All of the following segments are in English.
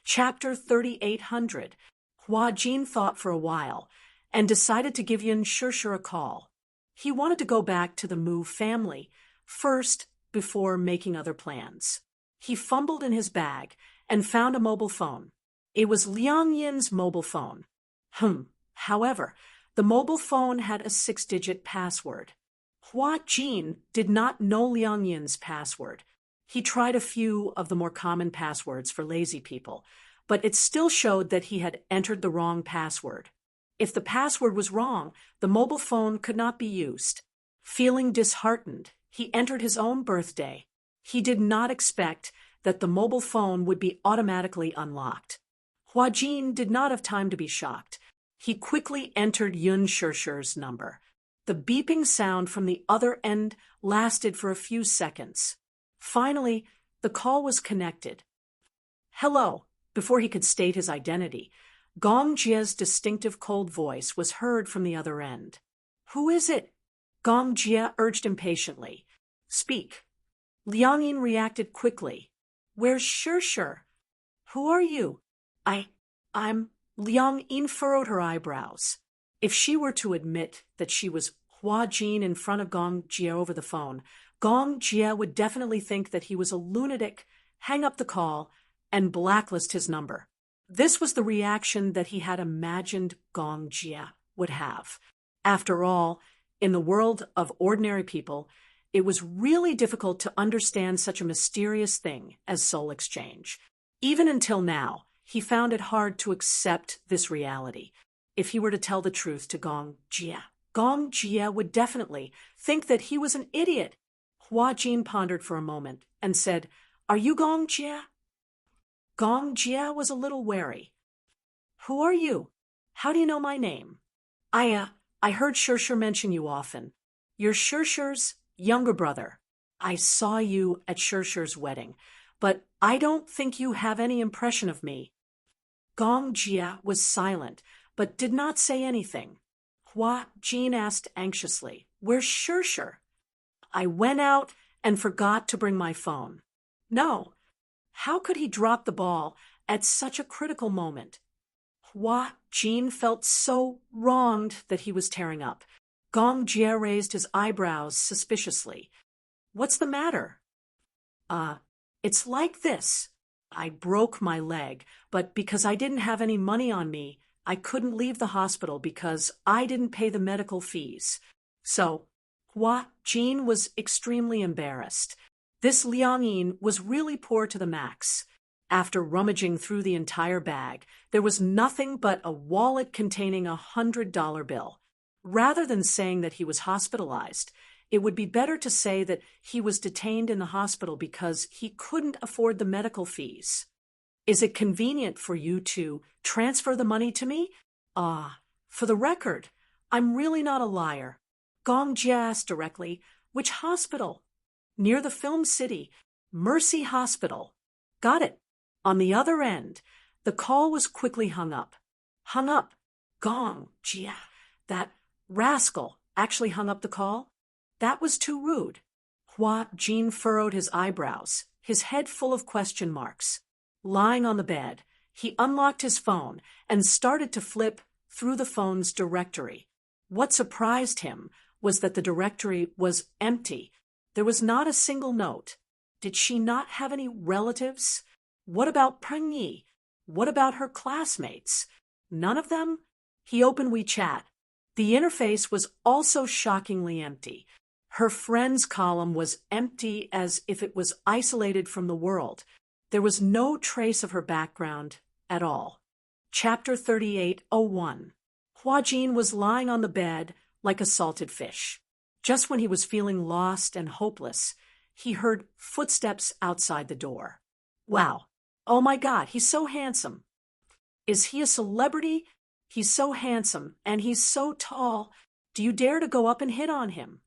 Chapter 3800. Hua Jin thought for a while and decided to give Yun Shishir a call. He wanted to go back to the Mu family first before making other plans. He fumbled in his bag and found a mobile phone. It was Liang Yin's mobile phone. However, the mobile phone had a 6-digit password. Hua Jin did not know Liang Yin's password. He tried a few of the more common passwords for lazy people, but it still showed that he had entered the wrong password. If the password was wrong, the mobile phone could not be used. Feeling disheartened, he entered his own birthday. He did not expect that the mobile phone would be automatically unlocked. Hua Jin did not have time to be shocked. He quickly entered Yun Shishir's number. The beeping sound from the other end lasted for a few seconds. Finally, the call was connected. "Hello." Before he could state his identity, Gong Jie's distinctive cold voice was heard from the other end. "Who is it?" Gong Jie urged impatiently. "Speak." Liang Yin reacted quickly. "Where's Shishir?" "Who are you?" I'm... Liang Yin furrowed her eyebrows. If she were to admit that she was Hua Jin in front of Gong Jie over the phone, Gong Jie would definitely think that he was a lunatic, hang up the call, and blacklist his number. This was the reaction that he had imagined Gong Jie would have. After all, in the world of ordinary people, it was really difficult to understand such a mysterious thing as soul exchange. Even until now, he found it hard to accept this reality. If he were to tell the truth to Gong Jie would definitely think that he was an idiot. Hua Jin pondered for a moment and said, "Are you Gong Jie?" Gong Jie was a little wary. "Who are you? How do you know my name?" I heard Shishir mention you often. You're Shishir's younger brother. I saw you at Shishir's wedding, but I don't think you have any impression of me." Gong Jie was silent, but did not say anything. Hua Jin asked anxiously, "Where's Shishir?" "I went out and forgot to bring my phone." "No. How could he drop the ball at such a critical moment?" Hua Jin felt so wronged that he was tearing up. Gong Jie raised his eyebrows suspiciously. "What's the matter?" It's like this. I broke my leg, but because I didn't have any money on me, I couldn't leave the hospital because I didn't pay the medical fees. So, Hua Jin was extremely embarrassed. This Liang Yin was really poor to the max. After rummaging through the entire bag, there was nothing but a wallet containing a $100 bill. Rather than saying that he was hospitalized, it would be better to say that he was detained in the hospital because he couldn't afford the medical fees. "Is it convenient for you to transfer the money to me?" For the record, I'm really not a liar." Gong Jie asked directly, "Which hospital?" "Near the film city, Mercy Hospital." "Got it." On the other end, the call was quickly hung up. Hung up. Gong Jie, that rascal, actually hung up the call? That was too rude. Hua Jin furrowed his eyebrows, his head full of question marks. Lying on the bed, he unlocked his phone and started to flip through the phone's directory. What surprised him was that the directory was empty. There was not a single note. Did she not have any relatives? What about Peng Yi? What about her classmates? None of them? He opened WeChat. The interface was also shockingly empty. Her friends column was empty as if it was isolated from the world. There was no trace of her background at all. Chapter 3801. Hua Jin was lying on the bed like a salted fish. Just when he was feeling lost and hopeless, he heard footsteps outside the door. Wow. Oh my God, he's so handsome. Is he a celebrity? He's so handsome, and he's so tall. Do you dare to go up and hit on him?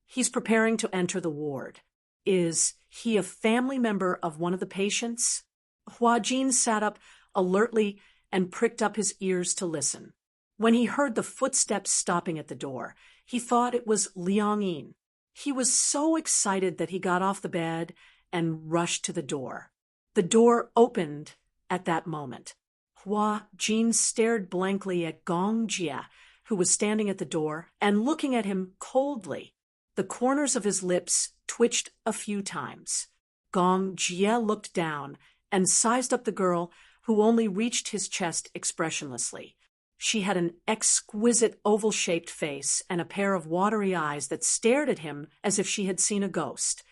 He's preparing to enter the ward. Is he a family member of one of the patients? Hua Jin sat up alertly and pricked up his ears to listen. When he heard the footsteps stopping at the door, he thought it was Liang Yin. He was so excited that he got off the bed and rushed to the door. The door opened, at that moment. Hua Jin stared blankly at Gong Jia, who was standing at the door and looking at him coldly. The corners of his lips twitched a few times. Gong Jia looked down and sized up the girl, who only reached his chest expressionlessly. She had an exquisite oval-shaped face and a pair of watery eyes that stared at him as if she had seen a ghost.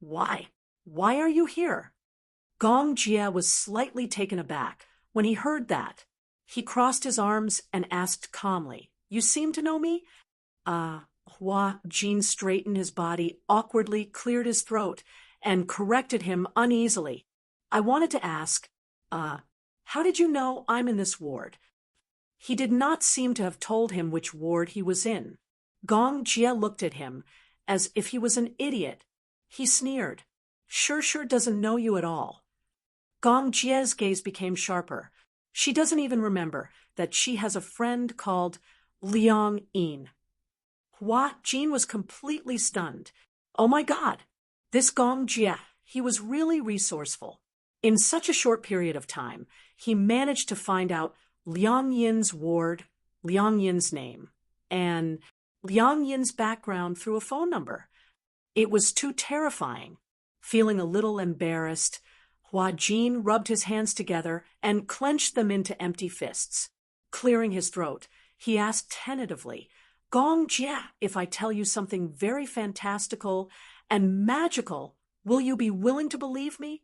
Why? Why are you here? Gong Jia was slightly taken aback when he heard that. He crossed his arms and asked calmly, You seem to know me? Hua Jin straightened his body, awkwardly cleared his throat, and corrected him uneasily. I wanted to ask, how did you know I'm in this ward? He did not seem to have told him which ward he was in. Gong Jia looked at him as if he was an idiot. He sneered. Sure doesn't know you at all. Gong Jia's gaze became sharper. She doesn't even remember that she has a friend called Liang Yin. Hua Jin was completely stunned. Oh my God, this Gong Jia, he was really resourceful. In such a short period of time, he managed to find out Liang Yin's ward, Liang Yin's name, and Liang Yin's background through a phone number. It was too terrifying. Feeling a little embarrassed, Hua Jin rubbed his hands together and clenched them into empty fists. Clearing his throat, he asked tentatively, Gong Jia, if I tell you something very fantastical and magical, will you be willing to believe me?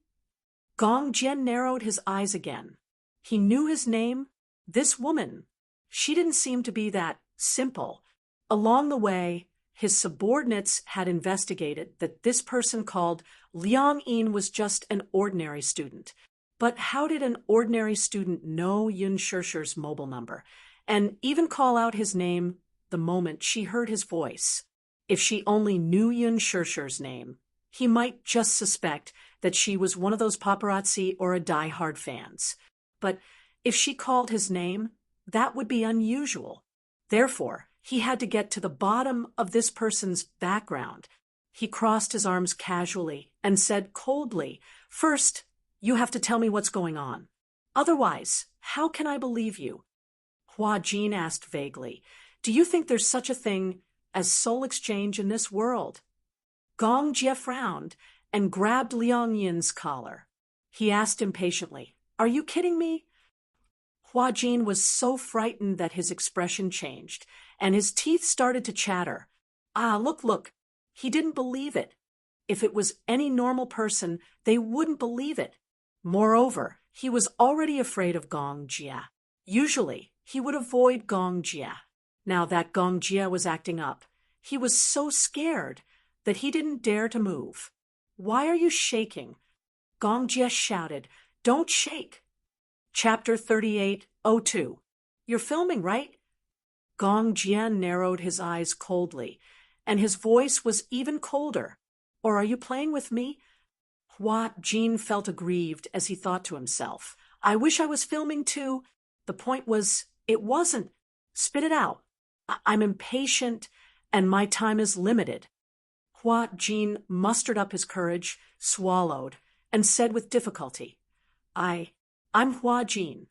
Gong Jia narrowed his eyes again. He knew his name. This woman. She didn't seem to be that simple. Along the way, his subordinates had investigated that this person called Liang Yin was just an ordinary student. But how did an ordinary student know Yun Shishir's mobile number and even call out his name the moment she heard his voice? If she only knew Yun Shishir's name, he might just suspect that she was one of those paparazzi or a die-hard fans. But if she called his name, that would be unusual. Therefore, he had to get to the bottom of this person's background. He crossed his arms casually and said coldly, First, you have to tell me what's going on. Otherwise, how can I believe you? Hua Jin asked vaguely, Do you think there's such a thing as soul exchange in this world? Gong Jia frowned and grabbed Liang Yin's collar. He asked impatiently, Are you kidding me? Hua Jin was so frightened that his expression changed, and his teeth started to chatter. Look. He didn't believe it. If it was any normal person, they wouldn't believe it. Moreover, he was already afraid of Gong Jia. Usually, he would avoid Gong Jia. Now that Gong Jia was acting up, he was so scared that he didn't dare to move. Why are you shaking? Gong Jia shouted, Don't shake. Chapter 38:02. You're filming, right? Gong Jia narrowed his eyes coldly, and his voice was even colder. Or are you playing with me? Hua Jin felt aggrieved as he thought to himself, I wish I was filming too. The point was, it wasn't. Spit it out. I'm impatient, and my time is limited. Hua Jin mustered up his courage, swallowed, and said with difficulty, I'm Hua Jin.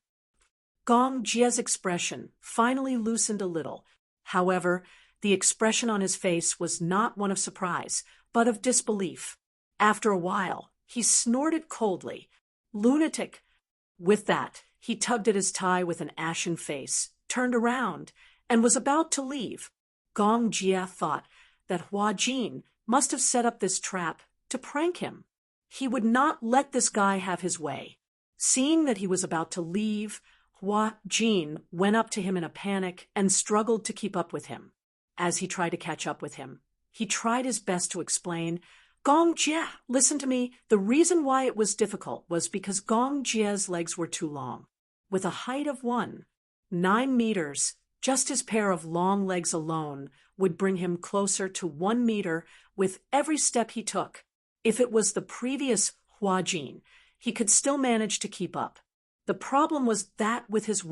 Gong Jia's expression finally loosened a little. However, the expression on his face was not one of surprise, but of disbelief. After a while, he snorted coldly. Lunatic. With that, he tugged at his tie with an ashen face, turned around, and was about to leave. Gong Jia thought that Hua Jin must have set up this trap to prank him. He would not let this guy have his way. Seeing that he was about to leave, Hua Jin went up to him in a panic and struggled to keep up with him. As he tried to catch up with him, he tried his best to explain, Gong Jia, listen to me. The reason why it was difficult was because Gong Jia's legs were too long. With a height of 9 meters, just his pair of long legs alone would bring him closer to 1 meter with every step he took. If it was the previous Hua Jin, he could still manage to keep up. The problem was that with his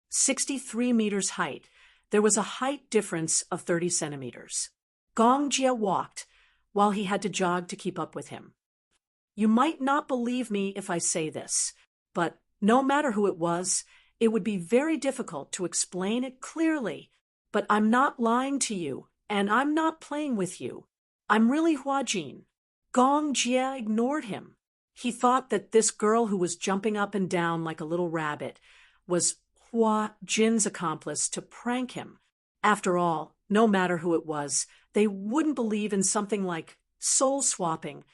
63 meters height, there was a height difference of 30 centimeters. Gong Jia walked, while he had to jog to keep up with him. You might not believe me if I say this, but no matter who it was, it would be very difficult to explain it clearly. But I'm not lying to you, and I'm not playing with you. I'm really Huajin. Gong Jie ignored him. He thought that this girl who was jumping up and down like a little rabbit was Hua Jin's accomplice to prank him. After all, no matter who it was, they wouldn't believe in something like soul swapping.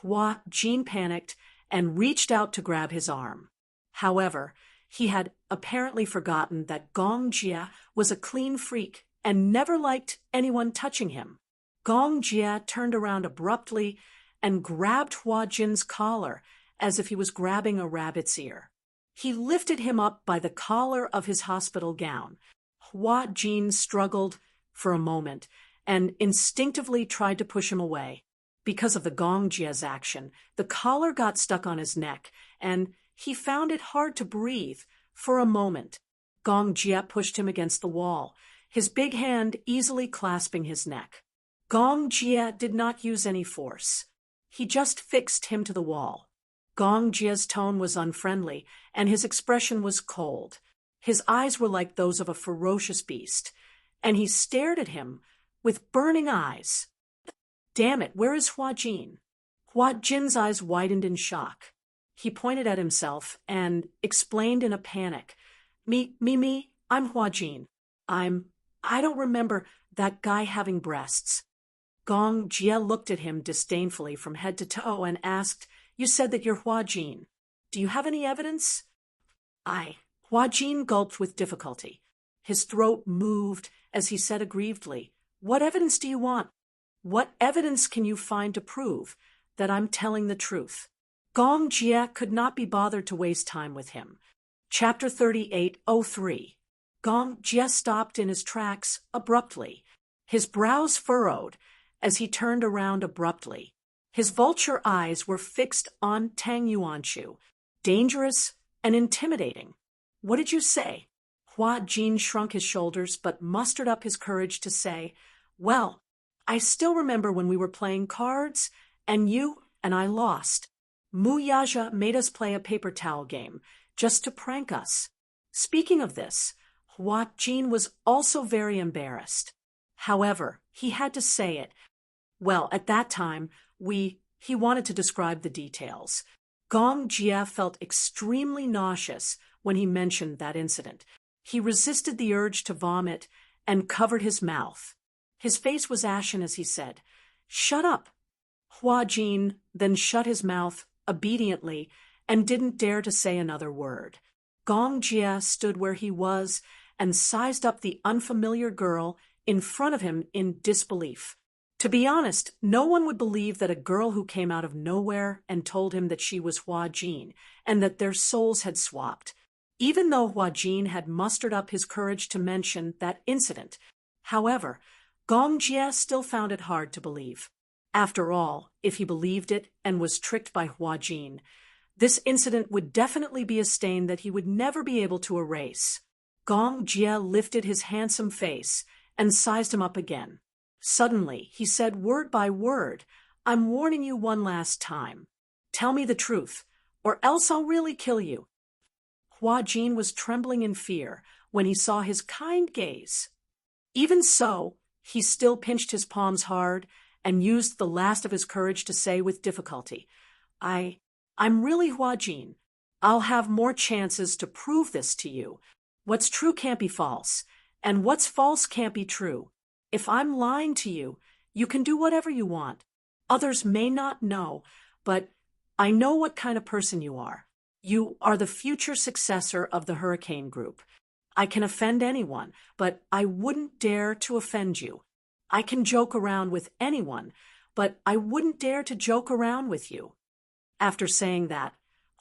Hua Jin panicked and reached out to grab his arm. However, he had apparently forgotten that Gong Jie was a clean freak and never liked anyone touching him. Gong Jie turned around abruptly and grabbed Hua Jin's collar as if he was grabbing a rabbit's ear. He lifted him up by the collar of his hospital gown. Hua Jin struggled for a moment and instinctively tried to push him away. Because of the Gong Jie's action, the collar got stuck on his neck, and he found it hard to breathe for a moment. Gong Jie pushed him against the wall, his big hand easily clasping his neck. Gong Jie did not use any force. He just fixed him to the wall. Gong Jie's tone was unfriendly, and his expression was cold. His eyes were like those of a ferocious beast, and he stared at him with burning eyes. Damn it, where is Hua Jin? Hua Jin's eyes widened in shock. He pointed at himself and explained in a panic. I'm Hua Jin. I don't remember that guy having breasts. Gong Jie looked at him disdainfully from head to toe and asked, You said that you're Hua Jin. Do you have any evidence? Hua Jin gulped with difficulty. His throat moved as he said aggrievedly, What evidence do you want? What evidence can you find to prove that I'm telling the truth? Gong Jie could not be bothered to waste time with him. Chapter 38:03. Gong Jie stopped in his tracks abruptly. His brows furrowed as he turned around abruptly. His vulture eyes were fixed on Tang Yuanshu, dangerous and intimidating. What did you say? Hua Jin shrunk his shoulders but mustered up his courage to say, Well, I still remember when we were playing cards, and you and I lost. Mu Yaja made us play a paper towel game, just to prank us. Speaking of this, Hua Jin was also very embarrassed. However, he had to say it. Well, at that time, he wanted to describe the details. Gong Jie felt extremely nauseous when he mentioned that incident. He resisted the urge to vomit and covered his mouth. His face was ashen as he said, Shut up. Hua Jin then shut his mouth obediently and didn't dare to say another word. Gong Jie stood where he was and sized up the unfamiliar girl in front of him in disbelief. To be honest, no one would believe that a girl who came out of nowhere and told him that she was Hua Jin and that their souls had swapped, even though Hua Jin had mustered up his courage to mention that incident. However, Gong Jie still found it hard to believe. After all, if he believed it and was tricked by Hua Jin, this incident would definitely be a stain that he would never be able to erase. Gong Jie lifted his handsome face and sized him up again. Suddenly, he said word by word, I'm warning you one last time. Tell me the truth, or else I'll really kill you. Hua Jin was trembling in fear when he saw his kind gaze. Even so, he still pinched his palms hard and used the last of his courage to say with difficulty, I'm really Hua Jin. I'll have more chances to prove this to you. What's true can't be false, and what's false can't be true. If I'm lying to you, you can do whatever you want. Others may not know, but I know what kind of person you are. You are the future successor of the Hurricane Group. I can offend anyone, but I wouldn't dare to offend you. I can joke around with anyone, but I wouldn't dare to joke around with you. After saying that,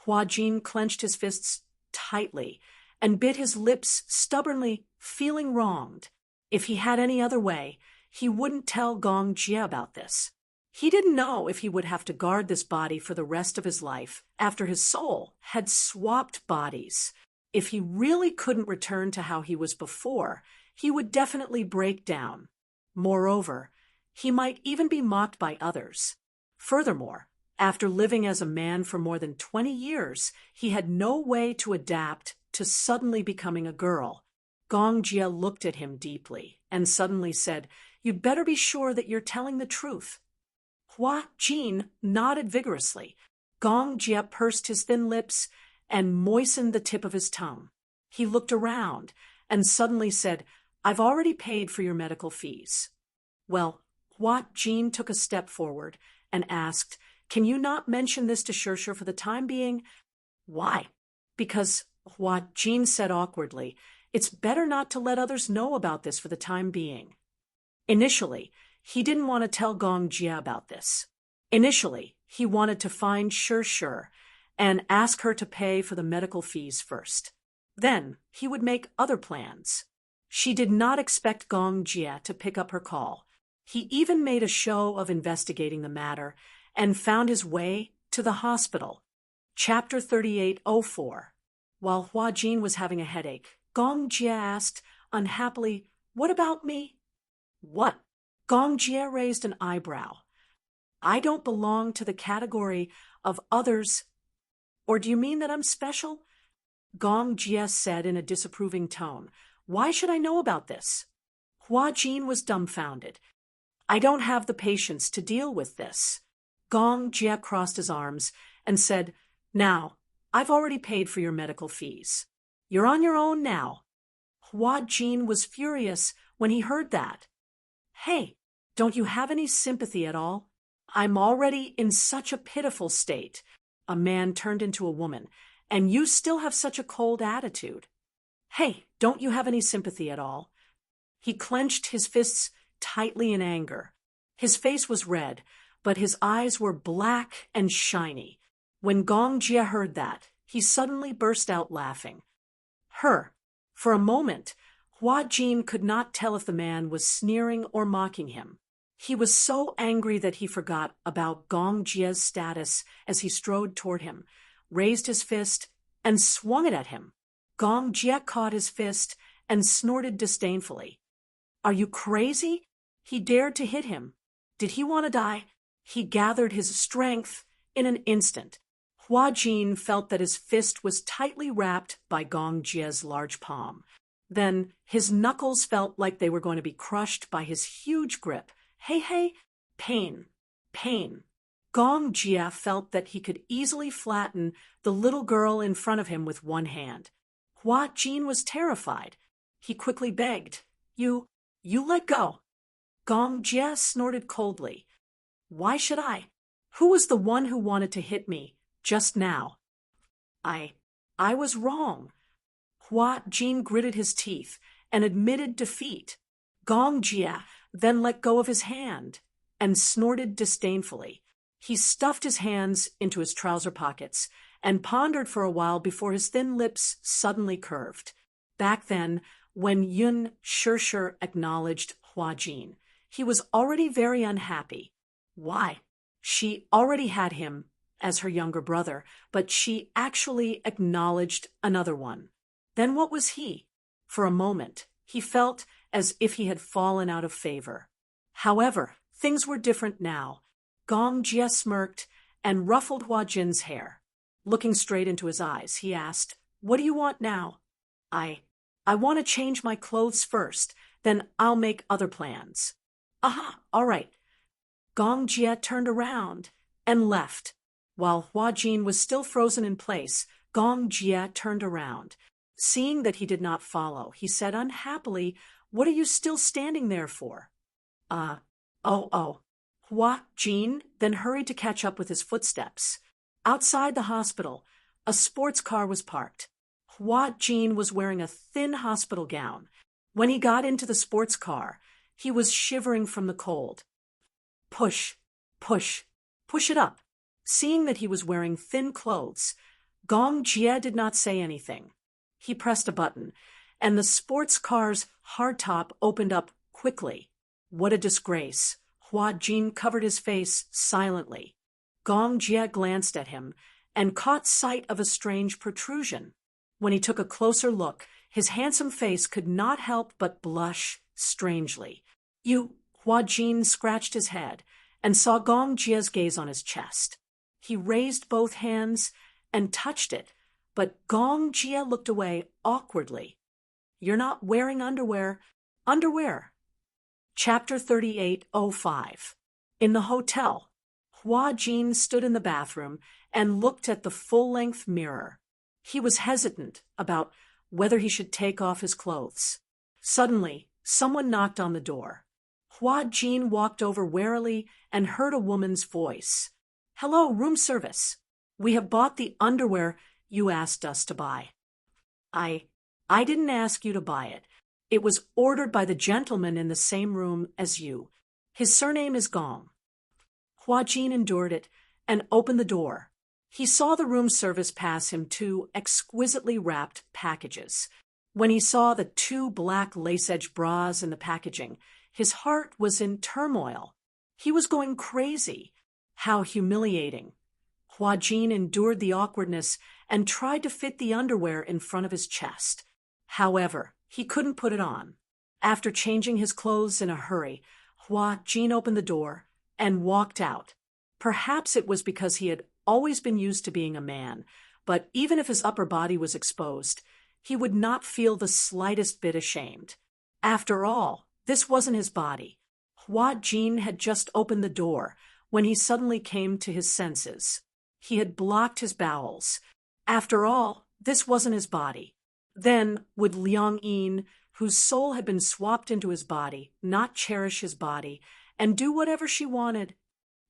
Hua Jin clenched his fists tightly and bit his lips stubbornly, feeling wronged. If he had any other way, he wouldn't tell Gong Jie about this. He didn't know if he would have to guard this body for the rest of his life after his soul had swapped bodies. If he really couldn't return to how he was before, he would definitely break down. Moreover, he might even be mocked by others. Furthermore, After living as a man for more than 20 years, he had no way to adapt to suddenly becoming a girl. Gong Jia looked at him deeply and suddenly said, "You'd better be sure that you're telling the truth." Hua Jin nodded vigorously. Gong Jia pursed his thin lips and moistened the tip of his tongue. He looked around and suddenly said, "I've already paid for your medical fees." Well, Hua Jin took a step forward and asked, "Can you not mention this to Shusher for the time being?" "Why?" "Because," Hua Jin said awkwardly, "it's better not to let others know about this for the time being." Initially, he didn't want to tell Gong Jia about this. Initially, he wanted to find Shusher and ask her to pay for the medical fees first. Then, he would make other plans. She did not expect Gong Jia to pick up her call. He even made a show of investigating the matter and found his way to the hospital. Chapter 3804. While Hua Jin was having a headache, Gong Jia asked, unhappily, "What about me?" "What?" Gong Jia raised an eyebrow. "I don't belong to the category of others. Or do you mean that I'm special?" Gong Jia said in a disapproving tone. "Why should I know about this?" Hua Jin was dumbfounded. "I don't have the patience to deal with this." Gong Jia crossed his arms and said, "Now, I've already paid for your medical fees. You're on your own now." Hua Jin was furious when he heard that. "Hey, don't you have any sympathy at all? I'm already in such a pitiful state. A man turned into a woman, and you still have such a cold attitude. Hey, don't you have any sympathy at all?" He clenched his fists tightly in anger. His face was red, but his eyes were black and shiny. When Gong Jia heard that, he suddenly burst out laughing. For a moment, Hua Jin could not tell if the man was sneering or mocking him. He was so angry that he forgot about Gong Jia's status as he strode toward him, raised his fist, and swung it at him. Gong Jia caught his fist and snorted disdainfully. "Are you crazy?" He dared to hit him. Did he want to die? He gathered his strength in an instant. Hua Jin felt that his fist was tightly wrapped by Gong Jia's large palm. Then his knuckles felt like they were going to be crushed by his huge grip. Hey, pain, pain. Gong Jia felt that he could easily flatten the little girl in front of him with one hand. Hua Jin was terrified. He quickly begged, You let go." Gong Jia snorted coldly. "Why should I? Who was the one who wanted to hit me just now?" I was wrong." Hua Jin gritted his teeth and admitted defeat. Gong Jia then let go of his hand and snorted disdainfully. He stuffed his hands into his trouser pockets and pondered for a while before his thin lips suddenly curved. Back then, when Yun Shusher acknowledged Hua Jin, he was already very unhappy. Why? She already had him as her younger brother, but she actually acknowledged another one. Then what was he? For a moment, he felt as if he had fallen out of favor. However, things were different now. Gong Jia smirked and ruffled Hua Jin's hair. Looking straight into his eyes, he asked, "What do you want now?" I want to change my clothes first, then I'll make other plans." "Aha, all right." Gong Jia turned around and left. While Hua Jin was still frozen in place, Gong Jia turned around. Seeing that he did not follow, he said unhappily, "What are you still standing there for?" Oh. Hua Jin then hurried to catch up with his footsteps. Outside the hospital, a sports car was parked. Hua Jin was wearing a thin hospital gown. When he got into the sports car, he was shivering from the cold. Push it up." Seeing that he was wearing thin clothes, Gong Jia did not say anything. He pressed a button, and the sports car's hardtop opened up quickly. What a disgrace. Hua Jin covered his face silently. Gong Jia glanced at him and caught sight of a strange protrusion. When he took a closer look, his handsome face could not help but blush strangely. Hua Jin scratched his head and saw Gong Jia's gaze on his chest. He raised both hands and touched it, but Gong Jie looked away awkwardly. You're not wearing underwear. Underwear. Chapter 38:05. In the hotel, Hua Jin stood in the bathroom and looked at the full-length mirror. He was hesitant about whether he should take off his clothes. Suddenly, someone knocked on the door. Hua Jin walked over warily and heard a woman's voice. Hello, room service. We have bought the underwear you asked us to buy. I didn't ask you to buy it. It was ordered by the gentleman in the same room as you. His surname is Gong. Hua Jin endured it and opened the door. He saw the room service pass him 2 exquisitely wrapped packages. When he saw the 2 black lace-edged bras in the packaging, his heart was in turmoil. He was going crazy. How humiliating. Hua Jin endured the awkwardness and tried to fit the underwear in front of his chest. However, he couldn't put it on. After changing his clothes in a hurry, Hua Jin opened the door and walked out. Perhaps it was because he had always been used to being a man, but even if his upper body was exposed, he would not feel the slightest bit ashamed. After all, this wasn't his body. Hua Jin had just opened the door when he suddenly came to his senses. He had blocked his bowels. After all, this wasn't his body. Then would Liang Yin, whose soul had been swapped into his body, not cherish his body and do whatever she wanted?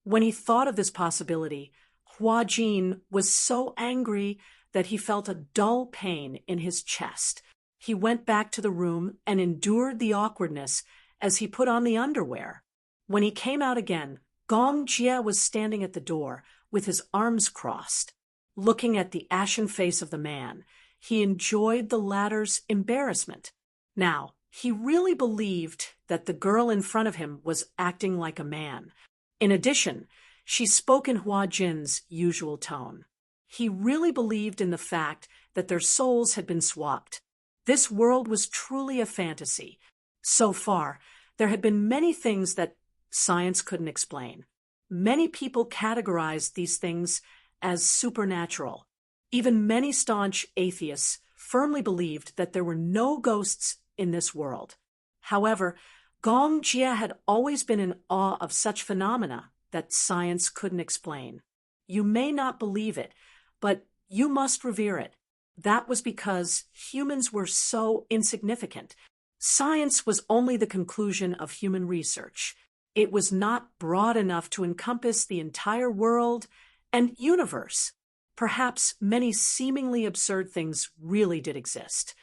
When he thought of this possibility, Hua Jin was so angry that he felt a dull pain in his chest. He went back to the room and endured the awkwardness as he put on the underwear. When he came out again, Gong Jie was standing at the door with his arms crossed. Looking at the ashen face of the man, he enjoyed the latter's embarrassment. Now, he really believed that the girl in front of him was acting like a man. In addition, she spoke in Hua Jin's usual tone. He really believed in the fact that their souls had been swapped. This world was truly a fantasy. So far, there had been many things that science couldn't explain. Many people categorized these things as supernatural. Even many staunch atheists firmly believed that there were no ghosts in this world. However, Gong Jie had always been in awe of such phenomena that science couldn't explain. You may not believe it, but you must revere it. That was because humans were so insignificant. Science was only the conclusion of human research. It was not broad enough to encompass the entire world and universe. Perhaps many seemingly absurd things really did exist.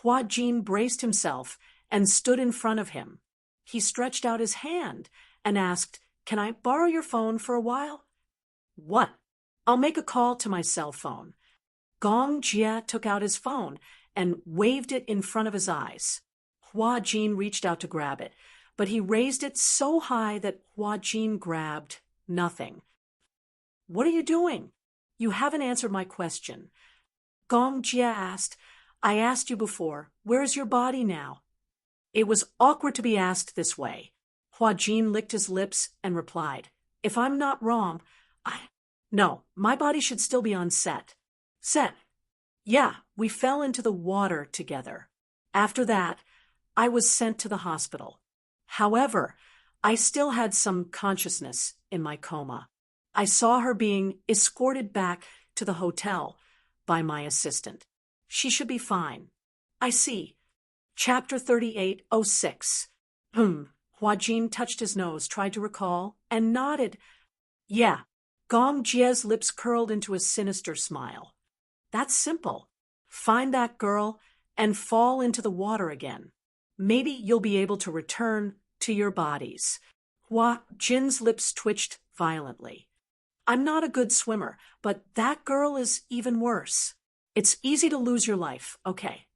Hua Jin braced himself and stood in front of him. He stretched out his hand and asked, "Can I borrow your phone for a while?" "What?" "I'll make a call to my cell phone." Gong Jie took out his phone and waved it in front of his eyes. Hua Jin reached out to grab it, but he raised it so high that Hua Jin grabbed nothing. "What are you doing? You haven't answered my question." Gong Jie asked, "I asked you before, where is your body now?" It was awkward to be asked this way. Hua Jin licked his lips and replied, "If I'm not wrong, No, my body should still be on set." "Set?" "Yeah, we fell into the water together. After that, I was sent to the hospital. However, I still had some consciousness in my coma. I saw her being escorted back to the hotel by my assistant. She should be fine." "I see." Chapter 38:06. Hua Jin touched his nose, tried to recall, and nodded. "Yeah." Gong Jie's lips curled into a sinister smile. "That's simple. Find that girl and fall into the water again. Maybe you'll be able to return to your bodies." Hua Jin's lips twitched violently. "I'm not a good swimmer, but that girl is even worse. It's easy to lose your life, okay?"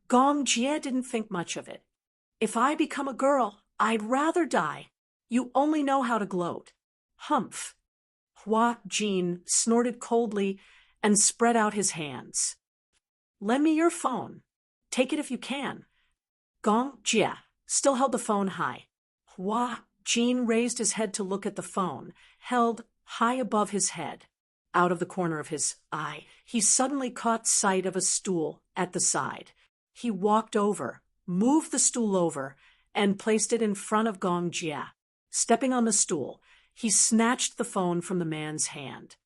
Gong Jie didn't think much of it. "If I become a girl, I'd rather die. You only know how to gloat." "Humph." Hua Jin snorted coldly and spread out his hands. "Lend me your phone. Take it if you can." Gong Jie still held the phone high. Hua Jin raised his head to look at the phone, held high above his head. out of the corner of his eye, he suddenly caught sight of a stool at the side. He walked over, moved the stool over, and placed it in front of Gong Jia. Stepping on the stool, he snatched the phone from the man's hand.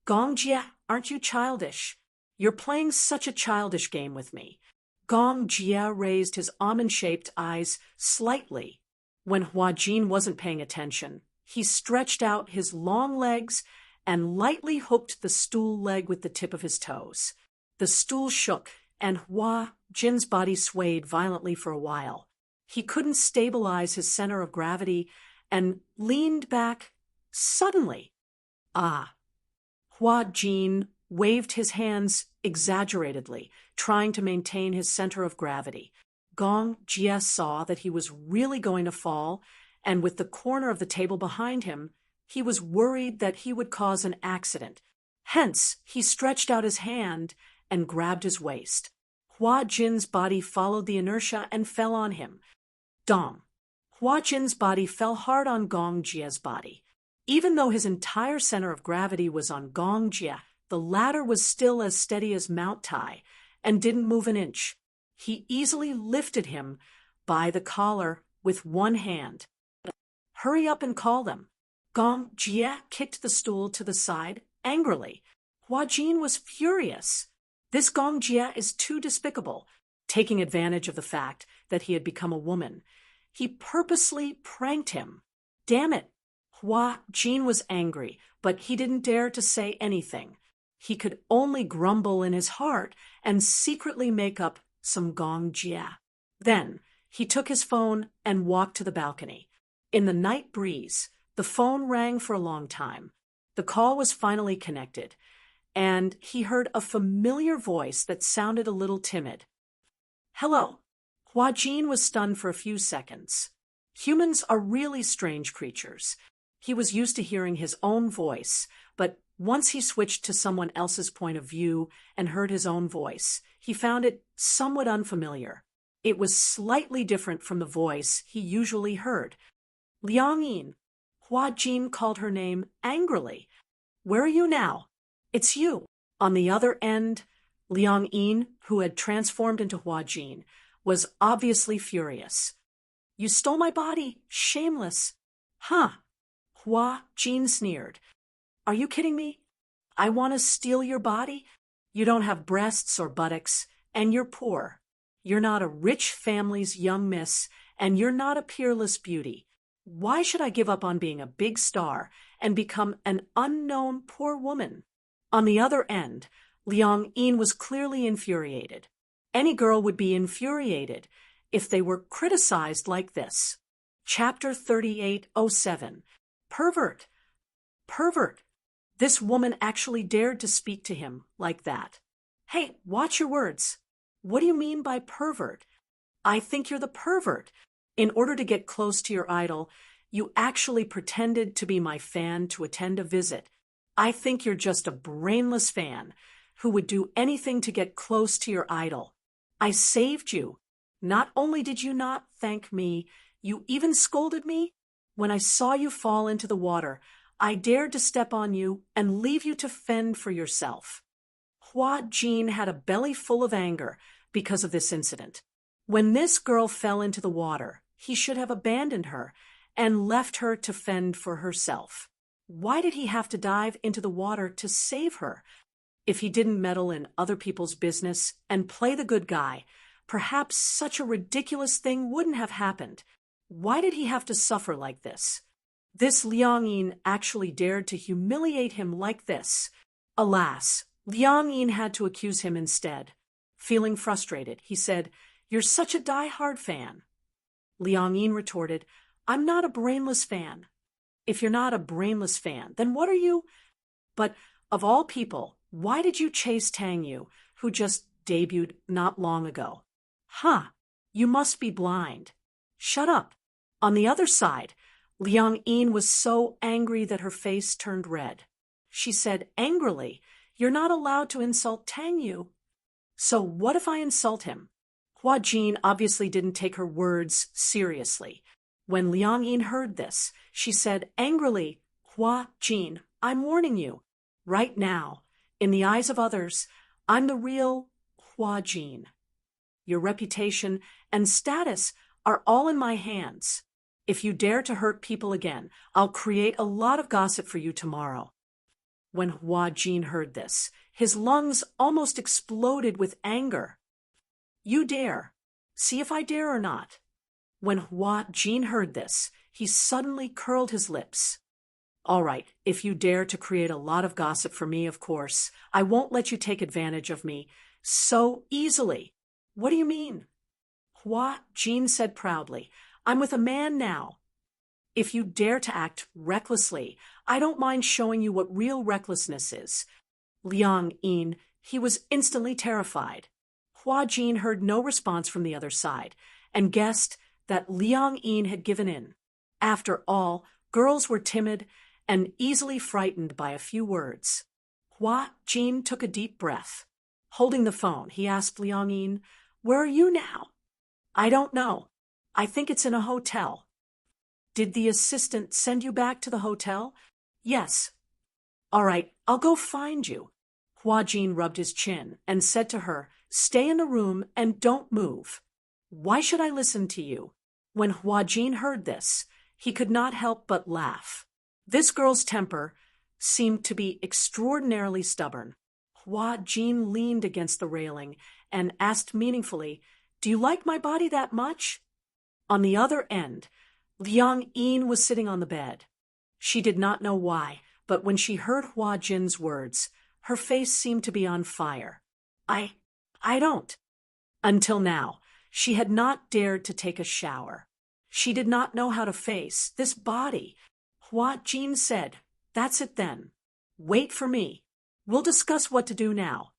Gong Jia, aren't you childish? You're playing such a childish game with me. Gong Jia raised his almond-shaped eyes slightly. When Hua Jin wasn't paying attention, he stretched out his long legs and lightly hooked the stool leg with the tip of his toes. The stool shook, and Hua Jin's body swayed violently for a while. He couldn't stabilize his center of gravity and leaned back suddenly. Ah! Hua Jin waved his hands exaggeratedly, trying to maintain his center of gravity. Gong Jia saw that he was really going to fall, and with the corner of the table behind him, he was worried that he would cause an accident. Hence, he stretched out his hand and grabbed his waist. Hua Jin's body followed the inertia and fell on him. Dong! Hua Jin's body fell hard on Gong Jia's body. Even though his entire center of gravity was on Gong Jia, the latter was still as steady as Mount Tai and didn't move an inch. He easily lifted him by the collar with one hand. Hurry up and call them. Gong Jia kicked the stool to the side angrily. Hua Jin was furious. This Gong Jia is too despicable, taking advantage of the fact that he had become a woman. He purposely pranked him. Damn it! Hua Jin was angry, but he didn't dare to say anything. He could only grumble in his heart and secretly make up some Gong Jia. Then he took his phone and walked to the balcony. In the night breeze, the phone rang for a long time. The call was finally connected, and he heard a familiar voice that sounded a little timid. Hello. Hua Jin was stunned for a few seconds. Humans are really strange creatures. He was used to hearing his own voice, but once he switched to someone else's point of view and heard his own voice, he found it somewhat unfamiliar. It was slightly different from the voice he usually heard. Liang Yin. Hua Jin called her name angrily. Where are you now? It's you. On the other end, Liang Yin, who had transformed into Hua Jin, was obviously furious. You stole my body, shameless. Huh. Hua Jin sneered. Are you kidding me? I want to steal your body? You don't have breasts or buttocks, and you're poor. You're not a rich family's young miss, and you're not a peerless beauty. Why should I give up on being a big star and become an unknown poor woman? On the other end, Liang Yin was clearly infuriated. Any girl would be infuriated if they were criticized like this. Chapter 3807. Pervert. Pervert. This woman actually dared to speak to him like that. Hey, watch your words. What do you mean by pervert? I think you're the pervert. In order to get close to your idol, you actually pretended to be my fan to attend a visit. I think you're just a brainless fan who would do anything to get close to your idol. I saved you. Not only did you not thank me, you even scolded me. When I saw you fall into the water, I dared to step on you and leave you to fend for yourself. Hua Jin had a belly full of anger because of this incident. When this girl fell into the water, he should have abandoned her and left her to fend for herself. Why did he have to dive into the water to save her? If he didn't meddle in other people's business and play the good guy, perhaps such a ridiculous thing wouldn't have happened. Why did he have to suffer like this? This Liang Yin actually dared to humiliate him like this. Alas, Liang Yin had to accuse him instead. Feeling frustrated, he said, You're such a die-hard fan. Liang Yin retorted, I'm not a brainless fan. If you're not a brainless fan, then what are you? But of all people, why did you chase Tang Yu, who just debuted not long ago? Huh, you must be blind. Shut up. On the other side, Liang Yin was so angry that her face turned red. She said angrily, You're not allowed to insult Tang Yu. So what if I insult him? Hua Jin obviously didn't take her words seriously. When Liang Yin heard this, she said angrily, Hua Jin, I'm warning you. Right now, in the eyes of others, I'm the real Hua Jin. Your reputation and status are all in my hands. If you dare to hurt people again, I'll create a lot of gossip for you tomorrow. When Hua Jin heard this, his lungs almost exploded with anger. You dare. See if I dare or not. When Hua Jin heard this, he suddenly curled his lips. All right, if you dare to create a lot of gossip for me, of course, I won't let you take advantage of me so easily. What do you mean? Hua Jin said proudly, I'm with a man now. If you dare to act recklessly, I don't mind showing you what real recklessness is. Liang Yin, he was instantly terrified. Hua Jin heard no response from the other side, and guessed that Liang Yin had given in. After all, girls were timid and easily frightened by a few words. Hua Jin took a deep breath. Holding the phone, he asked Liang Yin, Where are you now? I don't know. I think it's in a hotel. Did the assistant send you back to the hotel? Yes. All right, I'll go find you. Hua Jin rubbed his chin and said to her, Stay in the room and don't move. Why should I listen to you? When Hua Jin heard this, he could not help but laugh. This girl's temper seemed to be extraordinarily stubborn. Hua Jin leaned against the railing and asked meaningfully, Do you like my body that much? On the other end, Liang Yin was sitting on the bed. She did not know why, but when she heard Hua Jin's words, her face seemed to be on fire. I don't. Until now, she had not dared to take a shower. She did not know how to face this body. Hua Jin said, That's it then. Wait for me. We'll discuss what to do now.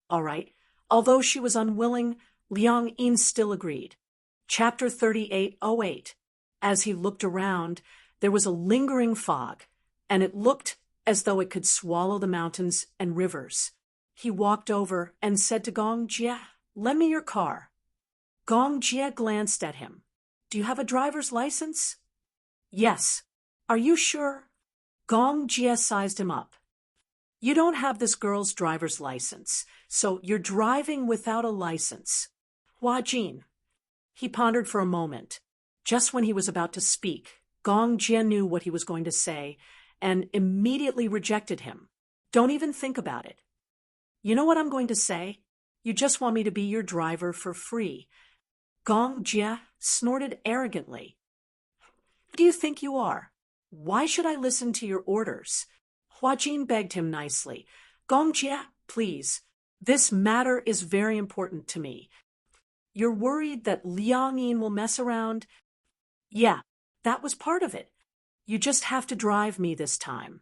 All right. Although she was unwilling, Liang Yin still agreed. Chapter 3808. As he looked around, there was a lingering fog, and it looked as though it could swallow the mountains and rivers. He walked over and said to Gong Jie, Lend me your car. Gong Jie glanced at him. Do you have a driver's license? Yes. Are you sure? Gong Jie sized him up. You don't have this girl's driver's license, so you're driving without a license. Hua Jin. He pondered for a moment. Just when he was about to speak, Gong Jie knew what he was going to say and immediately rejected him. Don't even think about it. You know what I'm going to say? You just want me to be your driver for free. Gong Jie snorted arrogantly. Who do you think you are? Why should I listen to your orders? Hua Jin begged him nicely. Gong Jie, please. This matter is very important to me. You're worried that Liang Yin will mess around? Yeah, that was part of it. You just have to drive me this time.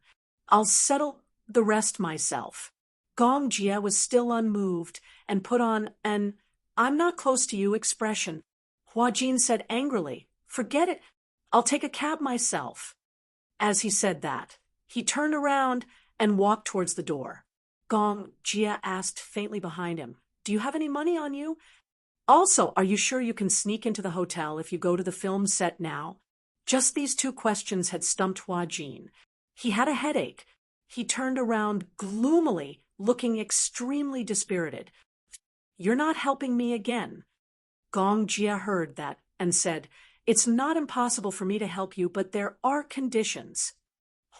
I'll settle the rest myself. Gong Jie was still unmoved and put on an I'm not close to you expression. Hua Jin said angrily, Forget it. I'll take a cab myself. As he said that, he turned around and walked towards the door. Gong Jie asked faintly behind him, Do you have any money on you? Also, are you sure you can sneak into the hotel if you go to the film set now? Just these two questions had stumped Hua Jin. He had a headache. He turned around gloomily, looking extremely dispirited. You're not helping me again. Gong Jie heard that and said, It's not impossible for me to help you, but there are conditions.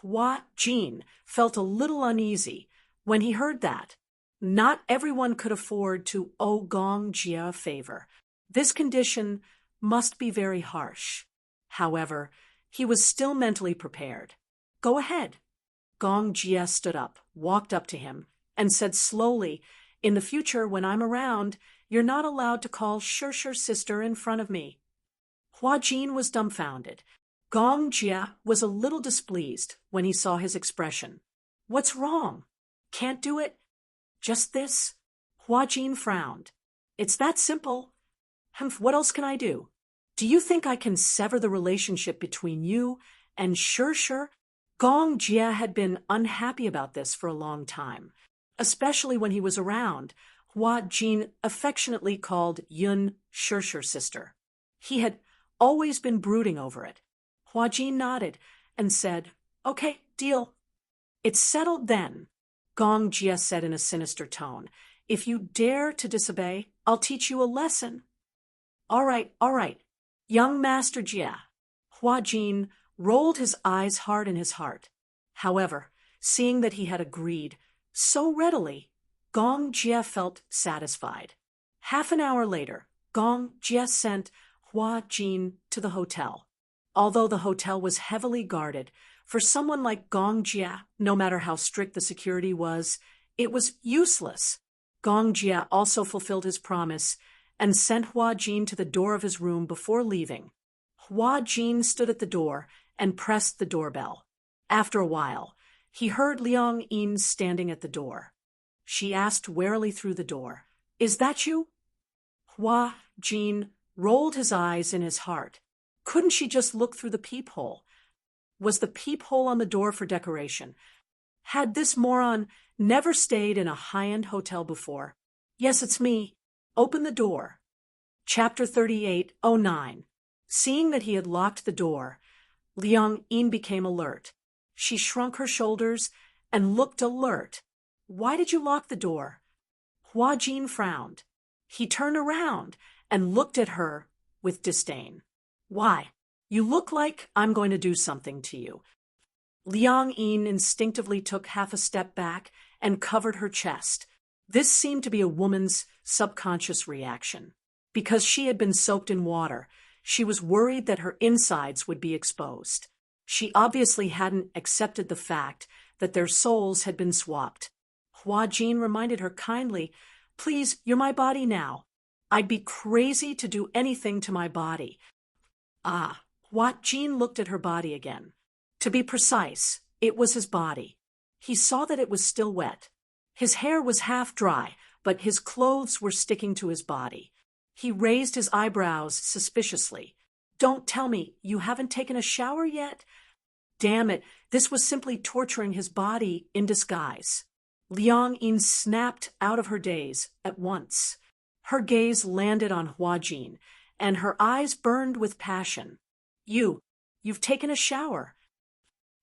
Hua Jin felt a little uneasy when he heard that. Not everyone could afford to owe Gong Jie a favor. This condition must be very harsh. However, he was still mentally prepared. Go ahead. Gong Jie stood up, walked up to him, and said slowly, In the future, when I'm around, you're not allowed to call Shirshir sister in front of me. Hua Jin was dumbfounded. Gong Jie was a little displeased when he saw his expression. What's wrong? Can't do it? Just this? Hua Jin frowned. It's that simple. What else can I do? Do you think I can sever the relationship between you and Shirshir? Gong Jie had been unhappy about this for a long time, especially when he was around. Hua Jin affectionately called Yun Shirshir sister. He had always been brooding over it. Hua Jin nodded and said, Okay, deal. It's settled then. Gong Jia said in a sinister tone. If you dare to disobey, I'll teach you a lesson. All right, young Master Jia. Hua Jin rolled his eyes hard in his heart. However, seeing that he had agreed so readily, Gong Jia felt satisfied. Half an hour later, Gong Jia sent Hua Jin to the hotel. Although the hotel was heavily guarded, for someone like Gong Jia, no matter how strict the security was, it was useless. Gong Jia also fulfilled his promise and sent Hua Jin to the door of his room before leaving. Hua Jin stood at the door and pressed the doorbell. After a while, he heard Liang Yin standing at the door. She asked warily through the door, "Is that you?" Hua Jin rolled his eyes in his heart. Couldn't she just look through the peephole? Was the peephole on the door for decoration? Had this moron never stayed in a high-end hotel before? "Yes, it's me. Open the door." Chapter 38:09. Seeing that he had locked the door, Liang Yin became alert. She shrunk her shoulders and looked alert. "Why did you lock the door?" Hua Jin frowned. He turned around and looked at her with disdain. "Why? You look like I'm going to do something to you." Liang Yin instinctively took half a step back and covered her chest. This seemed to be a woman's subconscious reaction. Because she had been soaked in water, she was worried that her insides would be exposed. She obviously hadn't accepted the fact that their souls had been swapped. Hua Jin reminded her kindly, "Please, you're my body now. I'd be crazy to do anything to my body." Hua Jin looked at her body again. To be precise, it was his body. He saw that it was still wet. His hair was half dry, but his clothes were sticking to his body. He raised his eyebrows suspiciously. "Don't tell me you haven't taken a shower yet?" Damn it, this was simply torturing his body in disguise. Liang Yin snapped out of her daze at once. Her gaze landed on Hua Jin, and her eyes burned with passion. You've taken a shower."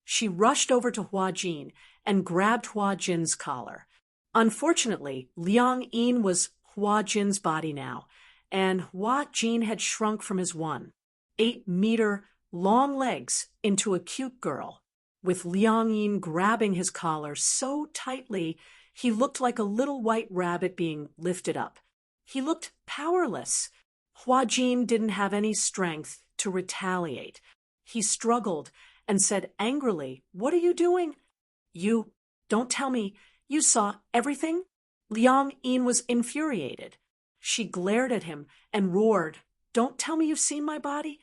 She rushed over to Hua Jin and grabbed Hua Jin's collar. Unfortunately, Liang Yin was Hua Jin's body now, and Hua Jin had shrunk from his 1.8-meter long legs into a cute girl. With Liang Yin grabbing his collar so tightly, he looked like a little white rabbit being lifted up. He looked powerless. Hua Jin didn't have any strength to retaliate. He struggled and said angrily, "What are you doing?" Don't tell me, you saw everything?" Liang Yin was infuriated. She glared at him and roared, "Don't tell me you've seen my body?"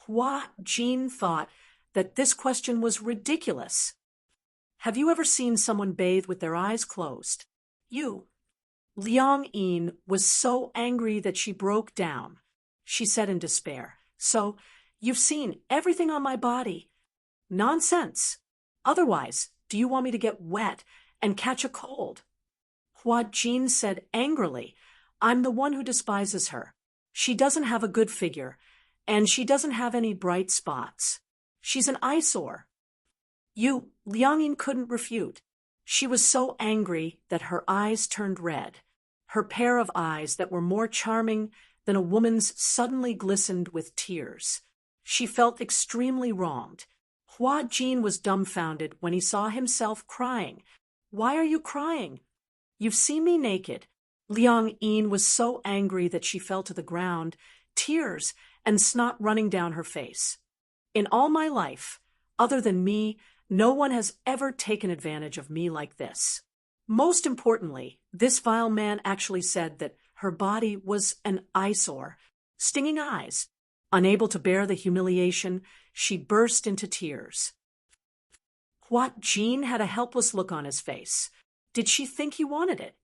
Hua Jin thought that this question was ridiculous. Have you ever seen someone bathe with their eyes closed? Liang Yin was so angry that she broke down. She said in despair, "So, you've seen everything on my body?" "Nonsense. Otherwise, do you want me to get wet and catch a cold?" Hua Jin said angrily, "I'm the one who despises her. She doesn't have a good figure, and she doesn't have any bright spots. She's an eyesore." Liang Yin couldn't refute. She was so angry that her eyes turned red. Her pair of eyes that were more charming than a woman's suddenly glistened with tears. She felt extremely wronged. Hua Jin was dumbfounded when he saw himself crying. "Why are you crying? You've seen me naked." Liang Yin was so angry that she fell to the ground, tears and snot running down her face. "In all my life, other than me, no one has ever taken advantage of me like this." Most importantly, this vile man actually said that her body was an eyesore, stinging eyes. Unable to bear the humiliation, she burst into tears. Hua Jin had a helpless look on his face. Did she think he wanted it?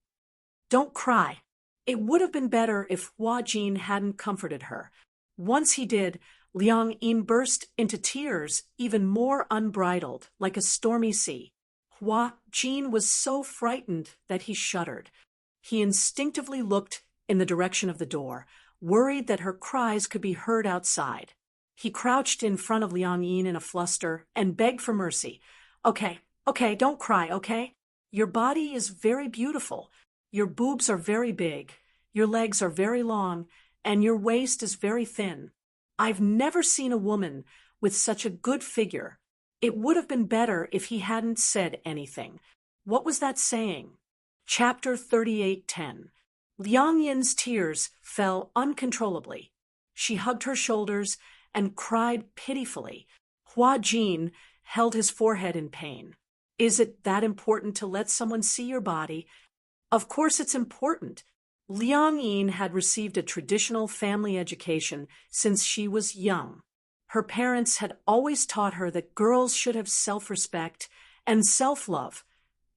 "Don't cry." It would have been better if Hua Jin hadn't comforted her. Once he did, Liang Yin burst into tears, even more unbridled, like a stormy sea. Hua Jin was so frightened that he shuddered. He instinctively looked in the direction of the door, worried that her cries could be heard outside. He crouched in front of Liang Yin in a fluster and begged for mercy. Okay, don't cry, okay? Your body is very beautiful. Your boobs are very big. Your legs are very long, and your waist is very thin. I've never seen a woman with such a good figure. It would have been better if he hadn't said anything. What was that saying? Chapter 38:10. Liang Yin's tears fell uncontrollably. She hugged her shoulders and cried pitifully. Hua Jin held his forehead in pain. Is it that important to let someone see your body? Of course it's important. Liang Yin had received a traditional family education since she was young. Her parents had always taught her that girls should have self-respect and self-love,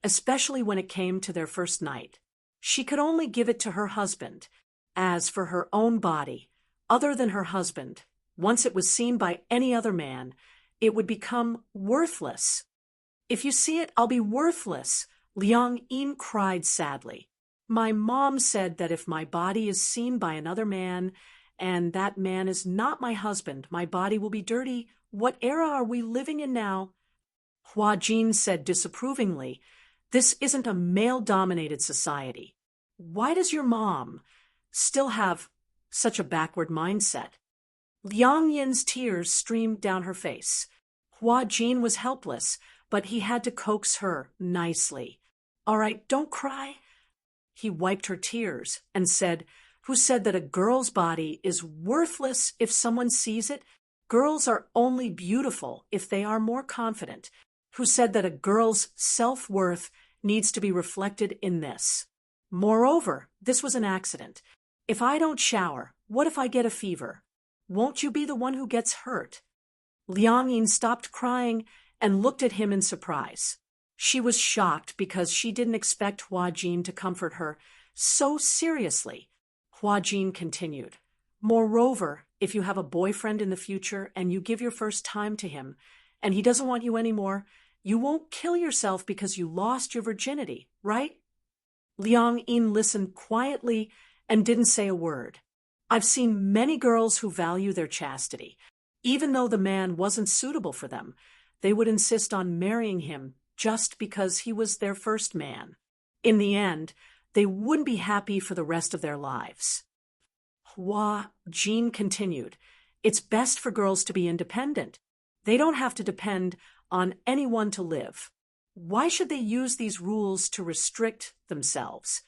especially when it came to their first night. She could only give it to her husband. As for her own body, other than her husband, once it was seen by any other man, it would become worthless. If you see it, I'll be worthless, Liang Yin cried sadly. My mom said that if my body is seen by another man, and that man is not my husband, my body will be dirty. What era are we living in now? Hua Jin said disapprovingly, this isn't a male-dominated society. Why does your mom still have such a backward mindset? Liang Yin's tears streamed down her face. Hua Jin was helpless, but he had to coax her nicely. All right, don't cry. He wiped her tears and said, who said that a girl's body is worthless if someone sees it? Girls are only beautiful if they are more confident. Who said that a girl's self-worth needs to be reflected in this? Moreover, this was an accident. If I don't shower, what if I get a fever? Won't you be the one who gets hurt? Liang Yin stopped crying and looked at him in surprise. She was shocked because she didn't expect Hua Jin to comfort her so seriously. Hua Jin continued, moreover, if you have a boyfriend in the future and you give your first time to him, and he doesn't want you anymore, you won't kill yourself because you lost your virginity, right? Liang Yin listened quietly and didn't say a word. I've seen many girls who value their chastity. Even though the man wasn't suitable for them, they would insist on marrying him just because he was their first man. In the end, they wouldn't be happy for the rest of their lives. Hua Jin continued, it's best for girls to be independent. They don't have to depend on anyone to live. Why should they use these rules to restrict themselves?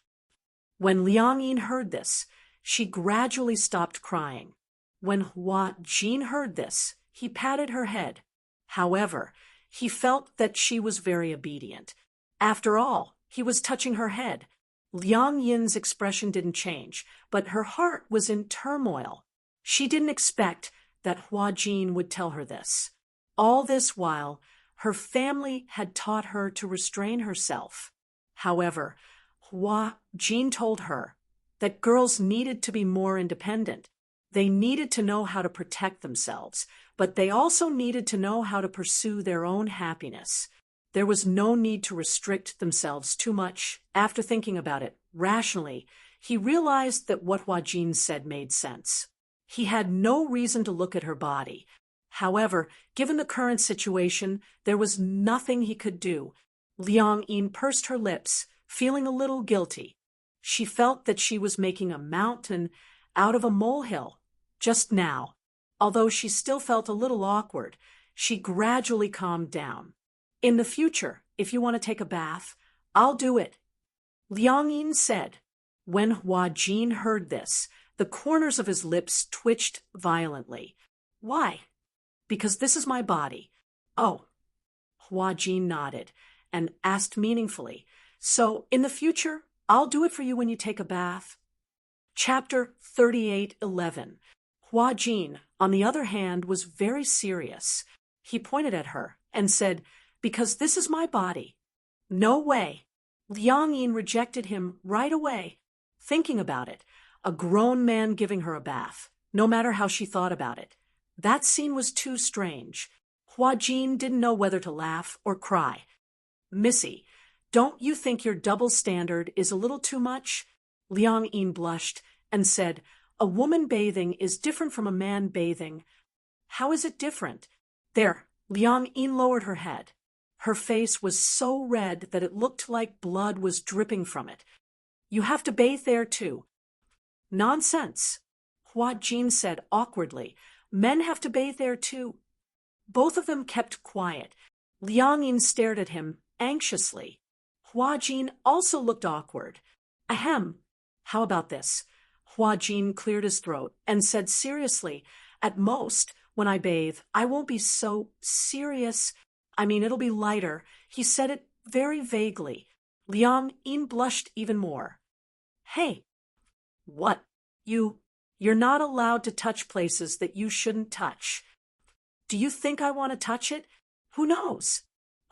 When Liang Yin heard this, she gradually stopped crying. When Hua Jin heard this, he patted her head. However, he felt that she was very obedient. After all, he was touching her head. Liang Yin's expression didn't change, but her heart was in turmoil. She didn't expect that Hua Jin would tell her this. All this while, her family had taught her to restrain herself. However, Hua Jin told her that girls needed to be more independent. They needed to know how to protect themselves, but they also needed to know how to pursue their own happiness. There was no need to restrict themselves too much. After thinking about it rationally, he realized that what Hua Jin said made sense. He had no reason to look at her body. However, given the current situation, there was nothing he could do. Liang Yin pursed her lips, feeling a little guilty. She felt that she was making a mountain out of a molehill. Just now, although she still felt a little awkward, she gradually calmed down. In the future, if you want to take a bath, I'll do it, Liang Yin said. When Hua Jin heard this, the corners of his lips twitched violently. Why? Because this is my body. Oh. Hua Jin nodded and asked meaningfully, so in the future, I'll do it for you when you take a bath. Chapter 38:11. Hua Jin, on the other hand, was very serious. He pointed at her and said, because this is my body. No way. Liang Yin rejected him right away. Thinking about it, a grown man giving her a bath, no matter how she thought about it. That scene was too strange. Hua Jin didn't know whether to laugh or cry. Missy, don't you think your double standard is a little too much? Liang Yin blushed and said, a woman bathing is different from a man bathing. How is it different? There, Liang Yin lowered her head. Her face was so red that it looked like blood was dripping from it. You have to bathe there too. Nonsense, Hua Jin said awkwardly. Men have to bathe there too. Both of them kept quiet. Liang Yin stared at him anxiously. Hua Jin also looked awkward. Ahem. How about this? Hua Jin cleared his throat and said seriously, at most, when I bathe, I won't be so serious. I mean, it'll be lighter. He said it very vaguely. Liang Yin blushed even more. Hey. What? You're not allowed to touch places that you shouldn't touch. Do you think I want to touch it? Who knows?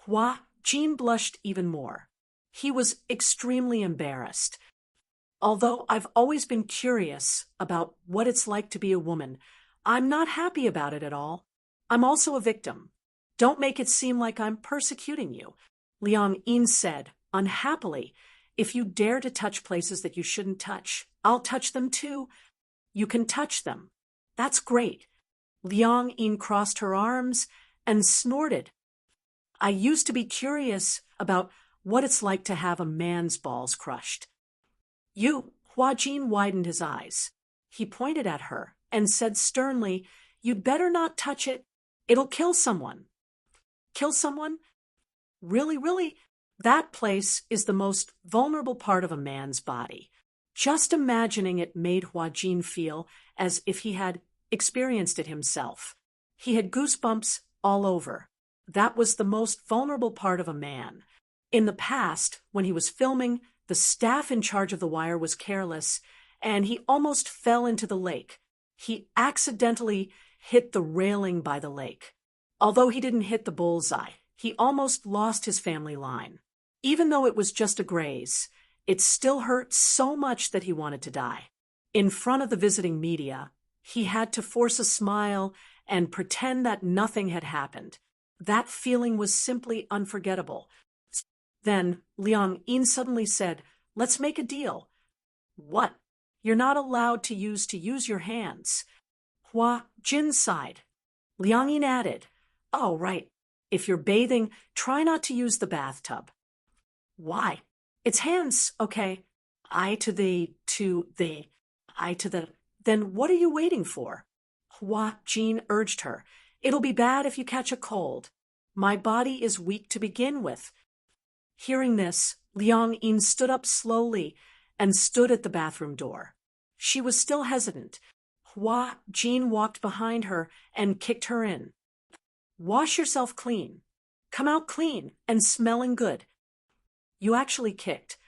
Hua Jin blushed even more. He was extremely embarrassed. Although I've always been curious about what it's like to be a woman, I'm not happy about it at all. I'm also a victim. Don't make it seem like I'm persecuting you, Liang Yin said, unhappily. If you dare to touch places that you shouldn't touch, I'll touch them too. You can touch them. That's great. Liang Yin crossed her arms and snorted. I used to be curious about what it's like to have a man's balls crushed. Hua Jin widened his eyes. He pointed at her and said sternly, You'd better not touch it. It'll kill someone. Kill someone? Really? That place is the most vulnerable part of a man's body. Just imagining it made Hua Jin feel as if he had experienced it himself. He had goosebumps all over. That was the most vulnerable part of a man. In the past, when he was filming, the staff in charge of the wire was careless, and he almost fell into the lake. He accidentally hit the railing by the lake. Although he didn't hit the bullseye, he almost lost his family line. Even though it was just a graze, it still hurt so much that he wanted to die. In front of the visiting media, he had to force a smile and pretend that nothing had happened. That feeling was simply unforgettable. Then Liang Yin suddenly said, Let's make a deal. What? You're not allowed to use your hands. Hua Jin sighed. Liang Yin added, Oh, right. If you're bathing, try not to use the bathtub. Why? It's hands, okay. I to the. Then what are you waiting for? Hua Jin urged her. It'll be bad if you catch a cold. My body is weak to begin with. Hearing this, Liang Yin stood up slowly and stood at the bathroom door. She was still hesitant. Hua Jin walked behind her and kicked her in. Wash yourself clean. Come out clean and smelling good. You actually kicked.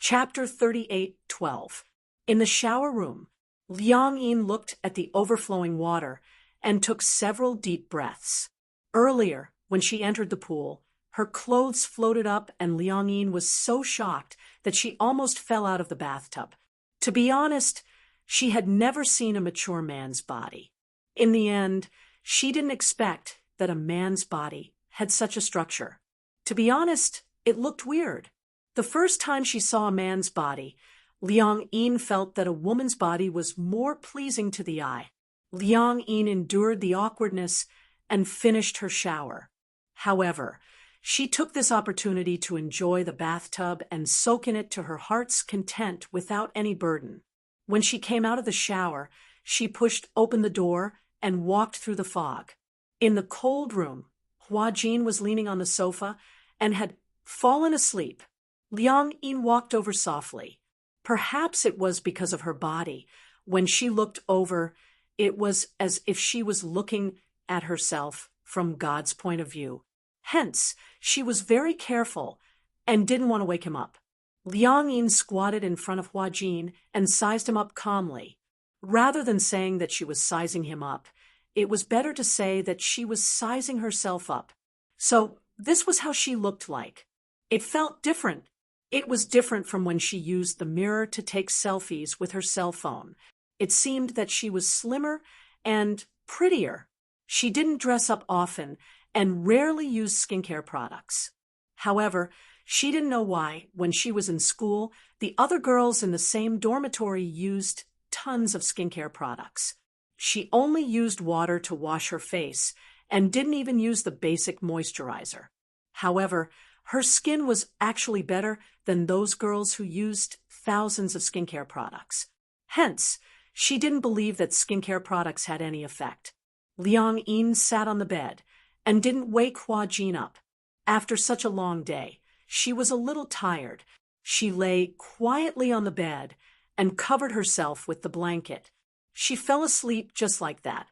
Chapter 38:12. In the shower room, Liang Yin looked at the overflowing water and took several deep breaths. Earlier, when she entered the pool, her clothes floated up and Liang Yin was so shocked that she almost fell out of the bathtub. To be honest, she had never seen a mature man's body. In the end, she didn't expect that a man's body had such a structure. To be honest, it looked weird. The first time she saw a man's body, Liang Yin felt that a woman's body was more pleasing to the eye. Liang Yin endured the awkwardness and finished her shower. However, she took this opportunity to enjoy the bathtub and soak in it to her heart's content without any burden. When she came out of the shower, she pushed open the door and walked through the fog. In the cold room, Hua Jin was leaning on the sofa and had fallen asleep. Liang Yin walked over softly. Perhaps it was because of her body. When she looked over, it was as if she was looking at herself from God's point of view. Hence, she was very careful and didn't want to wake him up. Liang Yin squatted in front of Hua Jin and sized him up calmly. Rather than saying that she was sizing him up, it was better to say that she was sizing herself up. So, this was how she looked like. It felt different. It was different from when she used the mirror to take selfies with her cell phone. It seemed that she was slimmer and prettier. She didn't dress up often and rarely used skincare products. However, she didn't know why, when she was in school, the other girls in the same dormitory used tons of skincare products. She only used water to wash her face and didn't even use the basic moisturizer. However, her skin was actually better than those girls who used thousands of skincare products. Hence, she didn't believe that skincare products had any effect. Liang Yin sat on the bed and didn't wake Hua Jin up. After such a long day, she was a little tired. She lay quietly on the bed and covered herself with the blanket. She fell asleep just like that.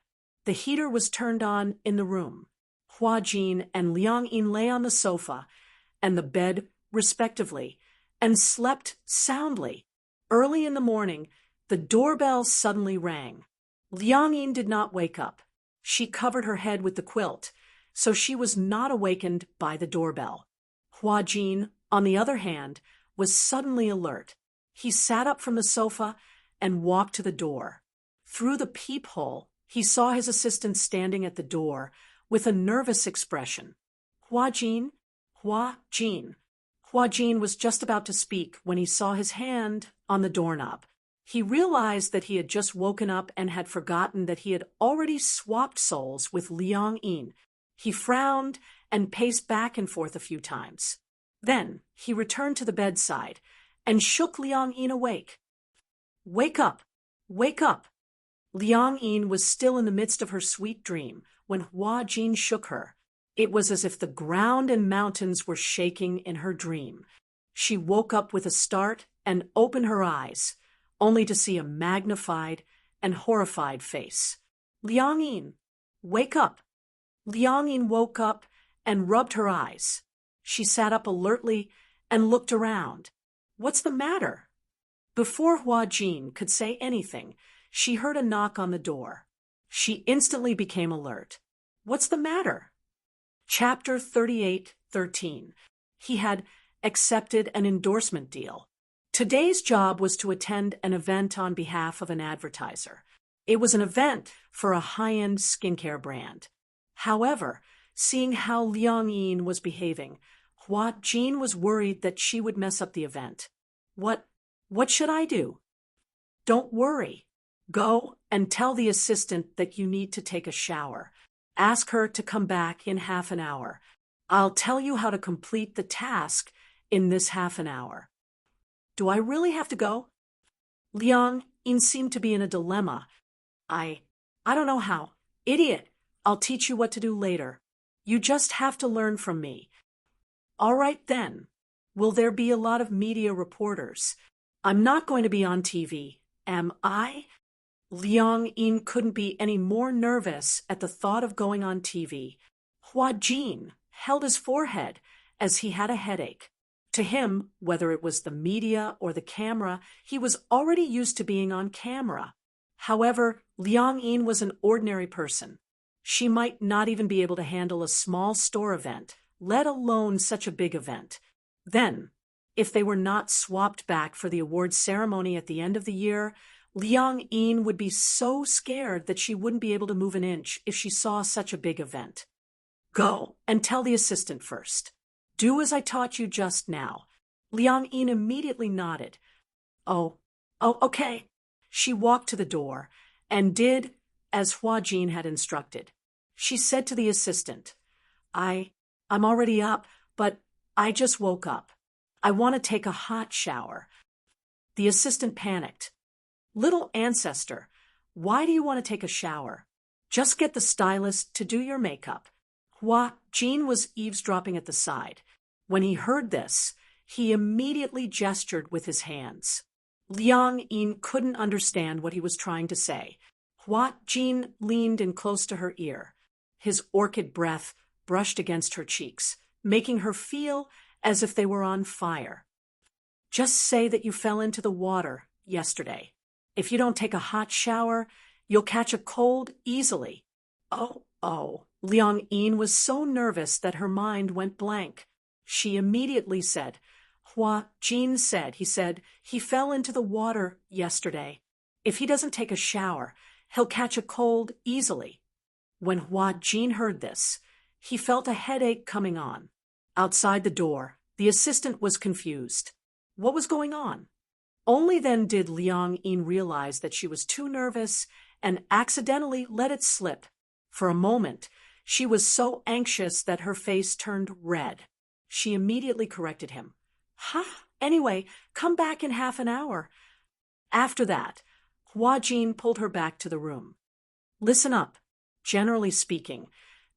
The heater was turned on in the room. Hua Jin and Liang Yin lay on the sofa and the bed, respectively, and slept soundly. Early in the morning, the doorbell suddenly rang. Liang Yin did not wake up. She covered her head with the quilt, so she was not awakened by the doorbell. Hua Jin, on the other hand, was suddenly alert. He sat up from the sofa and walked to the door. Through the peephole, he saw his assistant standing at the door with a nervous expression. Hua Jin? Hua Jin. Hua Jin was just about to speak when he saw his hand on the doorknob. He realized that he had just woken up and had forgotten that he had already swapped souls with Liang Yin. He frowned and paced back and forth a few times. Then he returned to the bedside and shook Liang Yin awake. "Wake up! Wake up!" Liang Yin was still in the midst of her sweet dream when Hua Jin shook her. It was as if the ground and mountains were shaking in her dream. She woke up with a start and opened her eyes, only to see a magnified and horrified face. "Liang Yin, wake up!" Liang Yin woke up and rubbed her eyes. She sat up alertly and looked around. "What's the matter?" Before Hua Jin could say anything, she heard a knock on the door. She instantly became alert. "What's the matter?" Chapter 38:13. He had accepted an endorsement deal. Today's job was to attend an event on behalf of an advertiser. It was an event for a high-end skincare brand. However, seeing how Liang Yin was behaving, Hua Jin was worried that she would mess up the event. What should I do?" "Don't worry. Go and tell the assistant that you need to take a shower. Ask her to come back in half an hour. I'll tell you how to complete the task in this half an hour." "Do I really have to go?" Liang Yin seemed to be in a dilemma. I don't know how. Idiot. I'll teach you what to do later. You just have to learn from me." "All right then. Will there be a lot of media reporters? I'm not going to be on TV, am I?" Liang Yin couldn't be any more nervous at the thought of going on TV. Hua Jin held his forehead as he had a headache. To him, whether it was the media or the camera, he was already used to being on camera. However, Liang Yin was an ordinary person. She might not even be able to handle a small store event, let alone such a big event. Then, if they were not swapped back for the awards ceremony at the end of the year, Liang Yin would be so scared that she wouldn't be able to move an inch if she saw such a big event. "Go and tell the assistant first. Do as I taught you just now." Liang Yin immediately nodded. Oh, okay." She walked to the door and did as Hua Jin had instructed. She said to the assistant, I'm already up, but I just woke up. I want to take a hot shower." The assistant panicked. "Little ancestor, why do you want to take a shower? Just get the stylist to do your makeup." Hua Jin was eavesdropping at the side. When he heard this, he immediately gestured with his hands. Liang Yin couldn't understand what he was trying to say. Hua Jin leaned in close to her ear. His orchid breath brushed against her cheeks, making her feel as if they were on fire. "Just say that you fell into the water yesterday. If you don't take a hot shower, you'll catch a cold easily." Oh. Liang Yin was so nervous that her mind went blank. She immediately said, "Hua Jin said, he fell into the water yesterday. If he doesn't take a shower, he'll catch a cold easily." When Hua Jin heard this, he felt a headache coming on. Outside the door, the assistant was confused. What was going on? Only then did Liang Yin realize that she was too nervous and accidentally let it slip. For a moment, She was so anxious that her face turned red. She immediately corrected him. Huh? Anyway, come back in half an hour. After that, Hua Jin pulled her back to the room. Listen up. Generally speaking,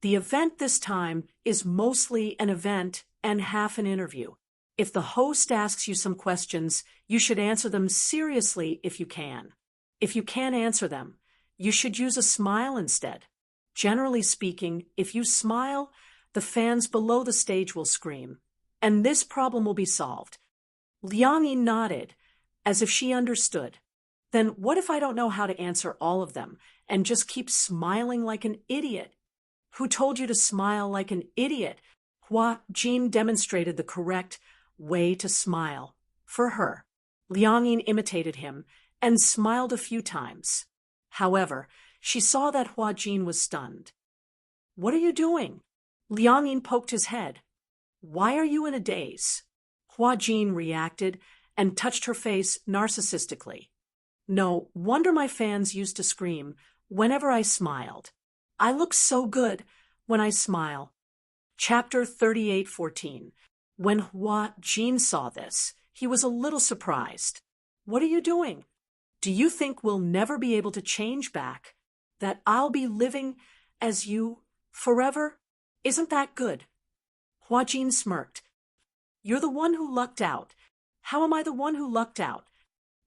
the event this time is mostly an event and half an interview. If the host asks you some questions, you should answer them seriously if you can. If you can't answer them, you should use a smile instead. Generally speaking, if you smile, the fans below the stage will scream, and this problem will be solved. Liang Yi nodded, as if she understood. Then what if I don't know how to answer all of them and just keep smiling like an idiot? Who told you to smile like an idiot? Hua Jin demonstrated the correct way to smile for her. Liang Yi imitated him and smiled a few times. However, she saw that Hua Jin was stunned. What are you doing? Liang Yi poked his head. Why are you in a daze? Hua Jin reacted and touched her face narcissistically. No wonder my fans used to scream whenever I smiled. I look so good when I smile. Chapter 38:14. When Hua Jin saw this, he was a little surprised. What are you doing? Do you think we'll never be able to change back? That I'll be living as you forever? Isn't that good? Hua Jin smirked. You're the one who lucked out. How am I the one who lucked out?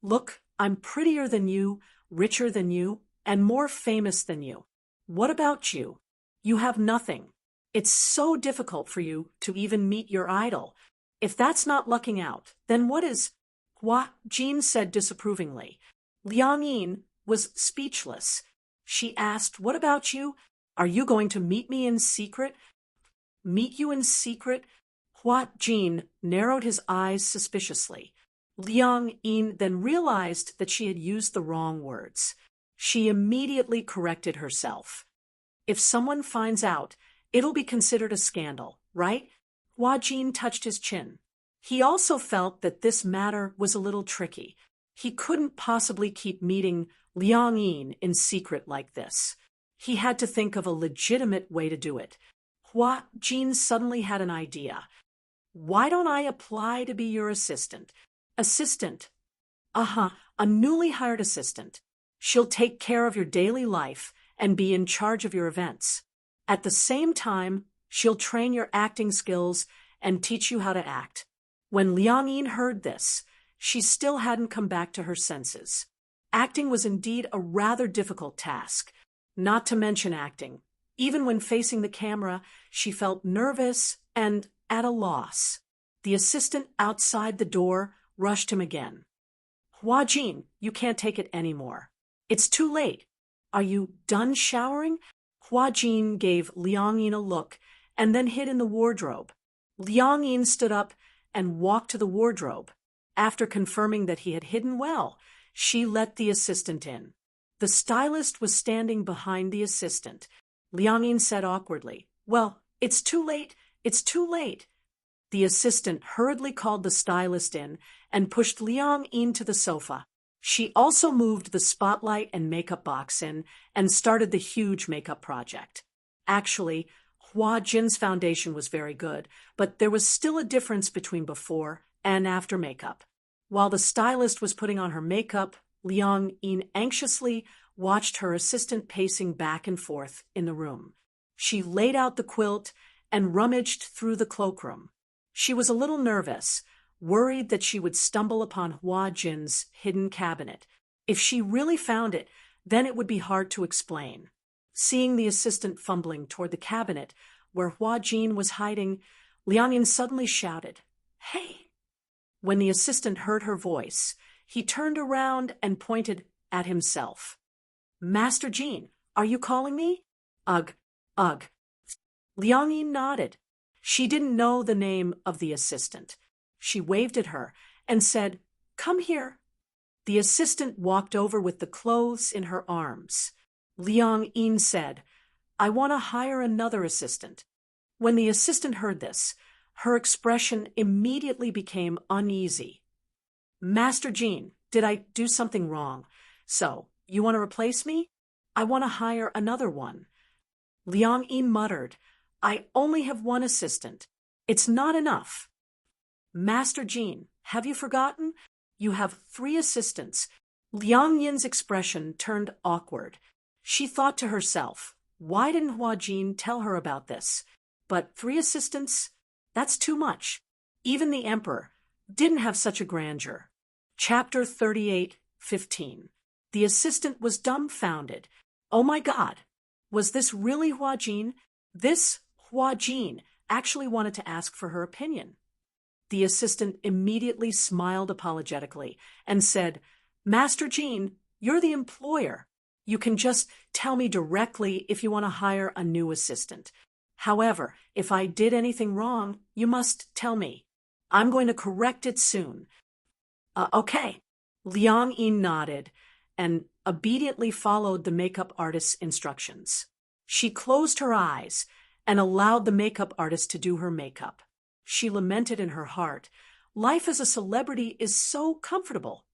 Look, I'm prettier than you, richer than you, and more famous than you. What about you? You have nothing. It's so difficult for you to even meet your idol. If that's not lucking out, then what is? Hua Jin said disapprovingly. Liang Yi was speechless. She asked, what about you? Are you going to meet me in secret? Meet you in secret? Hua Jin narrowed his eyes suspiciously. Liang Yi then realized that she had used the wrong words. She immediately corrected herself. If someone finds out, it'll be considered a scandal, right? Hua Jin touched his chin. He also felt that this matter was a little tricky. He couldn't possibly keep meeting Liang Yi in secret like this. He had to think of a legitimate way to do it. Hua Jin suddenly had an idea. Why don't I apply to be your assistant? Assistant? A newly hired assistant. She'll take care of your daily life and be in charge of your events. At the same time, she'll train your acting skills and teach you how to act. When Liang Yi heard this, she still hadn't come back to her senses. Acting was indeed a rather difficult task. Not to mention acting. Even when facing the camera, she felt nervous and at a loss. The assistant outside the door rushed him again. Hua Jin, you can't take it anymore. It's too late. Are you done showering? Hua Jin gave Liang Yi a look and then hid in the wardrobe. Liang Yi stood up and walked to the wardrobe. After confirming that he had hidden well, she let the assistant in. The stylist was standing behind the assistant. Liang Yi said awkwardly, Well, it's too late. It's too late. The assistant hurriedly called the stylist in and pushed Liang Yi to the sofa. She also moved the spotlight and makeup box in and started the huge makeup project. Actually, Hua Jin's foundation was very good, but there was still a difference between before and after makeup. While the stylist was putting on her makeup, Liang Yi anxiously watched her assistant pacing back and forth in the room. She laid out the quilt and rummaged through the cloakroom. She was a little nervous, worried that she would stumble upon Hua Jin's hidden cabinet. If she really found it, then it would be hard to explain. Seeing the assistant fumbling toward the cabinet where Hua Jin was hiding, Liang Yi suddenly shouted, Hey! When the assistant heard her voice, he turned around and pointed at himself. Master Jin, are you calling me? Ugh, ugh. Liang Yi nodded. She didn't know the name of the assistant. She waved at her and said, Come here. The assistant walked over with the clothes in her arms. Liang Yi said, I want to hire another assistant. When the assistant heard this, her expression immediately became uneasy. Master Jin, did I do something wrong? So, you want to replace me? I want to hire another one. Liang Yi muttered, I only have one assistant. It's not enough. Master Jean, have you forgotten? You have 3 assistants. Liang Yin's expression turned awkward. She thought to herself, why didn't Hua Jin tell her about this? But 3 assistants? That's too much. Even the emperor didn't have such a grandeur. Chapter 38:15. The assistant was dumbfounded. Oh my God! Was this really Hua Jin? This Hua Jin actually wanted to ask for her opinion. The assistant immediately smiled apologetically and said, Master Jean, you're the employer. You can just tell me directly if you want to hire a new assistant. However, if I did anything wrong, you must tell me. I'm going to correct it soon. Okay. Liang Yi nodded and obediently followed the makeup artist's instructions. She closed her eyes and allowed the makeup artist to do her makeup. She lamented in her heart, life as a celebrity is so comfortable.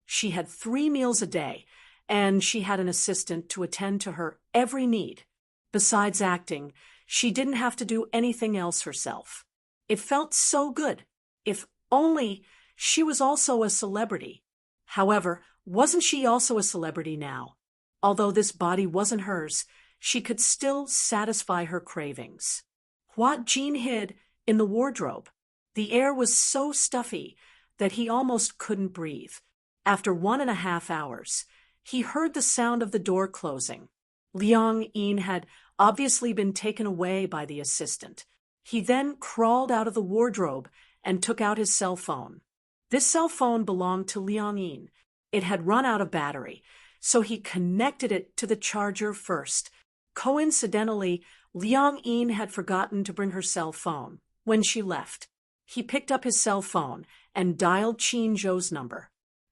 She had 3 meals a day, and she had an assistant to attend to her every need. Besides acting, she didn't have to do anything else herself. It felt so good. If only she was also a celebrity. However, wasn't she also a celebrity now? Although this body wasn't hers, she could still satisfy her cravings. Hua Jin hid in the wardrobe. The air was so stuffy that he almost couldn't breathe. After 1.5 hours, he heard the sound of the door closing. Liang Yi had obviously been taken away by the assistant. He then crawled out of the wardrobe and took out his cell phone. This cell phone belonged to Liang Yi. It had run out of battery, so he connected it to the charger first. Coincidentally, Liang Yi had forgotten to bring her cell phone when she left. He picked up his cell phone and dialed Qin Zhou's number.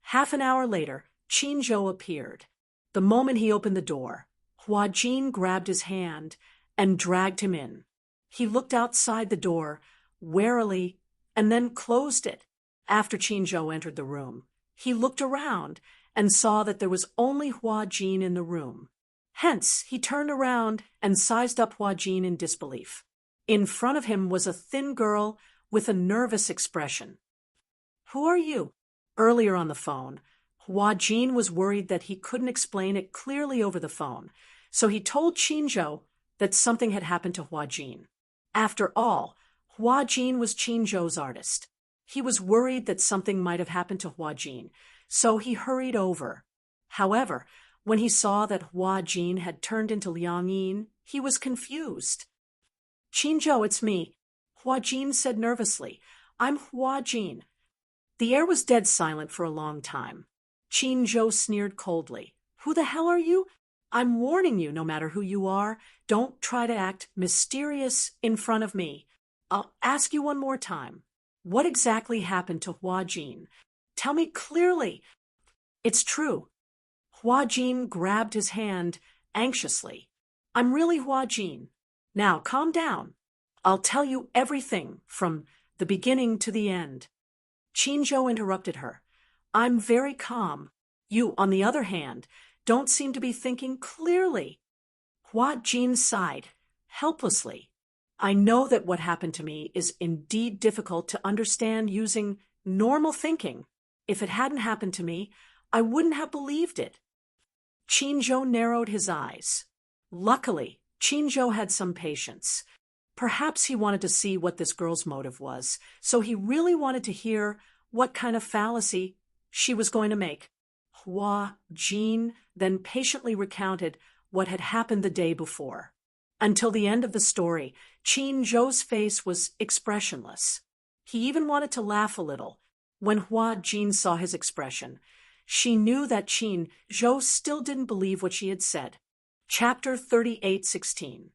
Half an hour later, Qin Zhou appeared. The moment he opened the door, Hua Jin grabbed his hand and dragged him in. He looked outside the door, warily, and then closed it. After Qin Zhou entered the room, he looked around and saw that there was only Hua Jin in the room. Hence, he turned around and sized up Hua Jin in disbelief. In front of him was a thin girl with a nervous expression. Who are you? Earlier on the phone, Hua Jin was worried that he couldn't explain it clearly over the phone, so he told Qin Zhou that something had happened to Hua Jin. After all, Hua Jin was Qin Zhou's artist. He was worried that something might have happened to Hua Jin, so he hurried over. However, when he saw that Hua Jin had turned into Liang Yi, he was confused. Qin Zhou, it's me, Hua Jin said nervously. I'm Hua Jin. The air was dead silent for a long time. Qin Zhou sneered coldly. Who the hell are you? I'm warning you, no matter who you are, don't try to act mysterious in front of me. I'll ask you one more time. What exactly happened to Hua Jin? Tell me clearly. It's true. Hua Jin grabbed his hand anxiously. I'm really Hua Jin. Now, calm down. I'll tell you everything from the beginning to the end. Qin Zhou interrupted her. I'm very calm. You, on the other hand, don't seem to be thinking clearly. Hua Jin sighed, helplessly. I know that what happened to me is indeed difficult to understand using normal thinking. If it hadn't happened to me, I wouldn't have believed it. Qin Zhou narrowed his eyes. Luckily, Qin Zhou had some patience. Perhaps he wanted to see what this girl's motive was, so he really wanted to hear what kind of fallacy she was going to make. Hua Jin then patiently recounted what had happened the day before. Until the end of the story, Qin Zhou's face was expressionless. He even wanted to laugh a little. When Hua Jin saw his expression, she knew that Qin Zhou still didn't believe what she had said. Chapter 38:16.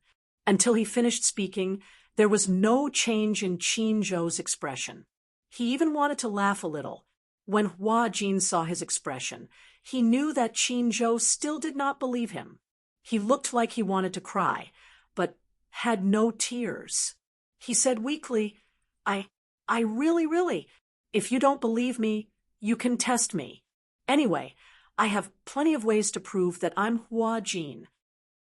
Until he finished speaking, there was no change in Qin Zhou's expression. He even wanted to laugh a little. When Hua Jin saw his expression, he knew that Qin Zhou still did not believe him. He looked like he wanted to cry, but had no tears. He said weakly, I really, if you don't believe me, you can test me. Anyway, I have plenty of ways to prove that I'm Hua Jin.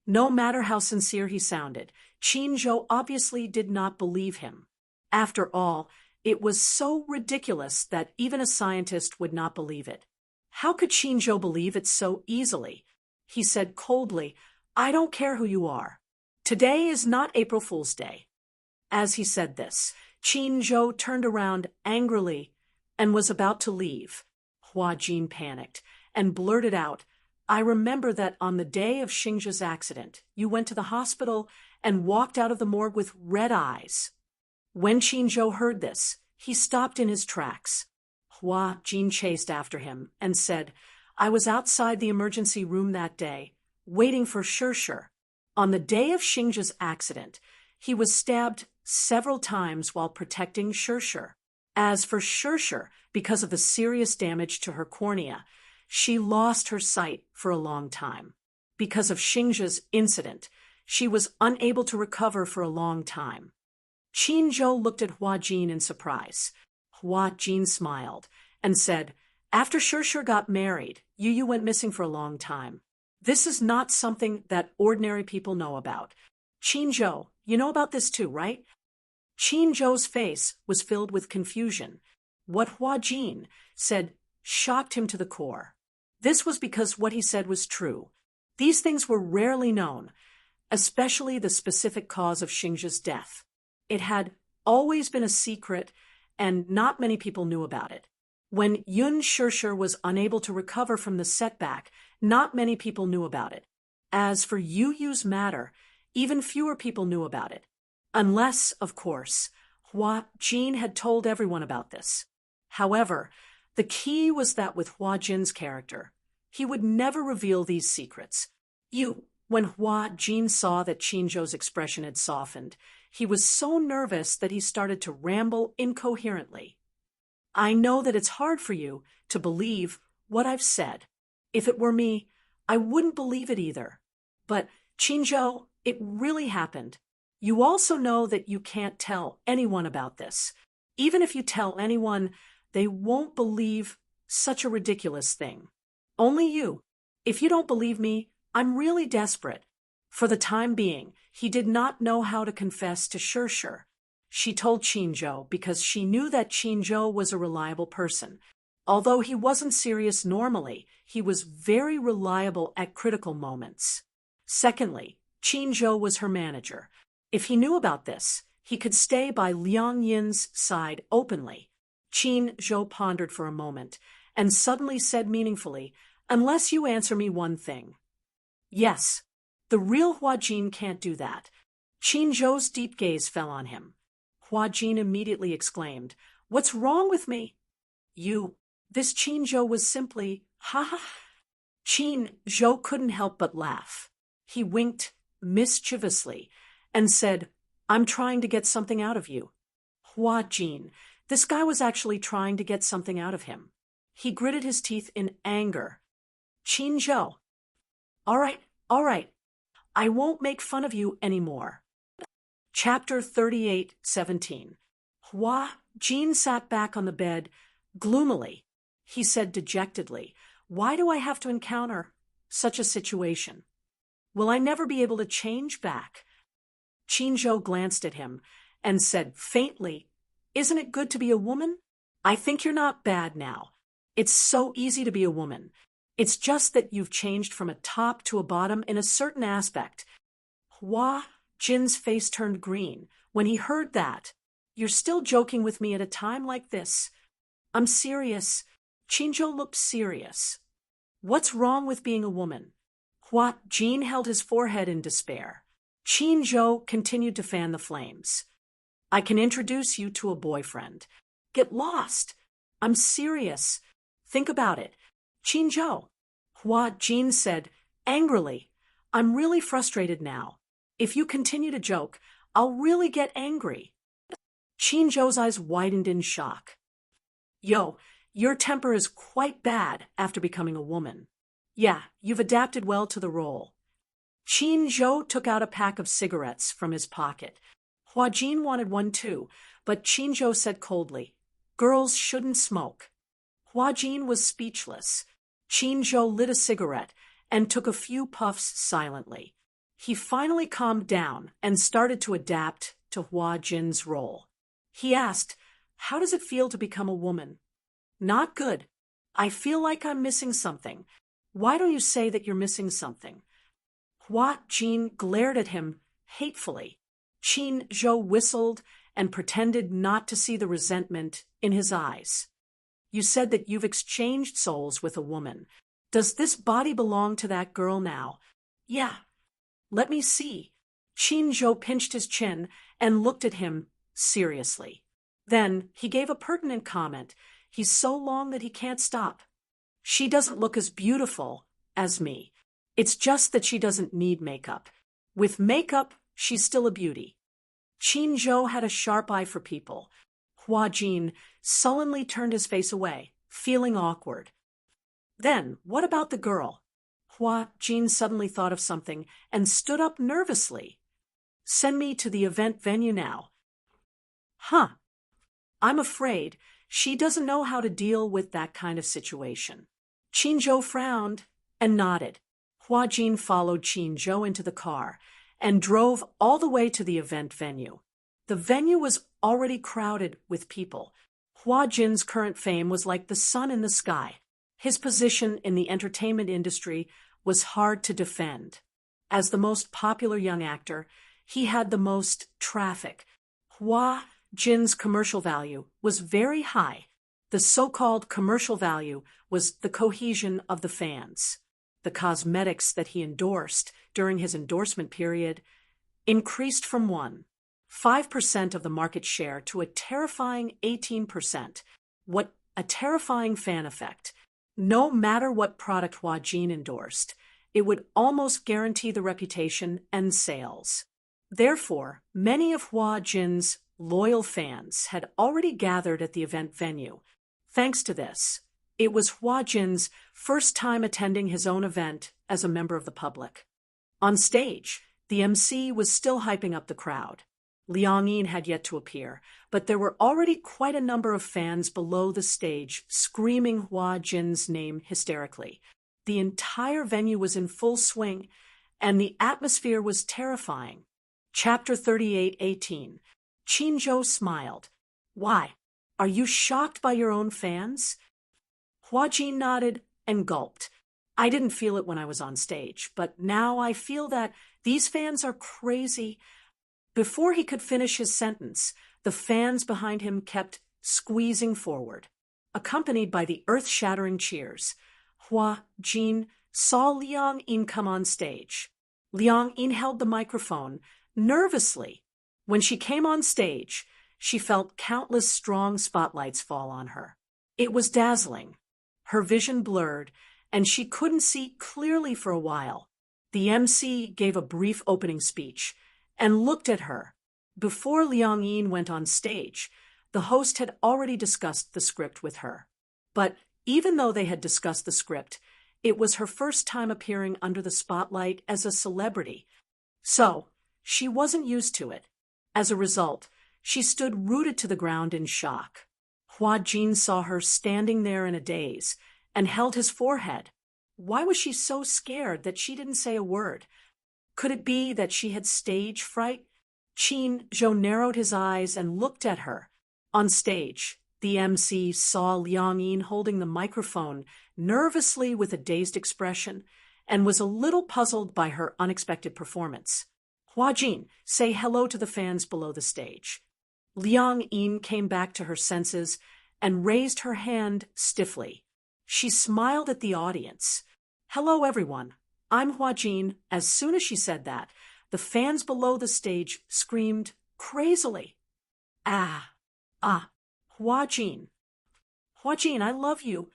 No matter how sincere he sounded, Qin obviously did not believe him. After all, it was so ridiculous that even a scientist would not believe it. How could Qin believe it so easily? He said coldly, "I don't care who you are. Today is not April Fool's Day." As he said this, Qin turned around angrily and was about to leave. Hua Jin panicked and blurted out, "I remember that on the day of Xingzhe's accident, you went to the hospital and walked out of the morgue with red eyes." When Qin heard this, he stopped in his tracks. Hua Jin chased after him and said, "I was outside the emergency room that day, waiting for Shirshir. On the day of Xingzhe's accident, he was stabbed several times while protecting Shirshir. As for Shirshir, because of the serious damage to her cornea, she lost her sight for a long time. Because of Xingzhe's incident, she was unable to recover for a long time." Qin looked at Hua Jin in surprise. Hua Jin smiled and said, "After Shirshir got married, Yu went missing for a long time. This is not something that ordinary people know about. Qin, you know about this too, right?" Qin face was filled with confusion. What Hua Jin said shocked him to the core. This was because what he said was true. These things were rarely known, especially the specific cause of Xingzhe's death. It had always been a secret, and not many people knew about it. When Yun Shirshir was unable to recover from the setback, not many people knew about it. As for Yu's matter, even fewer people knew about it. Unless, of course, Hua Jin had told everyone about this. However, the key was that with Hua Jin's character, he would never reveal these secrets. When Hua Jin saw that Qin expression had softened, he was so nervous that he started to ramble incoherently. "I know that it's hard for you to believe what I've said. If it were me, I wouldn't believe it either. But, Qin, it really happened. You also know that you can't tell anyone about this. Even if you tell anyone, they won't believe such a ridiculous thing. Only you. If you don't believe me, I'm really desperate." For the time being, he did not know how to confess to Shirshir. She told Qin because she knew that Qin was a reliable person. Although he wasn't serious normally, he was very reliable at critical moments. Secondly, Qin was her manager. If he knew about this, he could stay by Liang Yin's side openly. Qin pondered for a moment and suddenly said meaningfully, "Unless you answer me one thing." "Yes." The real Hua Jin can't do that. Qin deep gaze fell on him. Hua Jin immediately exclaimed, "What's wrong with me?" This Qin was simply, "Ha ha." Qin couldn't help but laugh. He winked mischievously and said, "I'm trying to get something out of you." Hua Jin, this guy was actually trying to get something out of him. He gritted his teeth in anger. "Qin, all right. I won't make fun of you anymore." Chapter 38:17. Hua Jin sat back on the bed gloomily. He said dejectedly, "Why do I have to encounter such a situation? Will I never be able to change back?" Qin glanced at him and said faintly, "Isn't it good to be a woman? I think you're not bad now. It's so easy to be a woman. It's just that you've changed from a top to a bottom in a certain aspect." Hua Jin's face turned green when he heard that. "You're still joking with me at a time like this?" "I'm serious." Qin looked serious. "What's wrong with being a woman?" Hua Jin held his forehead in despair. Qin continued to fan the flames. "I can introduce you to a boyfriend." "Get lost." "I'm serious. Think about it." "Qin," Hua Jin said angrily, "I'm really frustrated now. If you continue to joke, I'll really get angry." Qin eyes widened in shock. Your temper is quite bad after becoming a woman. Yeah, you've adapted well to the role." Qin took out a pack of cigarettes from his pocket. Hua Jin wanted one too, but Qin said coldly, "Girls shouldn't smoke." Hua Jin was speechless. Qin lit a cigarette and took a few puffs silently. He finally calmed down and started to adapt to Hua Jin's role. He asked, "How does it feel to become a woman?" "Not good. I feel like I'm missing something." "Why don't you say that you're missing something?" Hua Jin glared at him hatefully. Qin Zhou whistled and pretended not to see the resentment in his eyes. "You said that you've exchanged souls with a woman. Does this body belong to that girl now?" "Yeah." "Let me see." Qin Zhou pinched his chin and looked at him seriously. Then he gave a pertinent comment. "He's so long that he can't stop. She doesn't look as beautiful as me. It's just that she doesn't need makeup. With makeup, she's still a beauty." Qin Zhou had a sharp eye for people. Hua Jin sullenly turned his face away, feeling awkward. "Then, what about the girl?" Hua Jin suddenly thought of something and stood up nervously. "Send me to the event venue now." "Huh. I'm afraid she doesn't know how to deal with that kind of situation." Qin Zhou frowned and nodded. Hua Jin followed Qin Zhou into the car and drove all the way to the event venue. The venue was already crowded with people. Hua Jin's current fame was like the sun in the sky. His position in the entertainment industry was hard to defend. As the most popular young actor, he had the most traffic. Hua Jin's commercial value was very high. The so-called commercial value was the cohesion of the fans. The cosmetics that he endorsed during his endorsement period increased from 1.5% of the market share to a terrifying 18%. What a terrifying fan effect. No matter what product Hua Jin endorsed, it would almost guarantee the reputation and sales. Therefore, many of Hua Jin's loyal fans had already gathered at the event venue. Thanks to this, it was Hua Jin's first time attending his own event as a member of the public. On stage, the MC was still hyping up the crowd. Liang Yin had yet to appear, but there were already quite a number of fans below the stage screaming Hua Jin's name hysterically. The entire venue was in full swing, and the atmosphere was terrifying. Chapter 38:18. Qin Zhou smiled. "Why? Are you shocked by your own fans?" Hua Jin nodded and gulped. "I didn't feel it when I was on stage, but now I feel that these fans are crazy." Before he could finish his sentence, the fans behind him kept squeezing forward, accompanied by the earth-shattering cheers. Hua Jin saw Liang Yin come on stage. Liang Yin held the microphone nervously. When she came on stage, she felt countless strong spotlights fall on her. It was dazzling. Her vision blurred, and she couldn't see clearly for a while. The MC gave a brief opening speech and looked at her. Before Liang Yin went on stage, the host had already discussed the script with her. But even though they had discussed the script, it was her first time appearing under the spotlight as a celebrity. So, she wasn't used to it. As a result, she stood rooted to the ground in shock. Hua Jin saw her standing there in a daze and held his forehead. Why was she so scared that she didn't say a word? Could it be that she had stage fright? Qin Zhou narrowed his eyes and looked at her. On stage, the MC saw Liang Yin holding the microphone nervously with a dazed expression and was a little puzzled by her unexpected performance. "Hua Jin, say hello to the fans below the stage." Liang Yin came back to her senses and raised her hand stiffly. She smiled at the audience. "Hello, everyone. I'm Hua Jin." As soon as she said that, the fans below the stage screamed crazily. "Ah, Hua Jin. Hua Jin, I love you.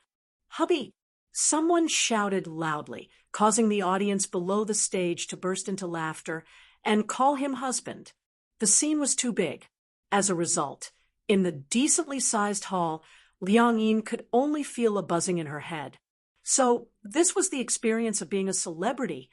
Hubby." Someone shouted loudly, causing the audience below the stage to burst into laughter and call him husband. The scene was too big. As a result, in the decently sized hall, Liang Yin could only feel a buzzing in her head. So this was the experience of being a celebrity.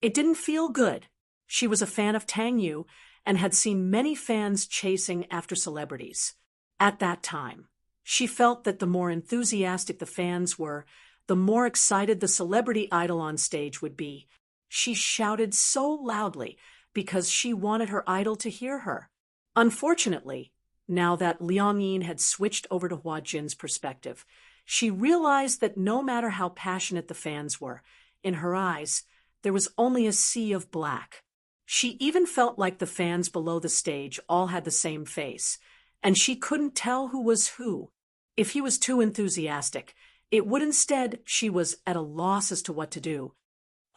It didn't feel good. She was a fan of Tang Yu and had seen many fans chasing after celebrities. At that time, she felt that the more enthusiastic the fans were, the more excited the celebrity idol on stage would be. She shouted so loudly because she wanted her idol to hear her. Unfortunately, now that Liang Yin had switched over to Hua Jin's perspective, she realized that no matter how passionate the fans were, in her eyes, there was only a sea of black. She even felt like the fans below the stage all had the same face, and she couldn't tell who was who. If he was too enthusiastic, it would instead she was at a loss as to what to do.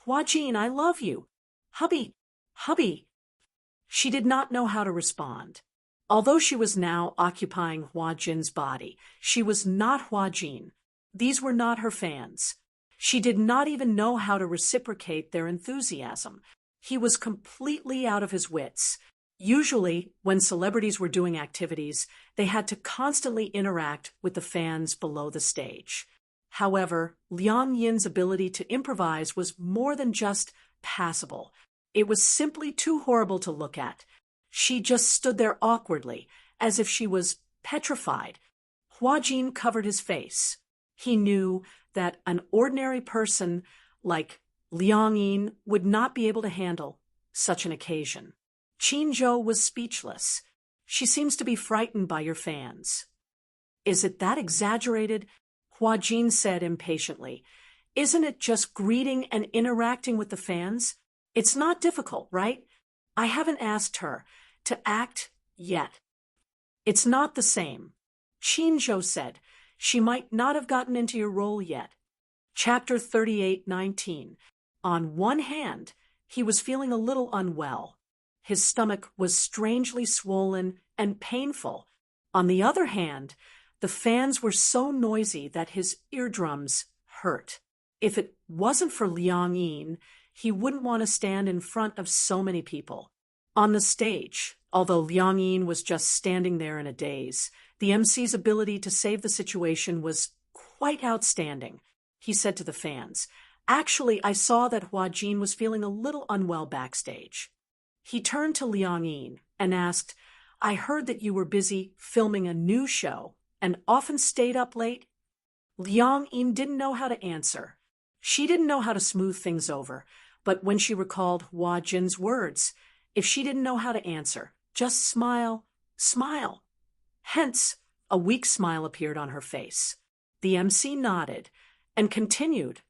Hua Jin, I love you. Hubby, hubby. She did not know how to respond. Although she was now occupying Hua Jin's body, she was not Hua Jin. These were not her fans. She did not even know how to reciprocate their enthusiasm. He was completely out of his wits. Usually, when celebrities were doing activities, they had to constantly interact with the fans below the stage. However, Liang Yin's ability to improvise was more than just passable. It was simply too horrible to look at. She just stood there awkwardly, as if she was petrified. Hua Jin covered his face. He knew that an ordinary person like Liang Yin would not be able to handle such an occasion. Qin Zhou was speechless. She seems to be frightened by your fans. Is it that exaggerated? Hua Jin said impatiently. Isn't it just greeting and interacting with the fans? It's not difficult, right? I haven't asked her to act yet. It's not the same. Qin Zhou said. She might not have gotten into your role yet. Chapter 38:19. On one hand, he was feeling a little unwell. His stomach was strangely swollen and painful. On the other hand, the fans were so noisy that his eardrums hurt. If it wasn't for Liang Yin, he wouldn't want to stand in front of so many people. On the stage, although Liang Yin was just standing there in a daze, the MC's ability to save the situation was quite outstanding. He said to the fans, "Actually, I saw that Hua Jin was feeling a little unwell backstage." He turned to Liang Yin and asked, "I heard that you were busy filming a new show and often stayed up late?" Liang Yin didn't know how to answer. She didn't know how to smooth things over, but when she recalled Hua Jin's words, if she didn't know how to answer, just smile, smile. Hence, a weak smile appeared on her face. The MC nodded and continued,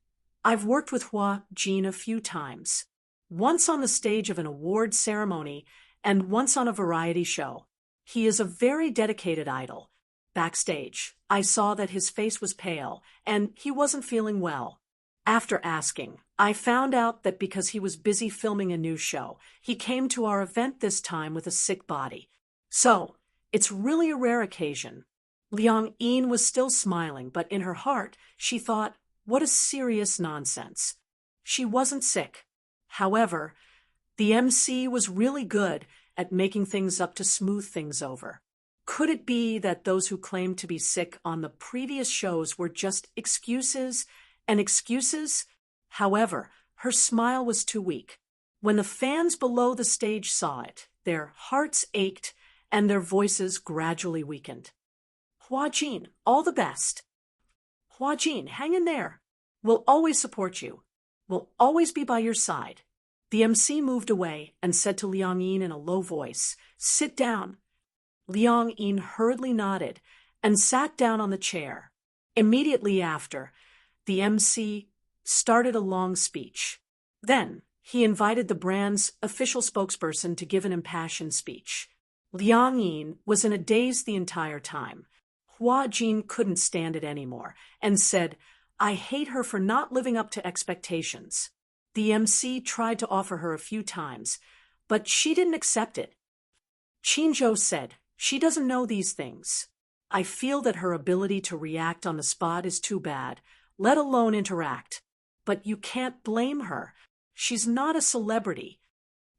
"I've worked with Hua Jin a few times. Once on the stage of an award ceremony and once on a variety show. He is a very dedicated idol. Backstage, I saw that his face was pale and he wasn't feeling well. After asking, I found out that because he was busy filming a new show, he came to our event this time with a sick body. So, it's really a rare occasion." Liang Yin was still smiling, but in her heart, she thought, what a serious nonsense. She wasn't sick. However, the MC was really good at making things up to smooth things over. Could it be that those who claimed to be sick on the previous shows were just excuses and excuses? However, her smile was too weak. When the fans below the stage saw it, their hearts ached and their voices gradually weakened. "Hua Jin, all the best. Hua Jin, hang in there. We'll always support you. We'll always be by your side." The MC moved away and said to Liang Yin in a low voice, "Sit down." Liang Yin hurriedly nodded and sat down on the chair. Immediately after, the MC started a long speech. Then, he invited the brand's official spokesperson to give an impassioned speech. Liang Yin was in a daze the entire time. Hua Jin couldn't stand it anymore and said, "I hate her for not living up to expectations." The MC tried to offer her a few times, but she didn't accept it. Qin Zhou said, "She doesn't know these things. I feel that her ability to react on the spot is too bad, let alone interact. But you can't blame her. She's not a celebrity."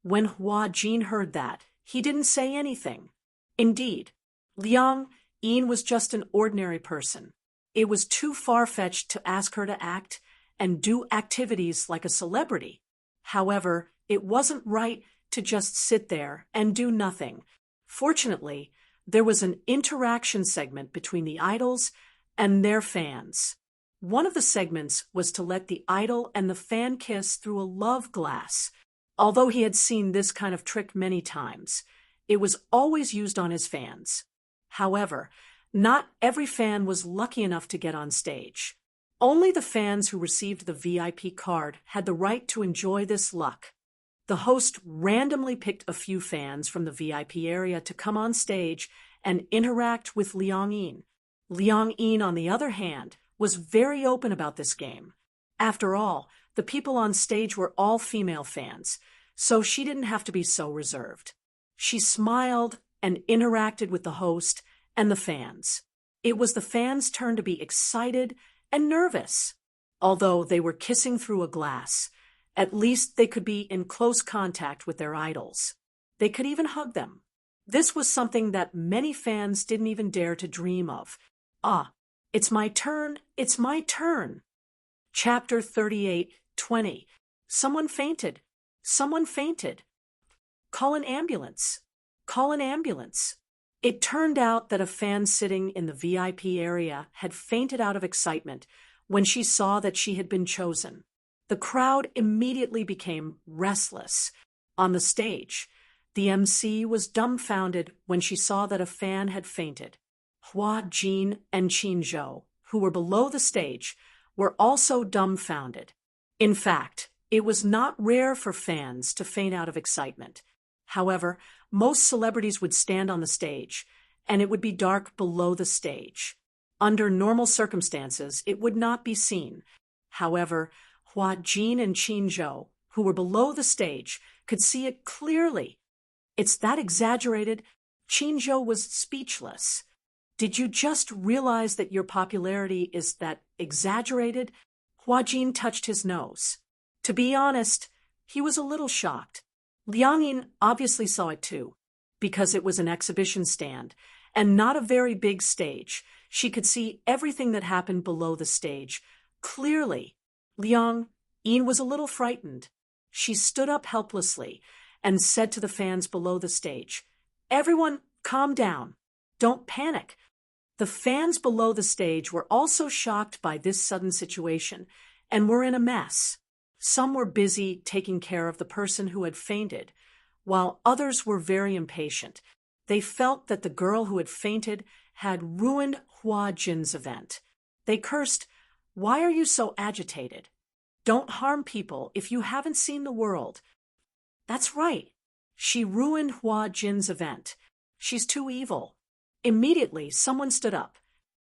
When Hua Jin heard that, he didn't say anything. Indeed, Liang Yin was just an ordinary person. It was too far-fetched to ask her to act and do activities like a celebrity. However, it wasn't right to just sit there and do nothing. Fortunately, there was an interaction segment between the idols and their fans. One of the segments was to let the idol and the fan kiss through a love glass. Although he had seen this kind of trick many times, it was always used on his fans. However, not every fan was lucky enough to get on stage. Only the fans who received the VIP card had the right to enjoy this luck. The host randomly picked a few fans from the VIP area to come on stage and interact with Liang Yin. Liang Yin, on the other hand, was very open about this game. After all, the people on stage were all female fans, so she didn't have to be so reserved. She smiled and interacted with the host and the fans. It was the fans' turn to be excited and nervous. Although they were kissing through a glass, at least they could be in close contact with their idols. They could even hug them. This was something that many fans didn't even dare to dream of. Ah, it's my turn, it's my turn. Chapter 38:20. Someone fainted. Someone fainted. Call an ambulance. Call an ambulance. It turned out that a fan sitting in the VIP area had fainted out of excitement when she saw that she had been chosen. The crowd immediately became restless. On the stage, the MC was dumbfounded when she saw that a fan had fainted. Hua Jin and Qin Zhou, who were below the stage, were also dumbfounded. In fact, it was not rare for fans to faint out of excitement. However, most celebrities would stand on the stage, and it would be dark below the stage. Under normal circumstances, it would not be seen. However, Hua Jin and Qin Zhou, who were below the stage, could see it clearly. It's that exaggerated. Qin Zhou was speechless. Did you just realize that your popularity is that exaggerated? Hua Jin touched his nose. To be honest, he was a little shocked. Liang Yin obviously saw it too, because it was an exhibition stand, and not a very big stage. She could see everything that happened below the stage, clearly. Liang Yin was a little frightened. She stood up helplessly and said to the fans below the stage, "Everyone, calm down. Don't panic." The fans below the stage were also shocked by this sudden situation and were in a mess. Some were busy taking care of the person who had fainted, while others were very impatient. They felt that the girl who had fainted had ruined Hua Jin's event. They cursed, "Why are you so agitated? Don't harm people if you haven't seen the world." That's right. She ruined Hua Jin's event. She's too evil. Immediately, someone stood up.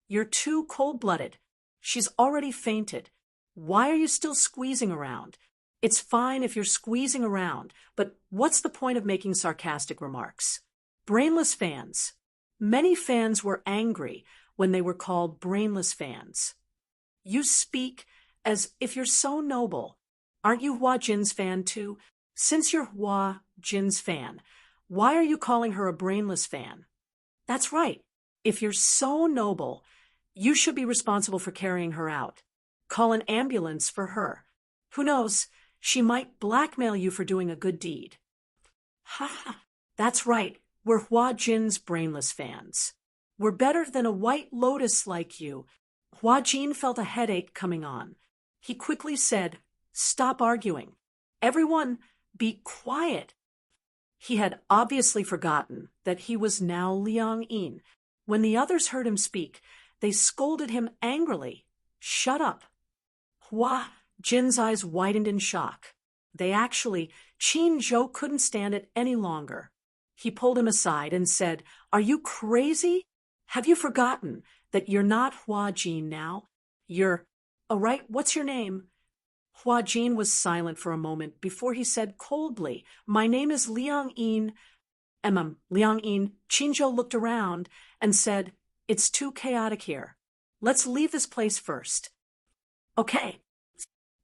"You're too cold-blooded. She's already fainted. Why are you still squeezing around? It's fine if you're squeezing around, but what's the point of making sarcastic remarks?" Brainless fans. Many fans were angry when they were called brainless fans. You speak as if you're so noble. Aren't you Hua Jin's fan too? Since you're Hua Jin's fan, why are you calling her a brainless fan? That's right. If you're so noble, you should be responsible for carrying her out. Call an ambulance for her. Who knows, she might blackmail you for doing a good deed. Ha ha, that's right. We're Hua Jin's brainless fans. We're better than a white lotus like you. Hua Jin felt a headache coming on. He quickly said, "Stop arguing. Everyone, be quiet." He had obviously forgotten that he was now Liang Yin. When the others heard him speak, they scolded him angrily. "Shut up." Hua Jin's eyes widened in shock. Qin Zhou couldn't stand it any longer. He pulled him aside and said, "Are you crazy? Have you forgotten that you're not Hua Jin now? You're, all right, what's your name?" Hua Jin was silent for a moment before he said coldly, "My name is Liang Yin." Liang Yin. Qin Zhou looked around and said, "It's too chaotic here. Let's leave this place first." Okay.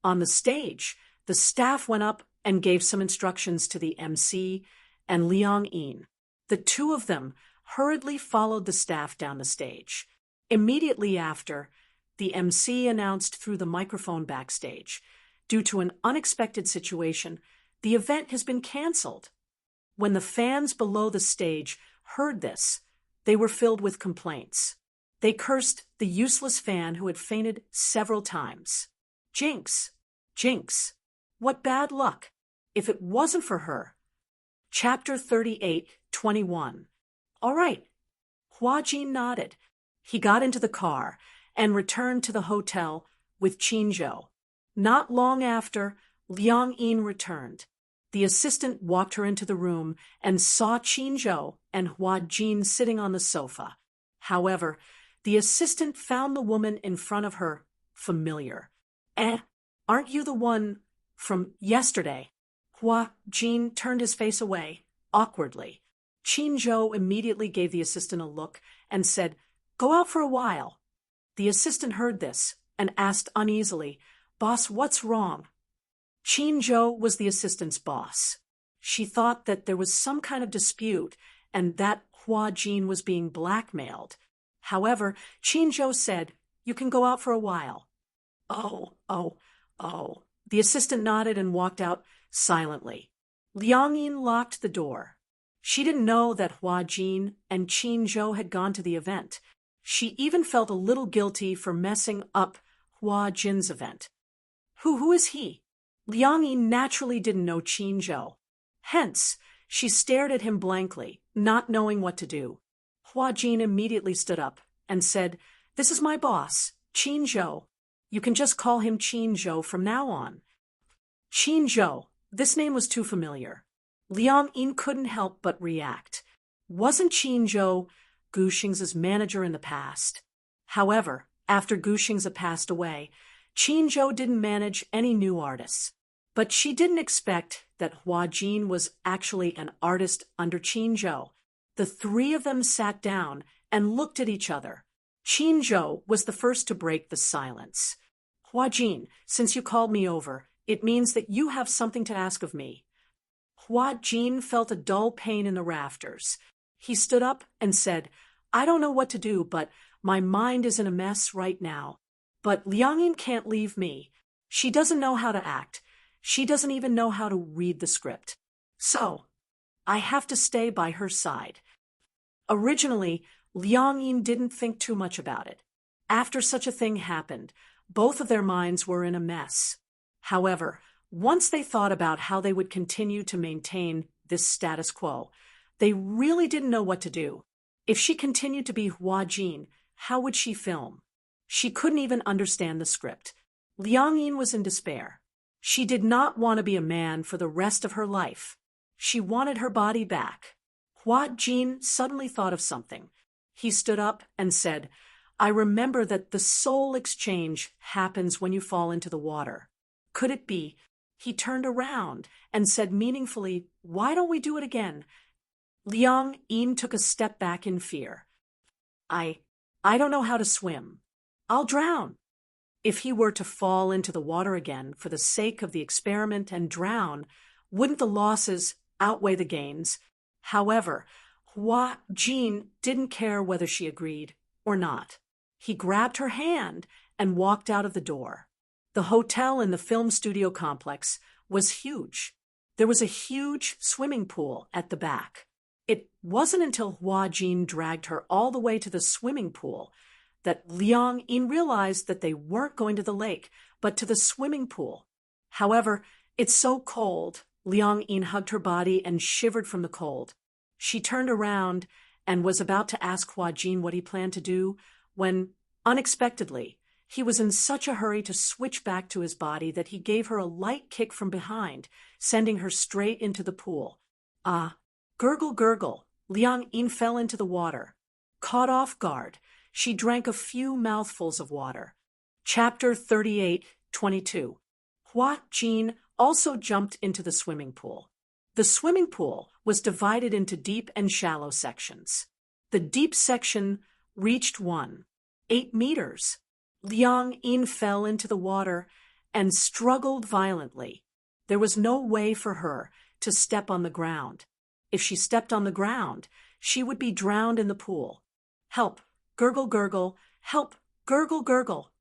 On the stage, the staff went up and gave some instructions to the MC and Liang Yin. The two of them hurriedly followed the staff down the stage. Immediately after, the MC announced through the microphone backstage, "Due to an unexpected situation, the event has been canceled." When the fans below the stage heard this, they were filled with complaints. They cursed the useless fan who had fainted several times. Jinx! Jinx! What bad luck! If it wasn't for her. Chapter 38:21. All right. Hua Jin nodded. He got into the car and returned to the hotel with Qinzhou. Not long after, Liang Yin returned. The assistant walked her into the room and saw Qinzhou and Hua Jin sitting on the sofa. However, the assistant found the woman in front of her familiar. Aren't you the one from yesterday? Hua Jin turned his face away, awkwardly. Qinzhou immediately gave the assistant a look and said, "Go out for a while." The assistant heard this and asked uneasily, "Boss, what's wrong?" Qinzhou was the assistant's boss. She thought that there was some kind of dispute and that Hua Jin was being blackmailed. However, Qinzhou said, "You can go out for a while." Oh. The assistant nodded and walked out silently. Liang Yin locked the door. She didn't know that Hua Jin and Qinzhou had gone to the event. She even felt a little guilty for messing up Hua Jin's event. Who is he? Liang Yin naturally didn't know Qinzhou. Hence, she stared at him blankly, not knowing what to do. Hua Jin immediately stood up and said, "This is my boss, Qinzhou. You can just call him Qinzhou from now on." Qinzhou. This name was too familiar. Liang Yin couldn't help but react. Wasn't Qinzhou Gu Xing's manager in the past? However, after Gu Xing's had passed away, Qinzhou didn't manage any new artists. But she didn't expect that Hua Jin was actually an artist under Qinzhou. The three of them sat down and looked at each other. Qinzhou was the first to break the silence. "Hua Jin, since you called me over, it means that you have something to ask of me." Hua Jin felt a dull pain in the rafters. He stood up and said, "I don't know what to do, but my mind is in a mess right now. But Liang Yin can't leave me. She doesn't know how to act. She doesn't even know how to read the script. So, I have to stay by her side." Originally, Liang Yin didn't think too much about it. After such a thing happened, both of their minds were in a mess. However, once they thought about how they would continue to maintain this status quo, they really didn't know what to do. If she continued to be Hua Jin, how would she film? She couldn't even understand the script. Liang Yin was in despair. She did not want to be a man for the rest of her life. She wanted her body back. Hua Jin suddenly thought of something. He stood up and said, "I remember that the soul exchange happens when you fall into the water. Could it be?" He turned around and said meaningfully, "Why don't we do it again?" Liang Yin took a step back in fear. I don't know how to swim. I'll drown." If he were to fall into the water again for the sake of the experiment and drown, wouldn't the losses outweigh the gains? However, Hua Jin didn't care whether she agreed or not. He grabbed her hand and walked out of the door. The hotel in the film studio complex was huge. There was a huge swimming pool at the back. It wasn't until Hua Jin dragged her all the way to the swimming pool that Liang Yin realized that they weren't going to the lake, but to the swimming pool. However, it's so cold, Liang Yin hugged her body and shivered from the cold. She turned around and was about to ask Hua Jin what he planned to do when, unexpectedly, he was in such a hurry to switch back to his body that he gave her a light kick from behind, sending her straight into the pool. Gurgle, gurgle, Liang Yin fell into the water. Caught off guard, she drank a few mouthfuls of water. Chapter 38:22. Hua Jin also jumped into the swimming pool. The swimming pool was divided into deep and shallow sections. The deep section reached 8 meters. Liang Yin fell into the water and struggled violently. There was no way for her to step on the ground. If she stepped on the ground, she would be drowned in the pool. Help, gurgle, gurgle, help, gurgle, gurgle.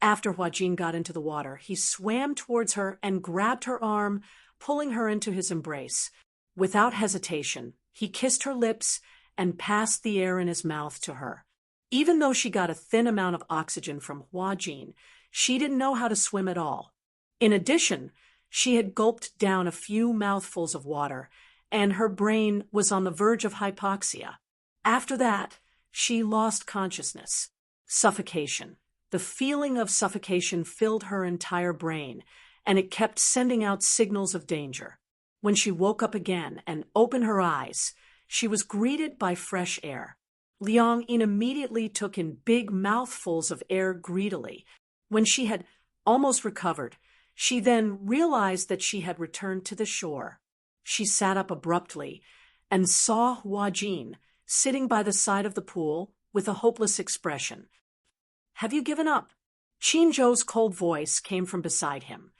After Hua Jin got into the water, he swam towards her and grabbed her arm, pulling her into his embrace. Without hesitation, he kissed her lips and passed the air in his mouth to her. Even though she got a thin amount of oxygen from Huajin, she didn't know how to swim at all. In addition, she had gulped down a few mouthfuls of water, and her brain was on the verge of hypoxia. After that, she lost consciousness. Suffocation. The feeling of suffocation filled her entire brain, and it kept sending out signals of danger. When she woke up again and opened her eyes, she was greeted by fresh air. Liang Yin immediately took in big mouthfuls of air greedily. When she had almost recovered, she then realized that she had returned to the shore. She sat up abruptly and saw Huajin sitting by the side of the pool with a hopeless expression. "Have you given up?" Qin Zhou's cold voice came from beside him.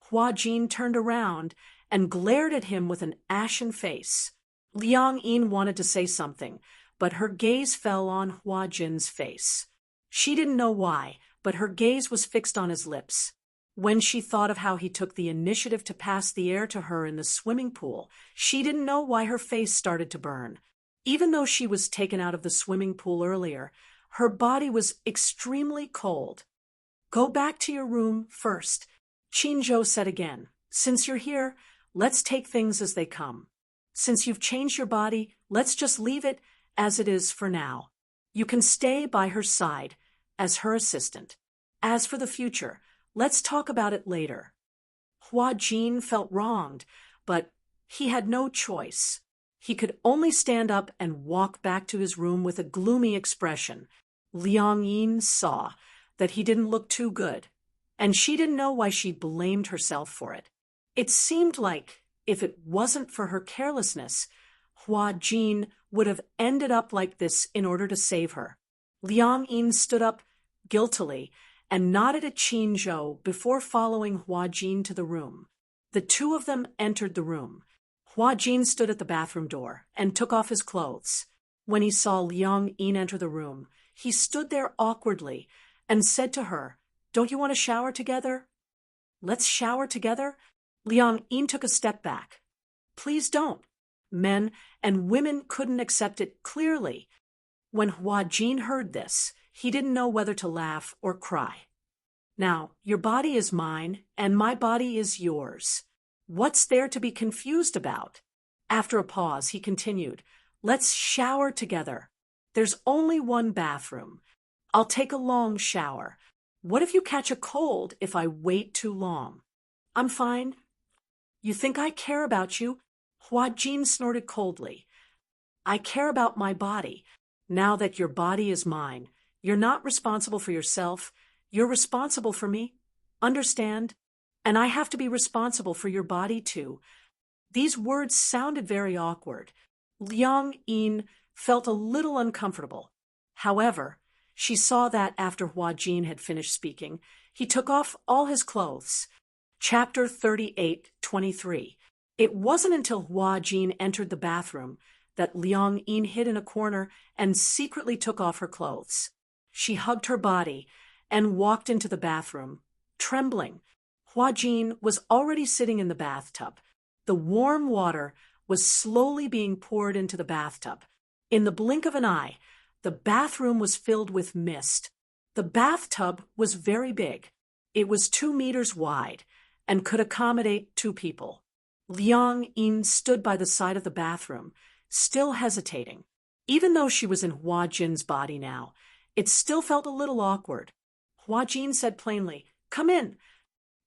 Huajin turned around and glared at him with an ashen face. Liang Yin wanted to say something, but her gaze fell on Huajin's face. She didn't know why, but her gaze was fixed on his lips. When she thought of how he took the initiative to pass the air to her in the swimming pool, she didn't know why her face started to burn. Even though she was taken out of the swimming pool earlier, her body was extremely cold. "Go back to your room first," Qin Zhou said again. "Since you're here, let's take things as they come. Since you've changed your body, let's just leave it as it is for now. You can stay by her side as her assistant. As for the future, let's talk about it later." Huajin felt wronged, but he had no choice. He could only stand up and walk back to his room with a gloomy expression. Liang Yin saw that he didn't look too good, and she didn't know why she blamed herself for it. It seemed like, if it wasn't for her carelessness, Huajin would have ended up like this in order to save her. Liang Yin stood up guiltily and nodded at Qin Zhou before following Huajin to the room. The two of them entered the room. Huajin stood at the bathroom door and took off his clothes. When he saw Liang Yin enter the room, he stood there awkwardly and said to her, "Don't you want to shower together?" "Let's shower together?" Liang Yin took a step back. "Please don't." Men and women couldn't accept it clearly. When Huajin heard this, he didn't know whether to laugh or cry. "Now, your body is mine, and my body is yours. What's there to be confused about?" After a pause, he continued, "Let's shower together. There's only one bathroom. I'll take a long shower. What if you catch a cold if I wait too long?" "I'm fine." "You think I care about you?" Huajin snorted coldly. "I care about my body. Now that your body is mine, you're not responsible for yourself. You're responsible for me. Understand? And I have to be responsible for your body too." These words sounded very awkward. Liang Yin felt a little uncomfortable. However, she saw that after Huajin had finished speaking, he took off all his clothes. Chapter 38:23. It wasn't until Huajin entered the bathroom that Liang Yin hid in a corner and secretly took off her clothes. She hugged her body and walked into the bathroom, trembling. Huajin was already sitting in the bathtub. The warm water was slowly being poured into the bathtub. In the blink of an eye, the bathroom was filled with mist. The bathtub was very big. It was 2 meters wide and could accommodate 2 people. Liang Yin stood by the side of the bathroom, still hesitating. Even though she was in Huajin's body now, it still felt a little awkward. Huajin said plainly, "Come in."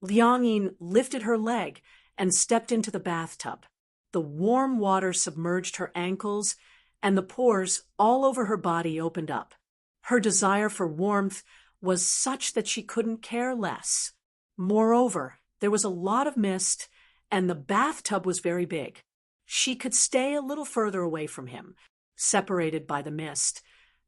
Liang Yin lifted her leg and stepped into the bathtub. The warm water submerged her ankles, and the pores all over her body opened up. Her desire for warmth was such that she couldn't care less. Moreover, there was a lot of mist, and the bathtub was very big. She could stay a little further away from him, separated by the mist.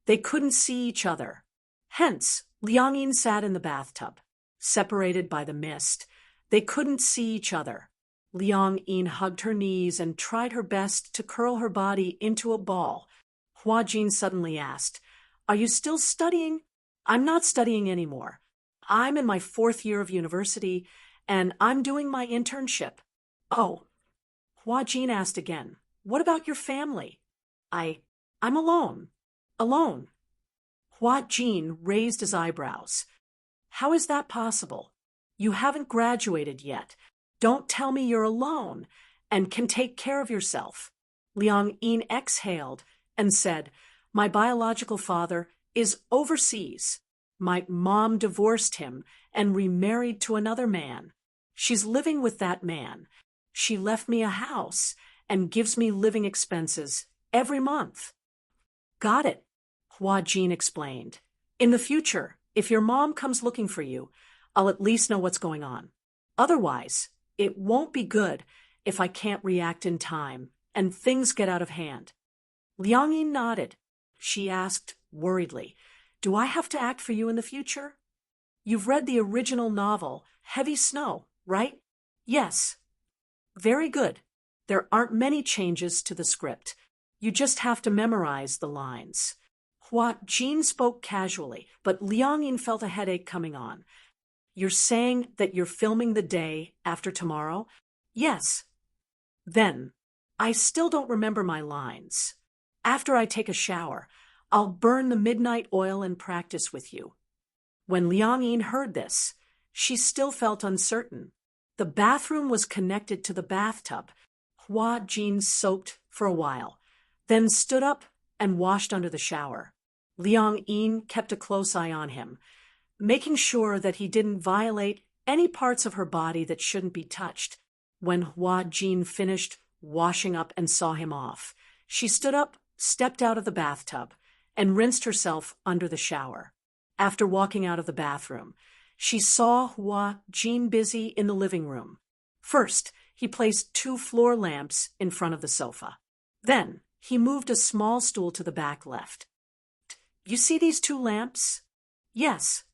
They couldn't see each other. Hence, Liang Yin sat in the bathtub, separated by the mist. They couldn't see each other. Liang Yin hugged her knees and tried her best to curl her body into a ball. Huajin suddenly asked, "Are you still studying?" "I'm not studying anymore. I'm in my 4th year of university, and I'm doing my internship." "Oh." Huajin asked again, "What about your family?" I'm alone." "Alone?" Hua Jin raised his eyebrows. How is that possible? You haven't graduated yet. Don't tell me you're alone and can take care of yourself. Liang Yin exhaled and said, My biological father is overseas. My mom divorced him and remarried to another man. She's living with that man. She left me a house and gives me living expenses every month. Got it, Hua Jin explained. In the future, if your mom comes looking for you, I'll at least know what's going on. Otherwise, it won't be good if I can't react in time and things get out of hand. Liang Yin nodded. She asked worriedly, Do I have to act for you in the future? You've read the original novel, Heavy Snow, right? Yes. Very good. There aren't many changes to the script. You just have to memorize the lines. Hua Jin spoke casually, but Liang Yin felt a headache coming on. You're saying that you're filming the day after tomorrow? Yes. Then, I still don't remember my lines. After I take a shower, I'll burn the midnight oil and practice with you. When Liang Yin heard this, she still felt uncertain. The bathroom was connected to the bathtub. Hua Jin soaked for a while, then stood up and washed under the shower. Liang Yin kept a close eye on him, making sure that he didn't violate any parts of her body that shouldn't be touched. When Hua Jin finished washing up and saw him off, she stood up, stepped out of the bathtub, and rinsed herself under the shower. After walking out of the bathroom, she saw Hua Jin busy in the living room. First, he placed 2 floor lamps in front of the sofa. Then, he moved a small stool to the back left. You see these 2 lamps? Yes.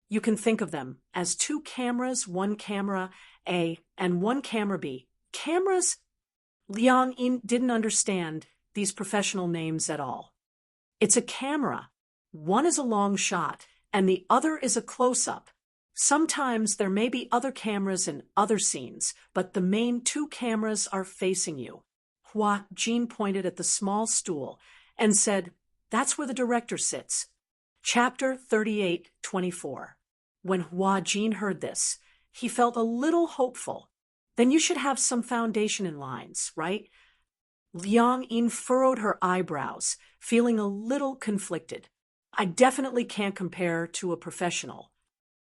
You can think of them as 2 cameras, 1 camera A and 1 camera B. Cameras? Liang Yin didn't understand these professional names at all. It's a camera. One is a long shot, and the other is a close-up. Sometimes there may be other cameras in other scenes, but the main 2 cameras are facing you. Hua Jin pointed at the small stool and said, That's where the director sits. Chapter 38:24. When Hua Jin heard this, he felt a little hopeful. Then you should have some foundation in lines, right? Liang Yin furrowed her eyebrows, feeling a little conflicted. I definitely can't compare to a professional.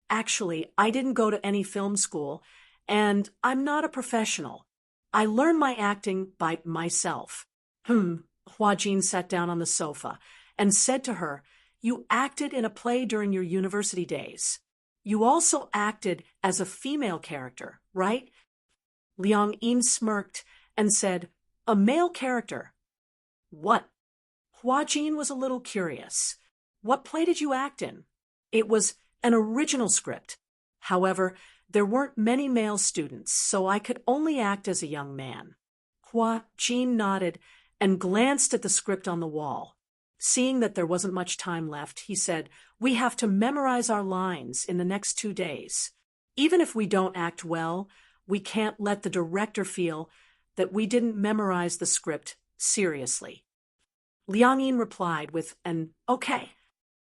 Actually, I didn't go to any film school, and I'm not a professional. I learned my acting by myself. Hua Jin sat down on the sofa and said to her, You acted in a play during your university days. You also acted as a female character, right? Liang Yin smirked and said, A male character. What? Hua Jin was a little curious. What play did you act in? It was an original script. However, there weren't many male students, so I could only act as a young man. Hua Jin nodded and glanced at the script on the wall. Seeing that there wasn't much time left, he said, We have to memorize our lines in the next 2 days. Even if we don't act well, we can't let the director feel that we didn't memorize the script seriously. Liang Yin replied with an okay.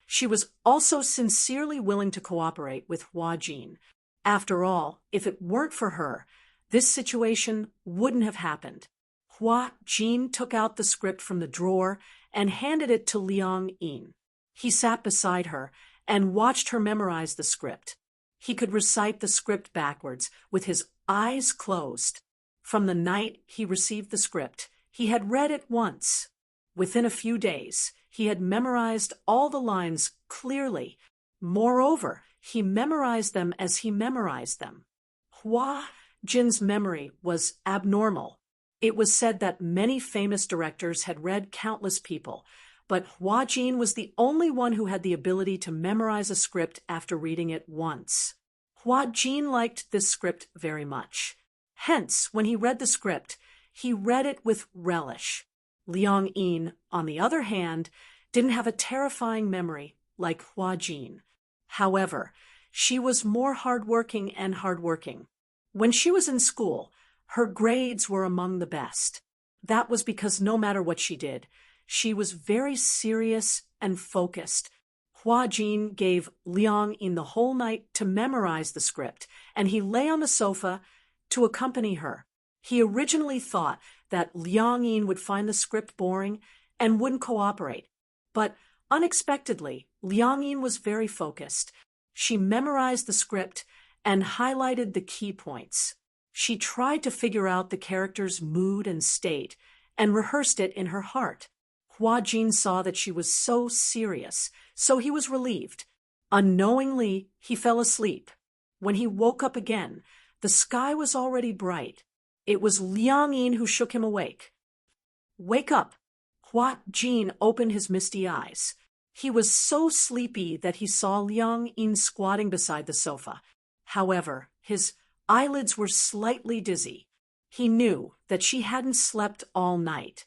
She was also sincerely willing to cooperate with Hua Jin. After all, if it weren't for her, this situation wouldn't have happened. Hua Jin took out the script from the drawer and handed it to Liang Yin. He sat beside her and watched her memorize the script. He could recite the script backwards with his eyes closed. From the night he received the script, he had read it once. Within a few days, he had memorized all the lines clearly. Moreover, he memorized them as he memorized them. Hua Jin's memory was abnormal. It was said that many famous directors had read countless people, but Hua Jin was the only one who had the ability to memorize a script after reading it once. Hua Jin liked this script very much. Hence, when he read the script, he read it with relish. Liang Yin, on the other hand, didn't have a terrifying memory like Hua Jin. However, she was more hardworking and hardworking. When she was in school, her grades were among the best. That was because no matter what she did, she was very serious and focused. Hua Jin gave Liang Yin the whole night to memorize the script, and he lay on the sofa to accompany her. He originally thought that Liang Yin would find the script boring and wouldn't cooperate. But unexpectedly, Liang Yin was very focused. She memorized the script and highlighted the key points. She tried to figure out the character's mood and state and rehearsed it in her heart. Hua Jin saw that she was so serious, so he was relieved. Unknowingly, he fell asleep. When he woke up again, the sky was already bright. It was Liang Yin who shook him awake. "Wake up!" Hua Jin opened his misty eyes. He was so sleepy that he saw Liang Yin squatting beside the sofa. However, his eyelids were slightly dizzy. He knew that she hadn't slept all night.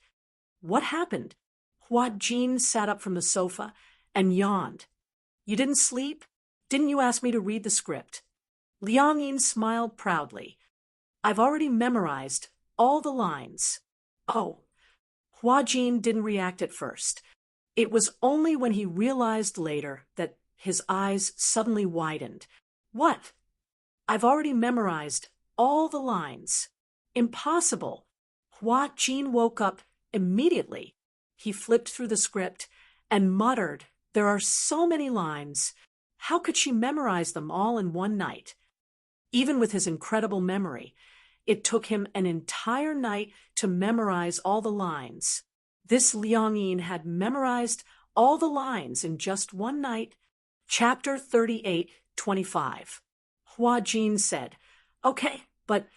"What happened?" Hua Jin sat up from the sofa and yawned. "You didn't sleep? Didn't you ask me to read the script?" Liang Yin smiled proudly. "I've already memorized all the lines." "Oh." Hua Jin didn't react at first. It was only when he realized later that his eyes suddenly widened. "What?" "I've already memorized all the lines." "Impossible." Hua Jin woke up immediately. He flipped through the script and muttered, "There are so many lines. How could she memorize them all in one night?" Even with his incredible memory, it took him an entire night to memorize all the lines. This Liang Yin had memorized all the lines in just one night. Chapter 38:25. Hua Jin said, "Okay, but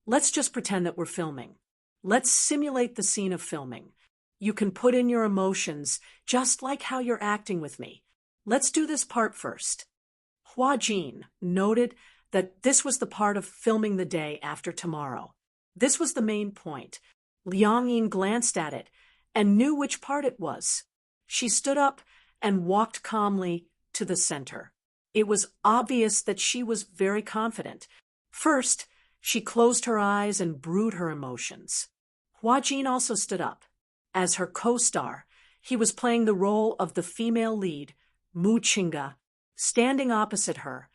let's just pretend that we're filming. Let's simulate the scene of filming. You can put in your emotions just like how you're acting with me. Let's do this part first." Hua Jin noted that this was the part of filming the day after tomorrow. This was the main point. Liang Yin glanced at it and knew which part it was. She stood up and walked calmly to the center. It was obvious that she was very confident. First, she closed her eyes and brewed her emotions. Hua Jin also stood up. As her co-star, he was playing the role of the female lead, Mu Qingge. Standing opposite her,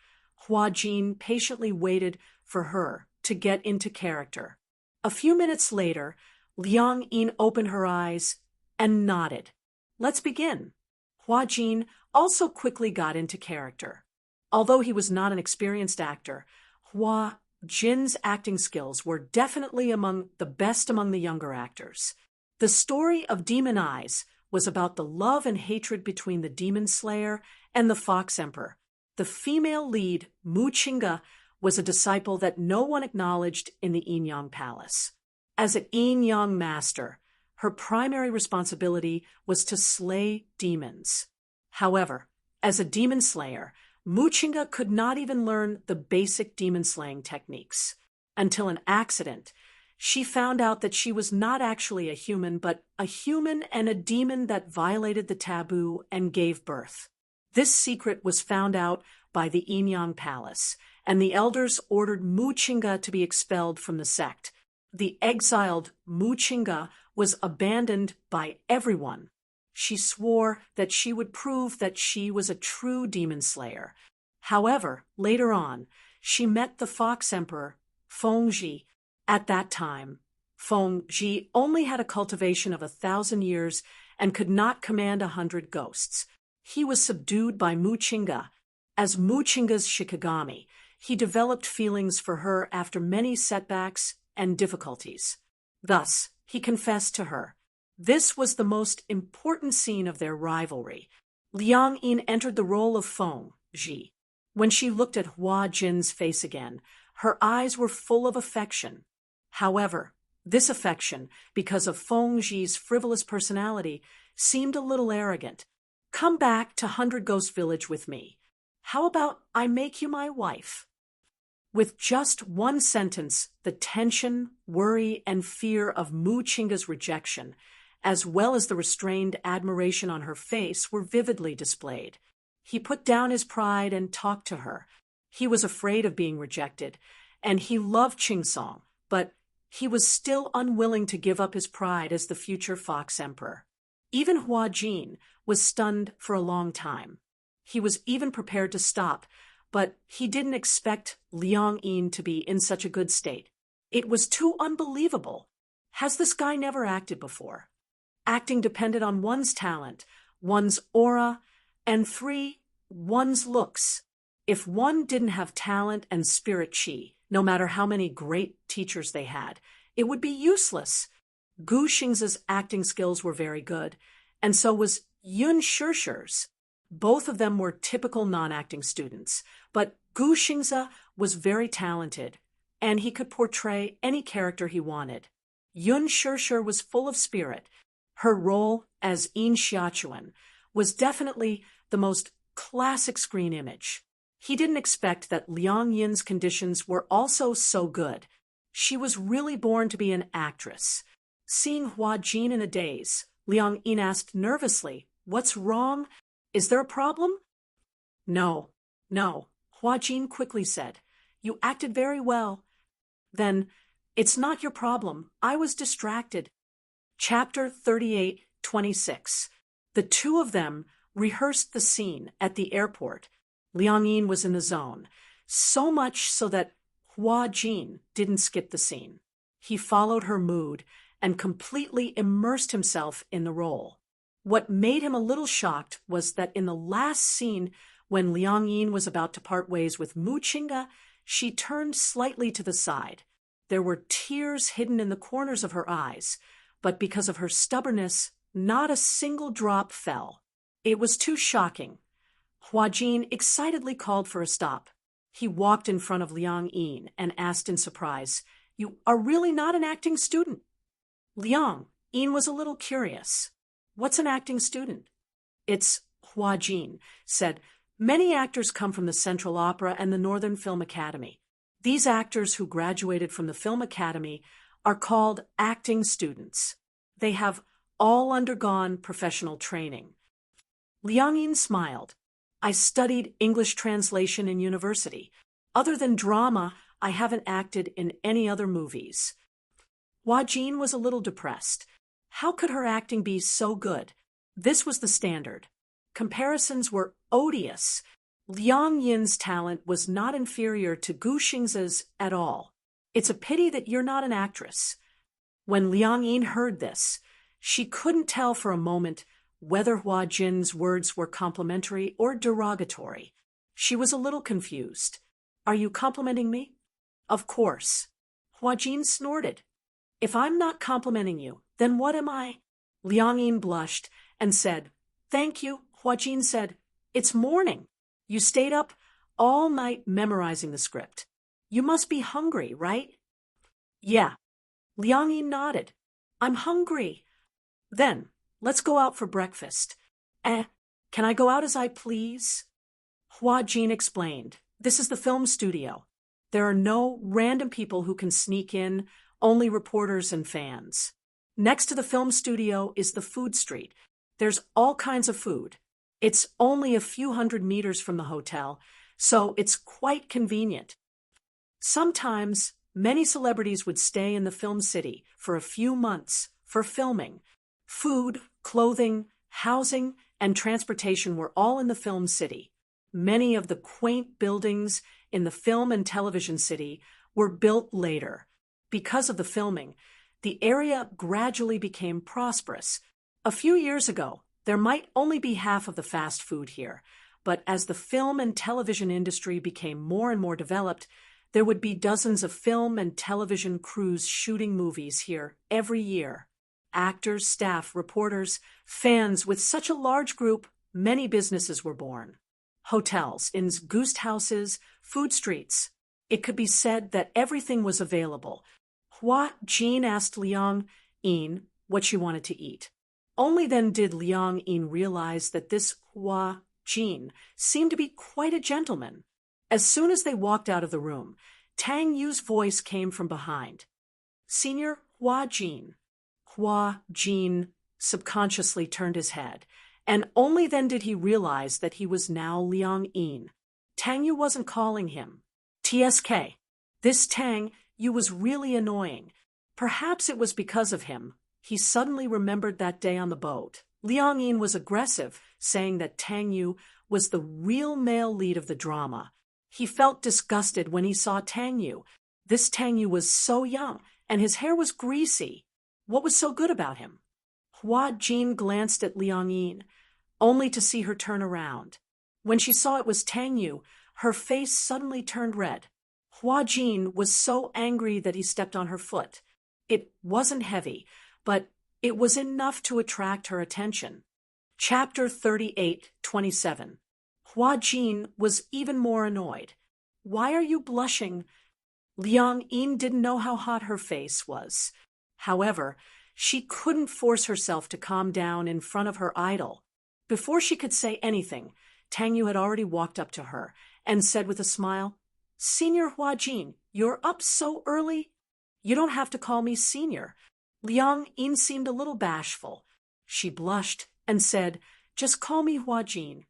Hua Jin patiently waited for her to get into character. A few minutes later, Liang Yin opened her eyes and nodded. "Let's begin." Hua Jin also quickly got into character. Although he was not an experienced actor, Hua Jin's acting skills were definitely among the best among the younger actors. The story of Demon Eyes was about the love and hatred between the Demon Slayer and the Fox Emperor. The female lead, Mu Qingge, was a disciple that no one acknowledged in the Yin Yang Palace. As an Yin Yang master, her primary responsibility was to slay demons. However, as a demon slayer, Mu Qingge could not even learn the basic demon slaying techniques. Until an accident, she found out that she was not actually a human, but a human and a demon that violated the taboo and gave birth. This secret was found out by the Yin Yang Palace, and the elders ordered Mu Qingge to be expelled from the sect. The exiled Mu Qingge was abandoned by everyone. She swore that she would prove that she was a true demon slayer. However, later on, she met the Fox Emperor, Fengji. At that time, Fengji only had a cultivation of 1,000 years and could not command 100 ghosts. He was subdued by Mu Qingge. As Mu Qingge's Shikigami, he developed feelings for her after many setbacks and difficulties. Thus, he confessed to her. This was the most important scene of their rivalry. Liang Yin entered the role of Fengji. When she looked at Hua Jin's face again, her eyes were full of affection. However, this affection, because of Fengji's frivolous personality, seemed a little arrogant. "Come back to 100 Ghost Village with me. How about I make you my wife?" With just one sentence, the tension, worry, and fear of Mu Qingge's rejection, as well as the restrained admiration on her face, were vividly displayed. He put down his pride and talked to her. He was afraid of being rejected, and he loved Qingsong, but he was still unwilling to give up his pride as the future Fox Emperor. Even Hua Jin was stunned for a long time. He was even prepared to stop, but he didn't expect Liang Yin to be in such a good state. It was too unbelievable. Has this guy never acted before? Acting depended on one's talent, one's aura, and 3, one's looks. If one didn't have talent and spirit chi, no matter how many great teachers they had, it would be useless. Gu Xing's acting skills were very good, and so was Yun Shishir's. Both of them were typical non-acting students, but Gu Xingze was very talented, and he could portray any character he wanted. Yun Shishir was full of spirit. Her role as Yin Xiaochuan was definitely the most classic screen image. He didn't expect that Liang Yin's conditions were also so good. She was really born to be an actress. Seeing Hua Jin in a daze, Liang Yin asked nervously, "What's wrong? Is there a problem?" No, Hua Jin quickly said. "You acted very well." Then, "It's not your problem. I was distracted." Chapter 38:26. The two of them rehearsed the scene at the airport. Liang Yin was in the zone, so much so that Hua Jin didn't skip the scene. He followed her mood and completely immersed himself in the role. What made him a little shocked was that in the last scene, when Liang Yin was about to part ways with Mu Qingge, she turned slightly to the side. There were tears hidden in the corners of her eyes, but because of her stubbornness, not a single drop fell. It was too shocking. Hua Jin excitedly called for a stop. He walked in front of Liang Yin and asked in surprise, "You are really not an acting student?" Liang Yin was a little curious. "What's an acting student?" "It's," Hua Jin said, "many actors come from the Central Opera and the Northern Film Academy. These actors who graduated from the Film Academy are called acting students. They have all undergone professional training." Liang Yin smiled. "I studied English translation in university. Other than drama, I haven't acted in any other movies." Hua Jin was a little depressed. How could her acting be so good? This was the standard. Comparisons were odious. Liang Yin's talent was not inferior to Gu Xing's at all. "It's a pity that you're not an actress." When Liang Yin heard this, she couldn't tell for a moment whether Hua Jin's words were complimentary or derogatory. She was a little confused. "Are you complimenting me?" "Of course." Hua Jin snorted. "If I'm not complimenting you, then what am I?" Liang Yin blushed and said, "Thank you." Hua Jin said, "It's morning. You stayed up all night memorizing the script. You must be hungry, right?" "Yeah." Liang Yin nodded. "I'm hungry." "Then, let's go out for breakfast." Can I go out as I please?" Hua Jin explained, "This is the film studio. There are no random people who can sneak in, only reporters and fans. Next to the film studio is the food street. There's all kinds of food. It's only a few hundred meters from the hotel, so it's quite convenient. Sometimes, many celebrities would stay in the film city for a few months for filming. Food, clothing, housing, and transportation were all in the film city. Many of the quaint buildings in the film and television city were built later. Because of the filming, the area gradually became prosperous. A few years ago, there might only be half of the fast food here, but as the film and television industry became more and more developed, there would be dozens of film and television crews shooting movies here every year. Actors, staff, reporters, fans, with such a large group, many businesses were born. Hotels, inns, guest houses, food streets. It could be said that everything was available. Hua Jin asked Liang Yin what she wanted to eat. Only then did Liang Yin realize that this Hua Jin seemed to be quite a gentleman. As soon as they walked out of the room, Tang Yu's voice came from behind. "Senior Hua Jin." Hua Jin subconsciously turned his head, and only then did he realize that he was now Liang Yin. Tang Yu wasn't calling him TSK. This Tang Yu was really annoying. Perhaps it was because of him. He suddenly remembered that day on the boat. Liang Yin was aggressive, saying that Tang Yu was the real male lead of the drama. He felt disgusted when he saw Tang Yu. This Tang Yu was so young, and his hair was greasy. What was so good about him? Hua Jin glanced at Liang Yin, only to see her turn around. When she saw it was Tang Yu, her face suddenly turned red. Hua Jin was so angry that he stepped on her foot. It wasn't heavy, but it was enough to attract her attention. Chapter 38:27. Hua Jin was even more annoyed. Why are you blushing? Liang Yin didn't know how hot her face was. However, she couldn't force herself to calm down in front of her idol. Before she could say anything, Tang Yu had already walked up to her and said with a smile, "Senior Hua Jin, you're up so early? You don't have to call me senior." Liang Yin seemed a little bashful. She blushed and said, "Just call me Hua Jin."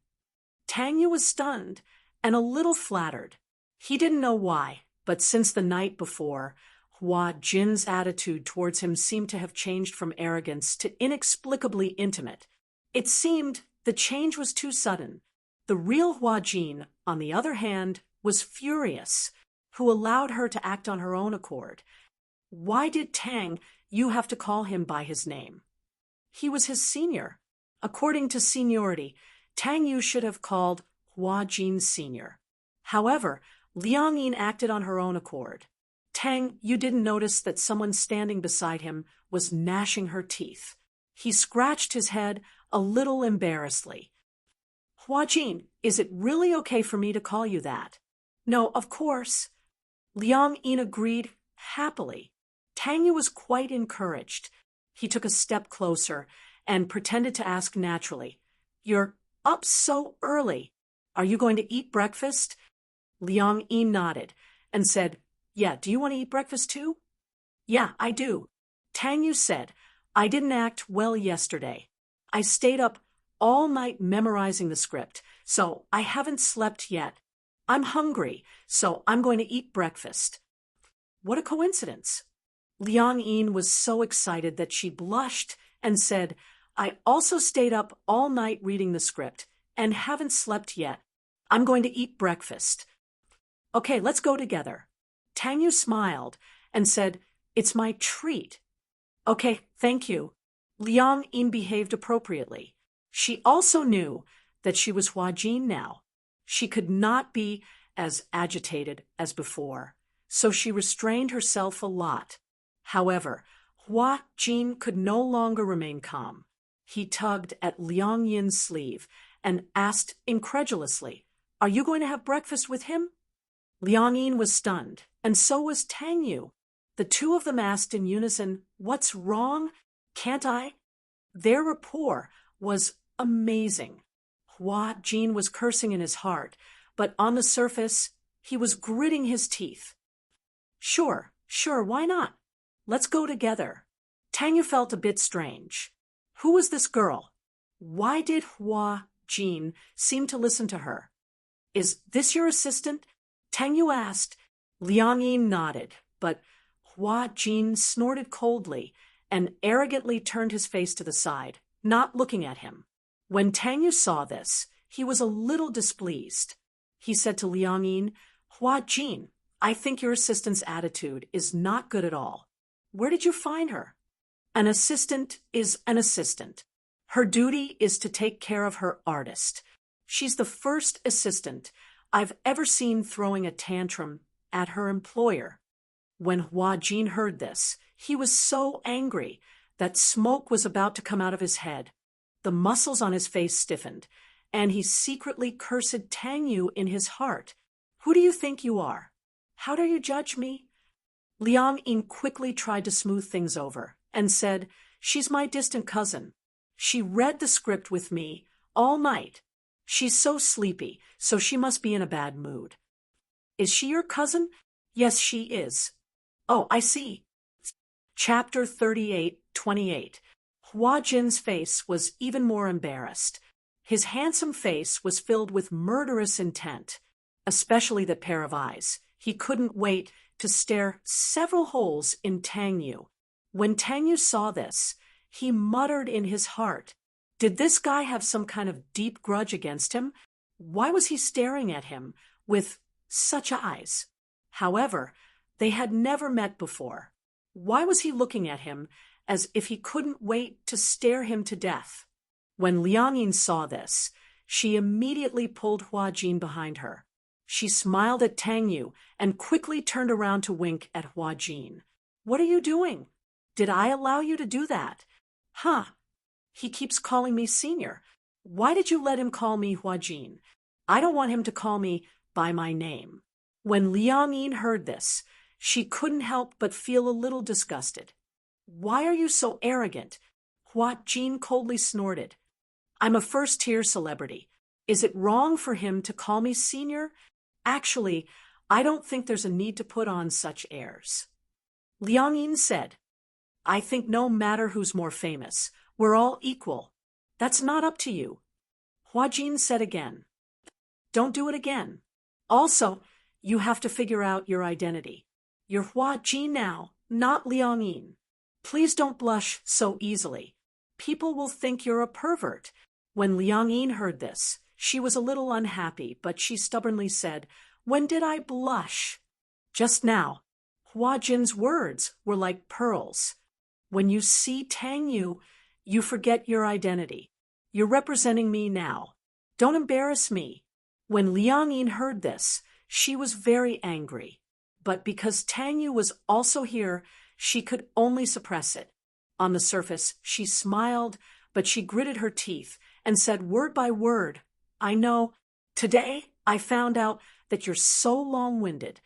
Tang Yu was stunned and a little flattered. He didn't know why, but since the night before, Hua Jin's attitude towards him seemed to have changed from arrogance to inexplicably intimate. It seemed the change was too sudden. The real Hua Jin, on the other hand, was furious, who allowed her to act on her own accord. Why did Tang Yu have to call him by his name? He was his senior. According to seniority, Tang Yu should have called Hua Jin senior. However, Liang Yin acted on her own accord. Tang Yu didn't notice that someone standing beside him was gnashing her teeth. He scratched his head a little embarrassedly. "Hua Jin, is it really okay for me to call you that?" "No, of course." Liang Yin agreed happily. Tang Yu was quite encouraged. He took a step closer and pretended to ask naturally, "You're up so early. Are you going to eat breakfast?" Liang Yin nodded and said, "Yeah, do you want to eat breakfast too?" "Yeah, I do." Tang Yu said, "I didn't act well yesterday. I stayed up all night memorizing the script, so I haven't slept yet. I'm hungry, so I'm going to eat breakfast." What a coincidence. Liang Yin was so excited that she blushed and said, "I also stayed up all night reading the script and haven't slept yet. I'm going to eat breakfast." "Okay, let's go together." Tang Yu smiled and said, "It's my treat." "Okay, thank you." Liang Yin behaved appropriately. She also knew that she was Hua Jin now. She could not be as agitated as before, so she restrained herself a lot. However, Hua Jin could no longer remain calm. He tugged at Liang Yin's sleeve and asked incredulously, "Are you going to have breakfast with him?" Liang Yin was stunned, and so was Tang Yu. The two of them asked in unison, "What's wrong? Can't I?" Their rapport was amazing. Hua Jin was cursing in his heart, but on the surface, he was gritting his teeth. Sure, why not? Let's go together." Tang Yu felt a bit strange. Who was this girl? Why did Hua Jin seem to listen to her? "Is this your assistant?" Tang Yu asked. Liang Yin nodded, but Hua Jin snorted coldly and arrogantly turned his face to the side, not looking at him. When Tang Yu saw this, he was a little displeased. He said to Liang Yin, "Hua Jin, I think your assistant's attitude is not good at all. Where did you find her?" "An assistant is an assistant. Her duty is to take care of her artist. She's the first assistant I've ever seen throwing a tantrum at her employer." When Hua Jin heard this, he was so angry that smoke was about to come out of his head. The muscles on his face stiffened, and he secretly cursed Tang Yu in his heart. "Who do you think you are? How dare you judge me?" Liang Yin quickly tried to smooth things over and said, "She's my distant cousin. She read the script with me all night. She's so sleepy, so she must be in a bad mood." "Is she your cousin?" "Yes, she is." "Oh, I see." Chapter 38:28. Hua Jin's face was even more embarrassed. His handsome face was filled with murderous intent, especially that pair of eyes. He couldn't wait to stare several holes in Tang Yu. When Tang Yu saw this, he muttered in his heart, Did this guy have some kind of deep grudge against him? Why was he staring at him with such eyes? However, they had never met before. Why was he looking at him as if he couldn't wait to stare him to death? When Liang Yin saw this, she immediately pulled Hua Jin behind her. She smiled at Tang Yu and quickly turned around to wink at Hua Jin. What are you doing? Did I allow you to do that? Huh. He keeps calling me senior. Why did you let him call me Hua Jin? I don't want him to call me by my name. When Liang Yin heard this, she couldn't help but feel a little disgusted. Why are you so arrogant? Hua Jin coldly snorted. I'm a first-tier celebrity. Is it wrong for him to call me senior? Actually, I don't think there's a need to put on such airs. Liang Yin said, I think no matter who's more famous, we're all equal. That's not up to you. Hua Jin said again. Don't do it again. Also, you have to figure out your identity. You're Hua Jin now, not Liang Yin. Please don't blush so easily. People will think you're a pervert. When Liang Yin heard this, she was a little unhappy, but she stubbornly said, When did I blush? Just now. Hua Jin's words were like pearls. When you see Tang Yu, you forget your identity. You're representing me now. Don't embarrass me. When Liang Yin heard this, she was very angry. But because Tang Yu was also here, she could only suppress it. On the surface, she smiled, but she gritted her teeth and said word by word, I know, today I found out that you're so long-winded.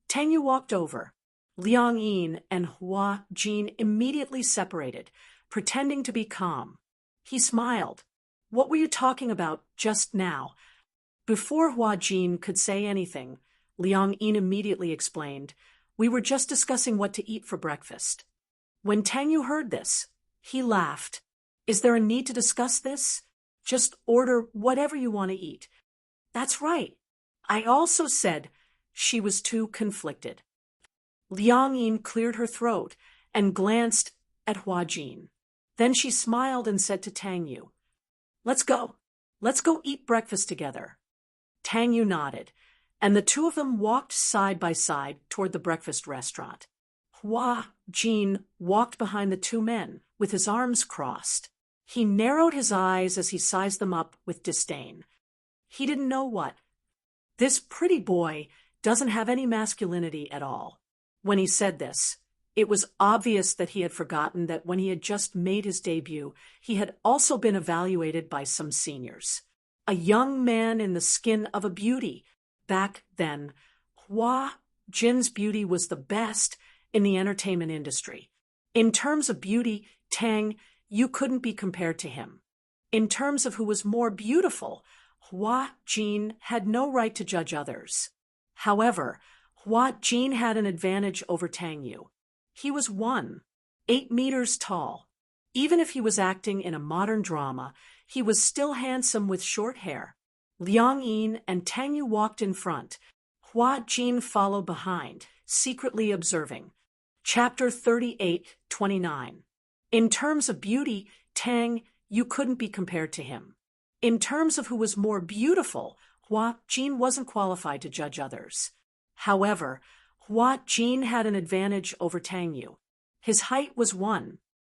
Tang Yu walked over. Liang Yin and Hua Jin immediately separated, pretending to be calm. He smiled. What were you talking about just now? Before Hua Jin could say anything, Liang Yin immediately explained, We were just discussing what to eat for breakfast. When Tang Yu heard this, he laughed. Is there a need to discuss this? Just order whatever you want to eat. That's right. I also said she was too conflicted. Liang Yin cleared her throat and glanced at Hua Jin. Then she smiled and said to Tang Yu, Let's go. Let's go eat breakfast together. Tang Yu nodded, and the two of them walked side by side toward the breakfast restaurant. Hua Jin walked behind the two men with his arms crossed. He narrowed his eyes as he sized them up with disdain. He didn't know what. This pretty boy doesn't have any masculinity at all. When he said this, it was obvious that he had forgotten that when he had just made his debut, he had also been evaluated by some seniors. A young man in the skin of a beauty. Back then, Hua Jin's beauty was the best in the entertainment industry. In terms of beauty, Tang Yu couldn't be compared to him. In terms of who was more beautiful, Hua Jin had no right to judge others. However, Hua Jin had an advantage over Tang Yu. He was 8 meters tall. Even if he was acting in a modern drama, he was still handsome with short hair. Liang Yin and Tang Yu walked in front. Hua Jin followed behind, secretly observing. Chapter 38:29. In terms of beauty, Tang Yu couldn't be compared to him. In terms of who was more beautiful, Hua Jin wasn't qualified to judge others. However, Hua Jin had an advantage over Tang Yu. His height was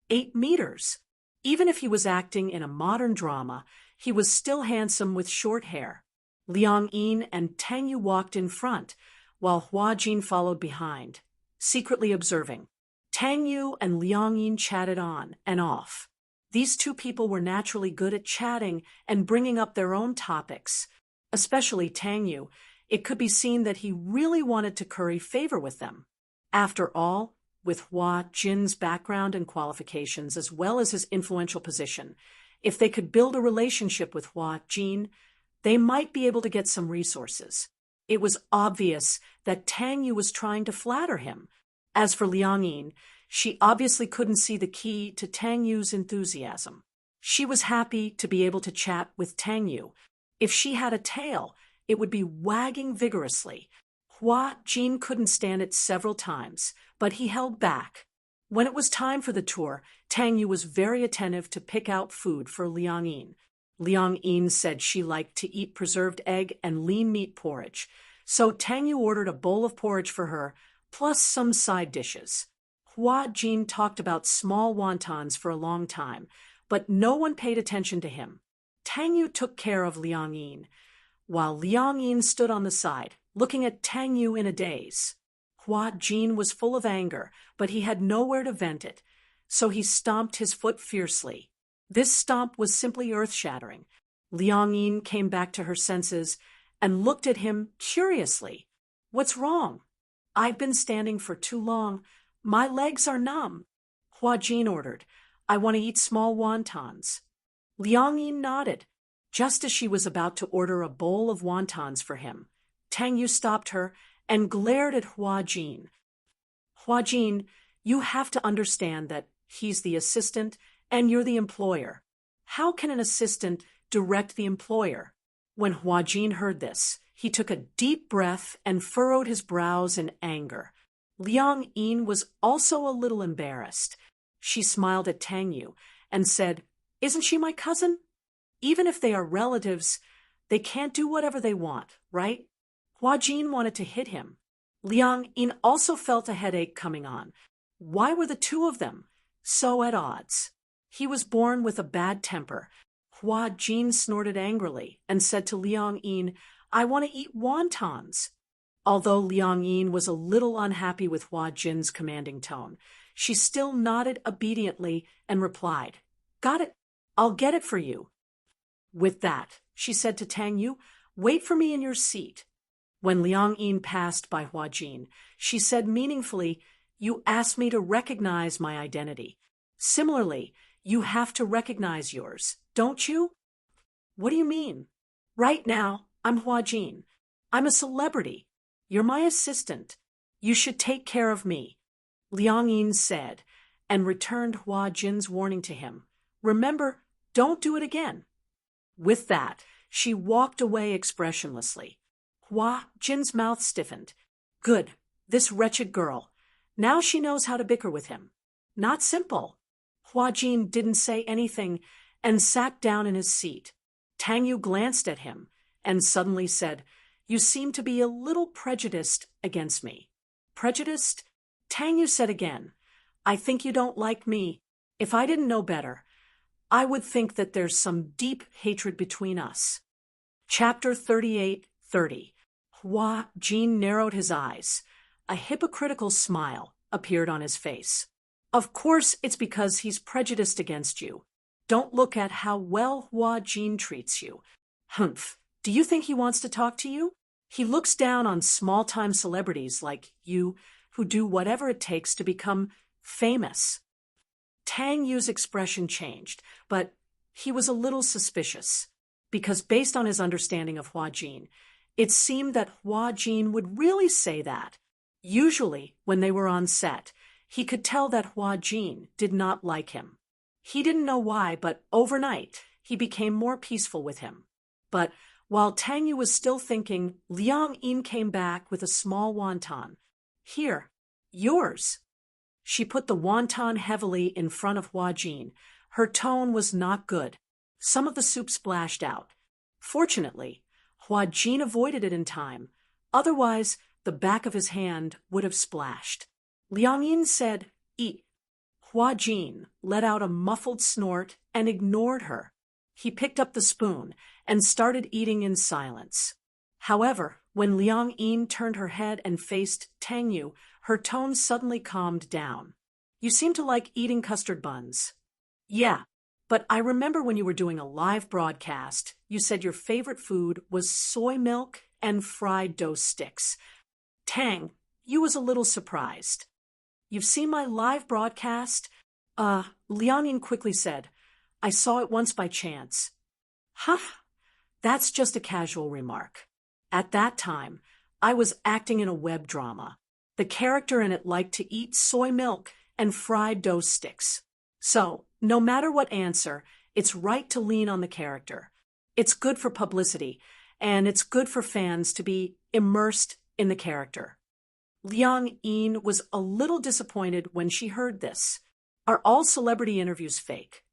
8 meters. Even if he was acting in a modern drama, he was still handsome with short hair. Liang Yin and Tang Yu walked in front, while Hua Jin followed behind, secretly observing. Tang Yu and Liang Yin chatted on and off. These two people were naturally good at chatting and bringing up their own topics. Especially Tang Yu, it could be seen that he really wanted to curry favor with them. After all, with Hua Jin's background and qualifications as well as his influential position, if they could build a relationship with Hua Jin, they might be able to get some resources. It was obvious that Tang Yu was trying to flatter him. As for Liang Yin, she obviously couldn't see the key to Tang Yu's enthusiasm. She was happy to be able to chat with Tang Yu. If she had a tail, it would be wagging vigorously. Hua Jin couldn't stand it several times, but he held back. When it was time for the tour, Tang Yu was very attentive to pick out food for Liang Yin. Liang Yin said she liked to eat preserved egg and lean meat porridge, so Tang Yu ordered a bowl of porridge for her, plus some side dishes. Hua Jin talked about small wontons for a long time, but no one paid attention to him. Tang Yu took care of Liang Yin, while Liang Yin stood on the side, looking at Tang Yu in a daze. Hua Jin was full of anger, but he had nowhere to vent it, so he stomped his foot fiercely. This stomp was simply earth-shattering. Liang Yin came back to her senses and looked at him curiously. "What's wrong?" "I've been standing for too long. My legs are numb." Hua Jin ordered, "I want to eat small wontons." Liang Yin nodded. Just as she was about to order a bowl of wontons for him, Tang Yu stopped her and glared at Hua Jin. "Hua Jin, you have to understand that he's the assistant and you're the employer. How can an assistant direct the employer?" When Hua Jin heard this, he took a deep breath and furrowed his brows in anger. Liang Yin was also a little embarrassed. She smiled at Tang Yu and said, "Isn't she my cousin? Even if they are relatives, they can't do whatever they want, right?" Hua Jin wanted to hit him. Liang Yin also felt a headache coming on. Why were the two of them so at odds? He was born with a bad temper. Hua Jin snorted angrily and said to Liang Yin, "I want to eat wontons." Although Liang Yin was a little unhappy with Hua Jin's commanding tone, she still nodded obediently and replied, "Got it. I'll get it for you." With that, she said to Tang Yu, "Wait for me in your seat." When Liang Yin passed by Hua Jin, she said meaningfully, "You asked me to recognize my identity. Similarly, you have to recognize yours, don't you?" "What do you mean?" "Right now, I'm Hua Jin. I'm a celebrity. You're my assistant. You should take care of me," Liang Yin said, and returned Hua Jin's warning to him. "Remember, don't do it again." With that, she walked away expressionlessly. Hua Jin's mouth stiffened. Good, this wretched girl. Now she knows how to bicker with him. Not simple. Hua Jin didn't say anything and sat down in his seat. Tang Yu glanced at him and suddenly said, "You seem to be a little prejudiced against me." "Prejudiced?" Tang Yu said again. "I think you don't like me. If I didn't know better, I would think that there's some deep hatred between us." Chapter 38:30. Hua Jin narrowed his eyes. A hypocritical smile appeared on his face. "Of course it's because he's prejudiced against you. Don't look at how well Hua Jin treats you. Humph, do you think he wants to talk to you? He looks down on small-time celebrities like you who do whatever it takes to become famous." Tang Yu's expression changed, but he was a little suspicious, because based on his understanding of Hua Jin, it seemed that Hua Jin would really say that. Usually, when they were on set, he could tell that Hua Jin did not like him. He didn't know why, but overnight, he became more peaceful with him. But while Tang Yu was still thinking, Liang Yin came back with a small wonton. "Here, yours." She put the wonton heavily in front of Hua Jin. Her tone was not good. Some of the soup splashed out. Fortunately, Hua Jin avoided it in time. Otherwise, the back of his hand would have splashed. Liang Yin said, "Eat." Hua Jin let out a muffled snort and ignored her. He picked up the spoon and started eating in silence. However, when Liang Yin turned her head and faced Tang Yu, her tone suddenly calmed down. "You seem to like eating custard buns." "Yeah, but I remember when you were doing a live broadcast, you said your favorite food was soy milk and fried dough sticks." Tang Yu was a little surprised. "You've seen my live broadcast?" Liang Yin quickly said, "I saw it once by chance." "Huh, that's just a casual remark. At that time, I was acting in a web drama. The character in it liked to eat soy milk and fried dough sticks. So, no matter what answer, it's right to lean on the character. It's good for publicity, and it's good for fans to be immersed in the character." Liang Yin was a little disappointed when she heard this. Are all celebrity interviews fake?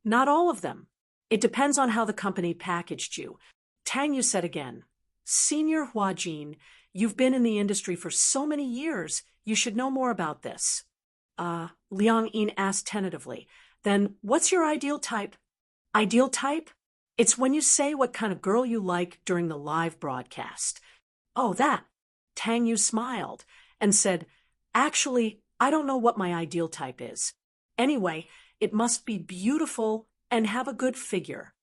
Not all of them. It depends on how the company packaged you. Tang Yu said again. Senior Hua Jin, you've been in the industry for so many years, you should know more about this. Liang Yin asked tentatively. Then what's your ideal type? Ideal type? It's when you say what kind of girl you like during the live broadcast. Oh, that. Tang Yu smiled and said, Actually, I don't know what my ideal type is. Anyway, it must be beautiful and have a good figure.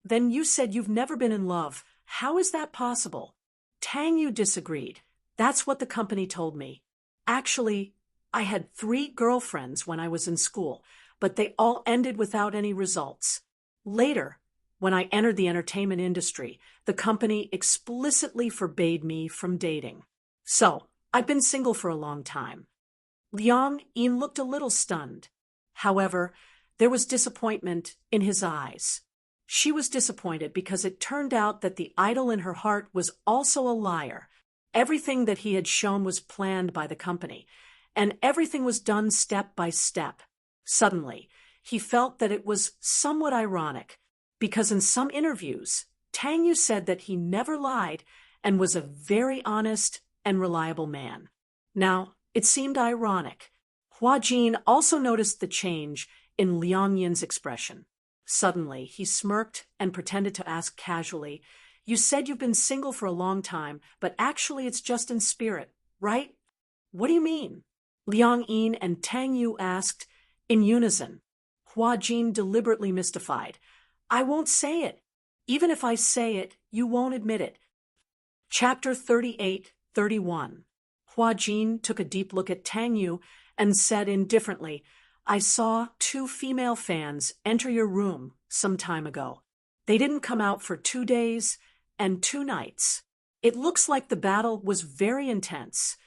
Then you said you've never been in love. How is that possible? Tang Yu disagreed. That's what the company told me. Actually, I had 3 girlfriends when I was in school, but they all ended without any results. Later, when I entered the entertainment industry, the company explicitly forbade me from dating. So, I've been single for a long time. Liang Yin looked a little stunned. However, there was disappointment in his eyes. She was disappointed because it turned out that the idol in her heart was also a liar. Everything that he had shown was planned by the company, and everything was done step by step. Suddenly, he felt that it was somewhat ironic, because in some interviews, Tang Yu said that he never lied and was a very honest and reliable man. Now, it seemed ironic. Hua Jin also noticed the change in Liang Yin's expression. Suddenly, he smirked and pretended to ask casually, You said you've been single for a long time, but actually it's just in spirit, right? What do you mean? Liang Yin and Tang Yu asked in unison. Hua Jin deliberately mystified. I won't say it. Even if I say it, you won't admit it. Chapter 38-31. Hua Jin took a deep look at Tang Yu and said indifferently, I saw 2 female fans enter your room some time ago. They didn't come out for 2 days and 2 nights. It looks like the battle was very intense.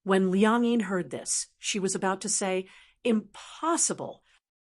When Liang Yin heard this, she was about to say, Impossible.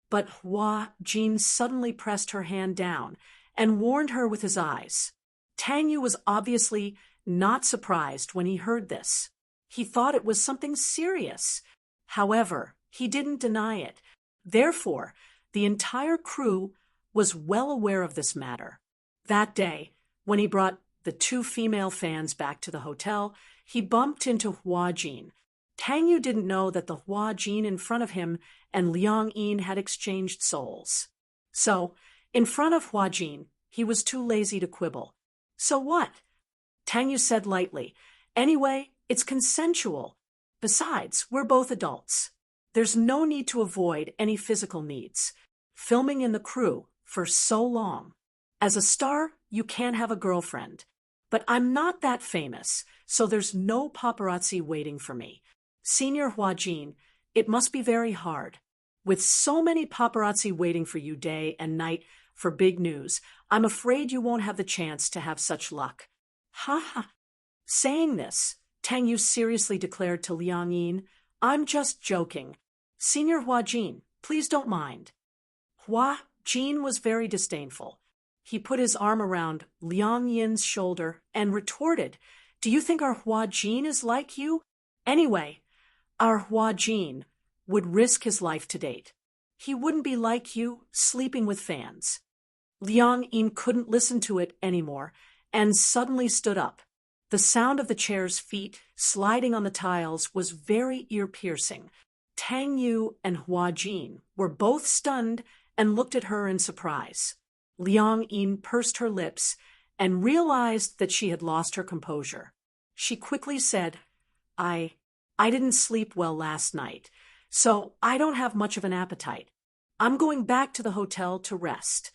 But Hua Jin suddenly pressed her hand down and warned her with his eyes. Tang Yu was obviously not surprised when he heard this. He thought it was something serious. However, he didn't deny it. Therefore, the entire crew was well aware of this matter. That day, when he brought the 2 female fans back to the hotel, he bumped into Hua Jin. Tang Yu didn't know that the Hua Jin in front of him and Liang Yin had exchanged souls. So, in front of Hua Jin, he was too lazy to quibble. So what? Tang Yu said lightly, Anyway, it's consensual. Besides, we're both adults. There's no need to avoid any physical needs. Filming in the crew for so long. As a star, you can't have a girlfriend. But I'm not that famous, so there's no paparazzi waiting for me. Senior Hua Jin, it must be very hard. With so many paparazzi waiting for you day and night for big news, I'm afraid you won't have the chance to have such luck. Ha ha. Saying this, Tang Yu seriously declared to Liang Yin, I'm just joking. Senior Hua Jin, please don't mind. Hua Jin was very disdainful. He put his arm around Liang Yin's shoulder and retorted, Do you think our Hua Jin is like you? Anyway, our Hua Jin would risk his life to date. He wouldn't be like you, sleeping with fans. Liang Yin couldn't listen to it anymore and suddenly stood up. The sound of the chair's feet sliding on the tiles was very ear-piercing. Tang Yu and Hua Jin were both stunned and looked at her in surprise. Liang Yin pursed her lips and realized that she had lost her composure. She quickly said, I didn't sleep well last night, so I don't have much of an appetite. I'm going back to the hotel to rest.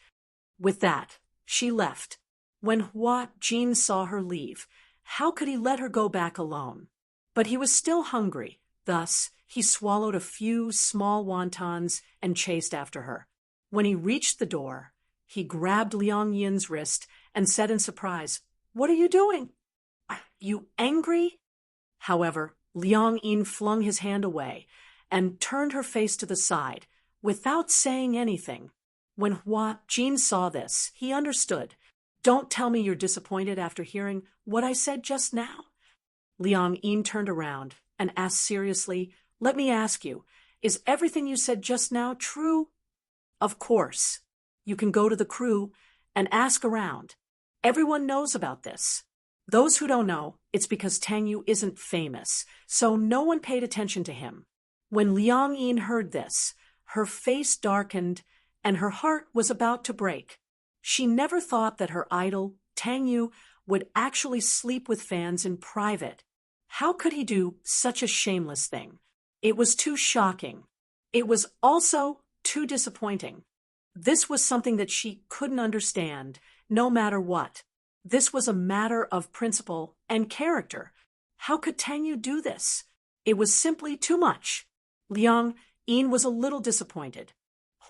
With that, she left. When Hua Jin saw her leave, how could he let her go back alone? But he was still hungry. Thus, he swallowed a few small wontons and chased after her. When he reached the door, he grabbed Liang Yin's wrist and said in surprise, What are you doing? Are you angry? However, Liang Yin flung his hand away and turned her face to the side without saying anything. When Hua Jin saw this, he understood. Don't tell me you're disappointed after hearing what I said just now. Liang Yin turned around and asked seriously, "Let me ask you, is everything you said just now true?" "Of course. You can go to the crew and ask around. Everyone knows about this. Those who don't know, it's because Tang Yu isn't famous, so no one paid attention to him." When Liang Yin heard this, her face darkened and her heart was about to break. She never thought that her idol, Tang Yu, would actually sleep with fans in private. How could he do such a shameless thing? It was too shocking. It was also too disappointing. This was something that she couldn't understand, no matter what. This was a matter of principle and character. How could Tang Yu do this? It was simply too much. Liang Yin was a little disappointed.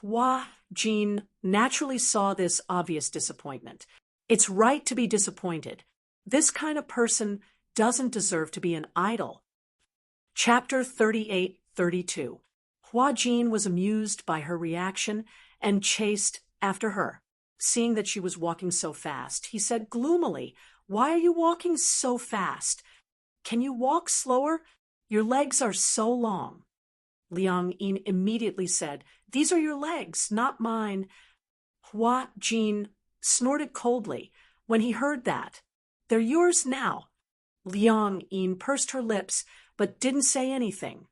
Hua Jin naturally saw this obvious disappointment. It's right to be disappointed. This kind of person doesn't deserve to be an idol. Chapter 38-32. Hua Jin was amused by her reaction and chased after her. Seeing that she was walking so fast, he said gloomily, "Why are you walking so fast? Can you walk slower? Your legs are so long." Liang Yin immediately said, "These are your legs, not mine." Hua Jin snorted coldly when he heard that. "They're yours now." Liang Yin pursed her lips but didn't say anything.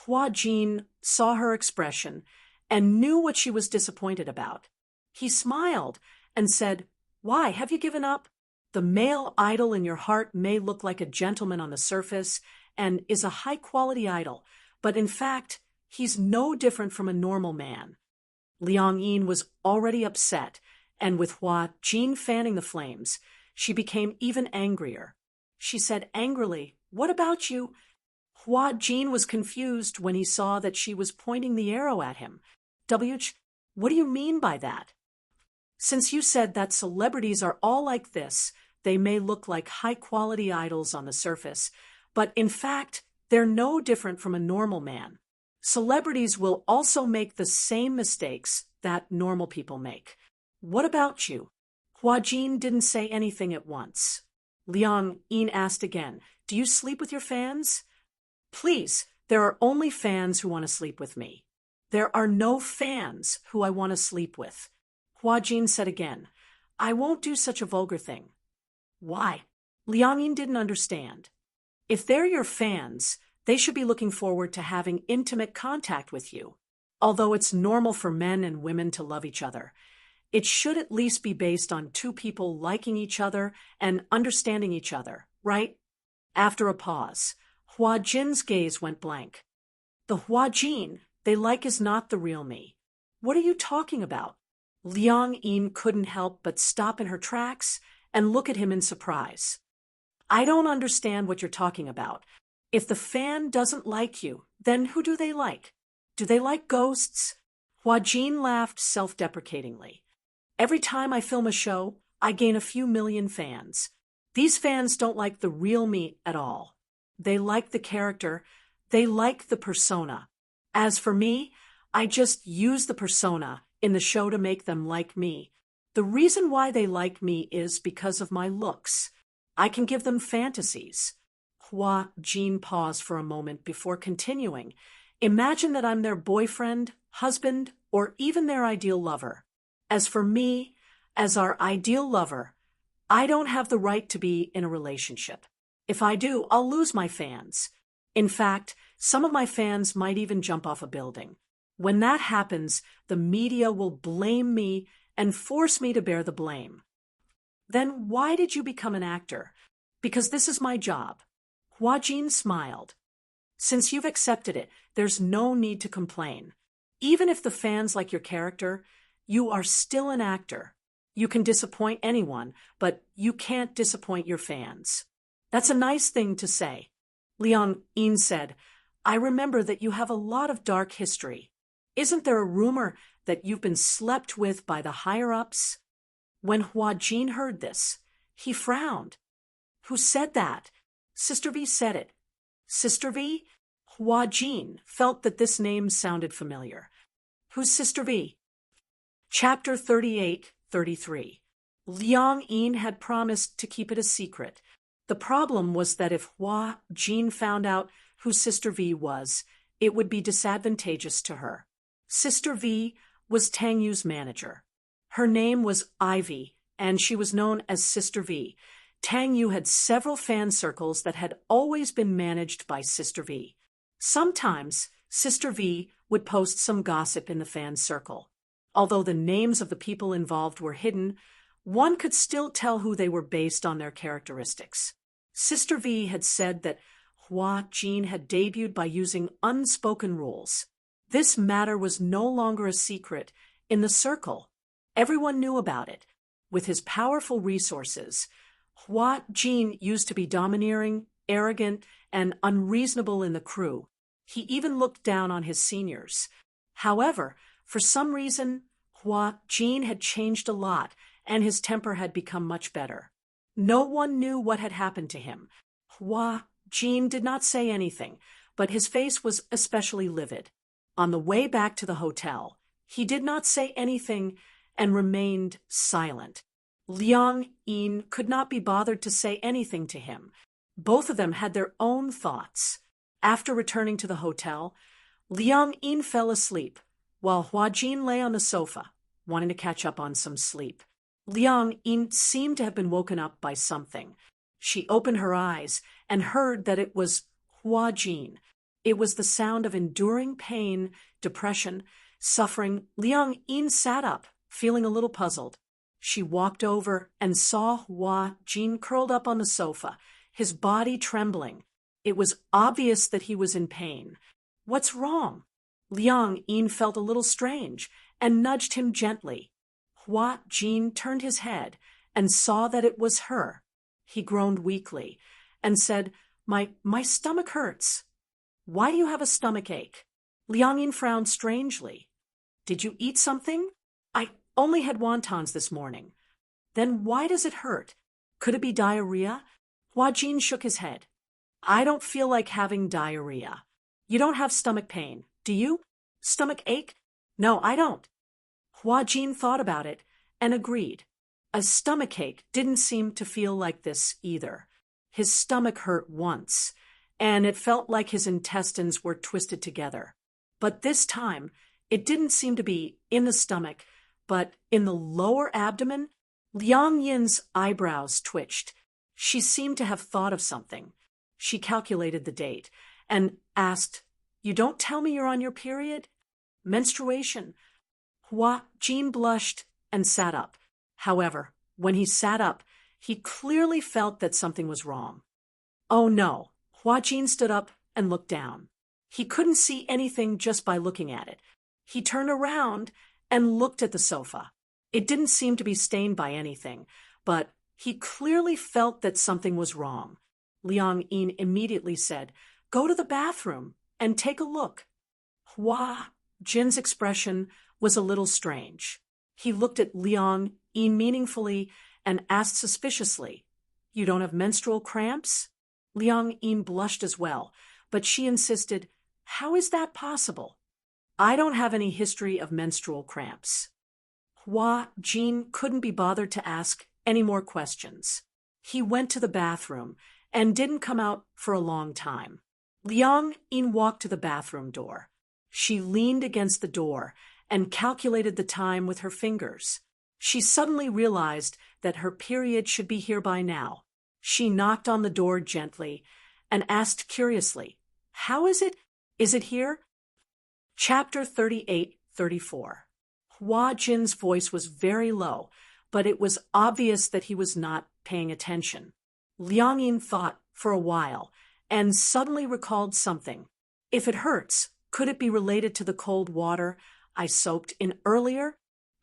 Hua Jin saw her expression and knew what she was disappointed about. He smiled and said, "Why, have you given up? The male idol in your heart may look like a gentleman on the surface and is a high-quality idol, but in fact, he's no different from a normal man." Liang Yin was already upset, and with Hua Jin fanning the flames, she became even angrier. She said angrily, "What about you?" Hua Jin was confused when he saw that she was pointing the arrow at him. What do you mean by that?" "Since you said that celebrities are all like this, they may look like high-quality idols on the surface, but in fact, they're no different from a normal man. Celebrities will also make the same mistakes that normal people make. What about you?" Hua Jin didn't say anything at once. Liang Yin asked again, "Do you sleep with your fans?" "Please, there are only fans who want to sleep with me. There are no fans who I want to sleep with." Hua Jin said again, "I won't do such a vulgar thing." "Why?" Liang Yin didn't understand. "If they're your fans, they should be looking forward to having intimate contact with you. Although it's normal for men and women to love each other, it should at least be based on two people liking each other and understanding each other, right?" After a pause, Hua Jin's gaze went blank. "The Hua Jin they like is not the real me. What are you talking about?" Liang Yin couldn't help but stop in her tracks and look at him in surprise. "I don't understand what you're talking about. If the fan doesn't like you, then who do they like? Do they like ghosts?" Hua Jin laughed self-deprecatingly. "Every time I film a show, I gain a few million fans. These fans don't like the real me at all. They like the character. They like the persona. As for me, I just use the persona in the show to make them like me. The reason why they like me is because of my looks. I can give them fantasies." Hua Jin paused for a moment before continuing. "Imagine that I'm their boyfriend, husband, or even their ideal lover. As for me, as our ideal lover, I don't have the right to be in a relationship. If I do, I'll lose my fans. In fact, some of my fans might even jump off a building. When that happens, the media will blame me and force me to bear the blame." "Then why did you become an actor?" "Because this is my job." Hua Jin smiled. "Since you've accepted it, there's no need to complain. Even if the fans like your character, you are still an actor. You can disappoint anyone, but you can't disappoint your fans." "That's a nice thing to say." Liang Yin said, "I remember that you have a lot of dark history. Isn't there a rumor that you've been slept with by the higher-ups?" When Hua Jin heard this, he frowned. "Who said that?" "Sister V said it." "Sister V?" Hua Jin felt that this name sounded familiar. "Who's Sister V?" Chapter 38-33. Liang Yin had promised to keep it a secret, The problem was that if Hua Jin found out who Sister V was, it would be disadvantageous to her. Sister V was Tang Yu's manager. Her name was Ivy, and she was known as Sister V. Tang Yu had several fan circles that had always been managed by Sister V. Sometimes, Sister V would post some gossip in the fan circle. Although the names of the people involved were hidden, one could still tell who they were based on their characteristics. Sister V had said that Hua Jin had debuted by using unspoken rules. This matter was no longer a secret in the circle. Everyone knew about it. With his powerful resources, Hua Jin used to be domineering, arrogant, and unreasonable in the crew. He even looked down on his seniors. However, for some reason, Hua Jin had changed a lot, and his temper had become much better. No one knew what had happened to him. Hua Jin did not say anything, but his face was especially livid. On the way back to the hotel, he did not say anything and remained silent. Liang Yin could not be bothered to say anything to him. Both of them had their own thoughts. After returning to the hotel, Liang Yin fell asleep, while Hua Jin lay on the sofa, wanting to catch up on some sleep. Liang Yin seemed to have been woken up by something. She opened her eyes and heard that it was Hua Jin. It was the sound of enduring pain, depression, suffering. Liang Yin sat up, feeling a little puzzled. She walked over and saw Hua Jin curled up on the sofa, his body trembling. It was obvious that he was in pain. "What's wrong?" Liang Yin felt a little strange and nudged him gently. Hua Jin turned his head and saw that it was her. He groaned weakly and said, My stomach hurts." "Why do you have a stomach ache?" Liang Yin frowned strangely. "Did you eat something?" "I only had wontons this morning." "Then why does it hurt? Could it be diarrhea?" Hua Jin shook his head. "I don't feel like having diarrhea." "You don't have stomach pain, do you? Stomach ache?" "No, I don't." Hua Jin thought about it and agreed. A stomachache didn't seem to feel like this either. His stomach hurt once, and it felt like his intestines were twisted together. But this time, it didn't seem to be in the stomach, but in the lower abdomen. Liang Yin's eyebrows twitched. She seemed to have thought of something. She calculated the date and asked, "You don't tell me you're on your period?" "Menstruation." Hua Jin blushed and sat up. However, when he sat up, he clearly felt that something was wrong. "Oh no." Hua Jin stood up and looked down. He couldn't see anything just by looking at it. He turned around and looked at the sofa. It didn't seem to be stained by anything, but he clearly felt that something was wrong. Liang Yin immediately said, "Go to the bathroom and take a look." Hua Jin's expression was a little strange. He looked at Liang Yin meaningfully and asked suspiciously, "You don't have menstrual cramps?" Liang Yin blushed as well, but she insisted, "How is that possible?" "I don't have any history of menstrual cramps." Hua Jin couldn't be bothered to ask any more questions. He went to the bathroom and didn't come out for a long time. Liang Yin walked to the bathroom door. She leaned against the door and calculated the time with her fingers. She suddenly realized that her period should be here by now. She knocked on the door gently and asked curiously, "How is it? Is it here?" Chapter 38-34. Hua Jin's voice was very low, but it was obvious that he was not paying attention. Liang Yin thought for a while and suddenly recalled something. "If it hurts, could it be related to the cold water I soaked in earlier?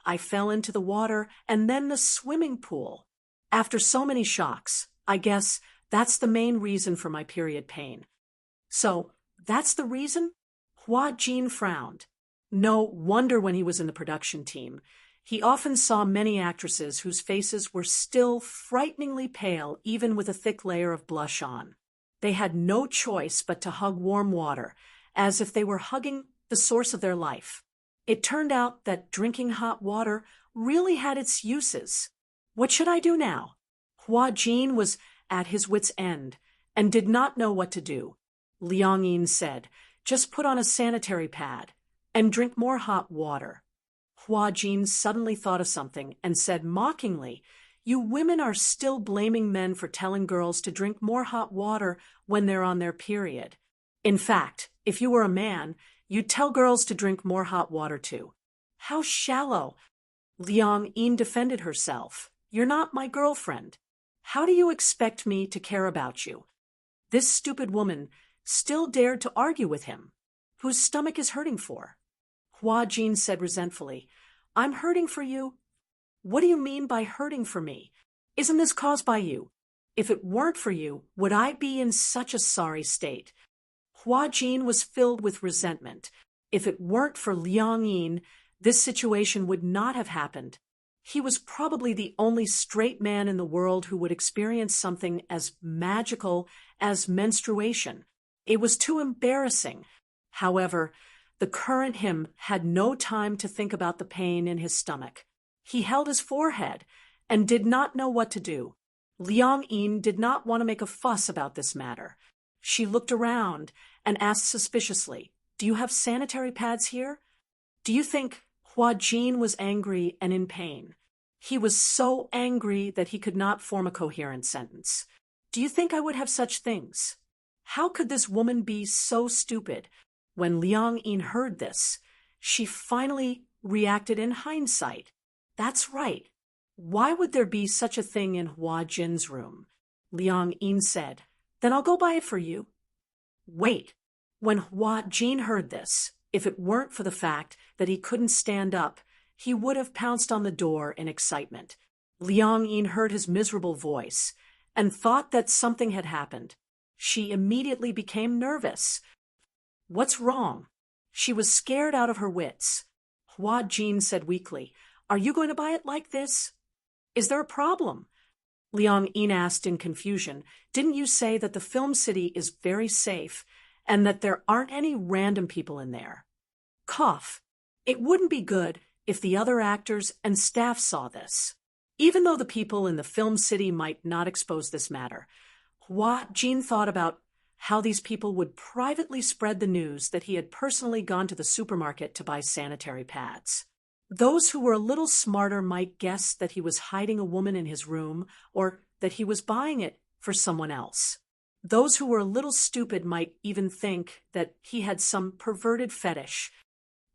I fell into the water and then the swimming pool. After so many shocks, I guess that's the main reason for my period pain." "So, that's the reason?" Hua Jin frowned. No wonder when he was in the production team, he often saw many actresses whose faces were still frighteningly pale even with a thick layer of blush on. They had no choice but to hug warm water, as if they were hugging the source of their life. It turned out that drinking hot water really had its uses. "What should I do now?" Hua Jin was at his wit's end and did not know what to do. Liang Yin said, "Just put on a sanitary pad and drink more hot water." Hua Jin suddenly thought of something and said mockingly, "You women are still blaming men for telling girls to drink more hot water when they're on their period. In fact, if you were a man, you'd tell girls to drink more hot water too." "How shallow!" Liang Yin defended herself. "You're not my girlfriend. How do you expect me to care about you?" This stupid woman still dared to argue with him. Whose stomach is hurting for? Hua Jin said resentfully, "I'm hurting for you." "What do you mean by hurting for me? Isn't this caused by you? If it weren't for you, would I be in such a sorry state?" Hua Jin was filled with resentment. If it weren't for Liang Yin, this situation would not have happened. He was probably the only straight man in the world who would experience something as magical as menstruation. It was too embarrassing. However, the current him had no time to think about the pain in his stomach. He held his forehead and did not know what to do. Liang Yin did not want to make a fuss about this matter. She looked around and asked suspiciously, "Do you have sanitary pads here?" "Do you think—" Hua Jin was angry and in pain. He was so angry that he could not form a coherent sentence. "Do you think I would have such things?" How could this woman be so stupid? When Liang Yin heard this, she finally reacted in hindsight. That's right. Why would there be such a thing in Hua Jin's room? Liang Yin said, "Then I'll go buy it for you." Wait. When Hua Jin heard this, if it weren't for the fact that he couldn't stand up, he would have pounced on the door in excitement. Liang Yin heard his miserable voice and thought that something had happened. She immediately became nervous. "What's wrong?" She was scared out of her wits. Hua Jin said weakly, "Are you going to buy it like this? Is there a problem?" Liang Yin asked in confusion, "Didn't you say that the film city is very safe and that there aren't any random people in there?" Cough. It wouldn't be good if the other actors and staff saw this. Even though the people in the film city might not expose this matter, Hua Jin thought about how these people would privately spread the news that he had personally gone to the supermarket to buy sanitary pads. Those who were a little smarter might guess that he was hiding a woman in his room or that he was buying it for someone else. Those who were a little stupid might even think that he had some perverted fetish.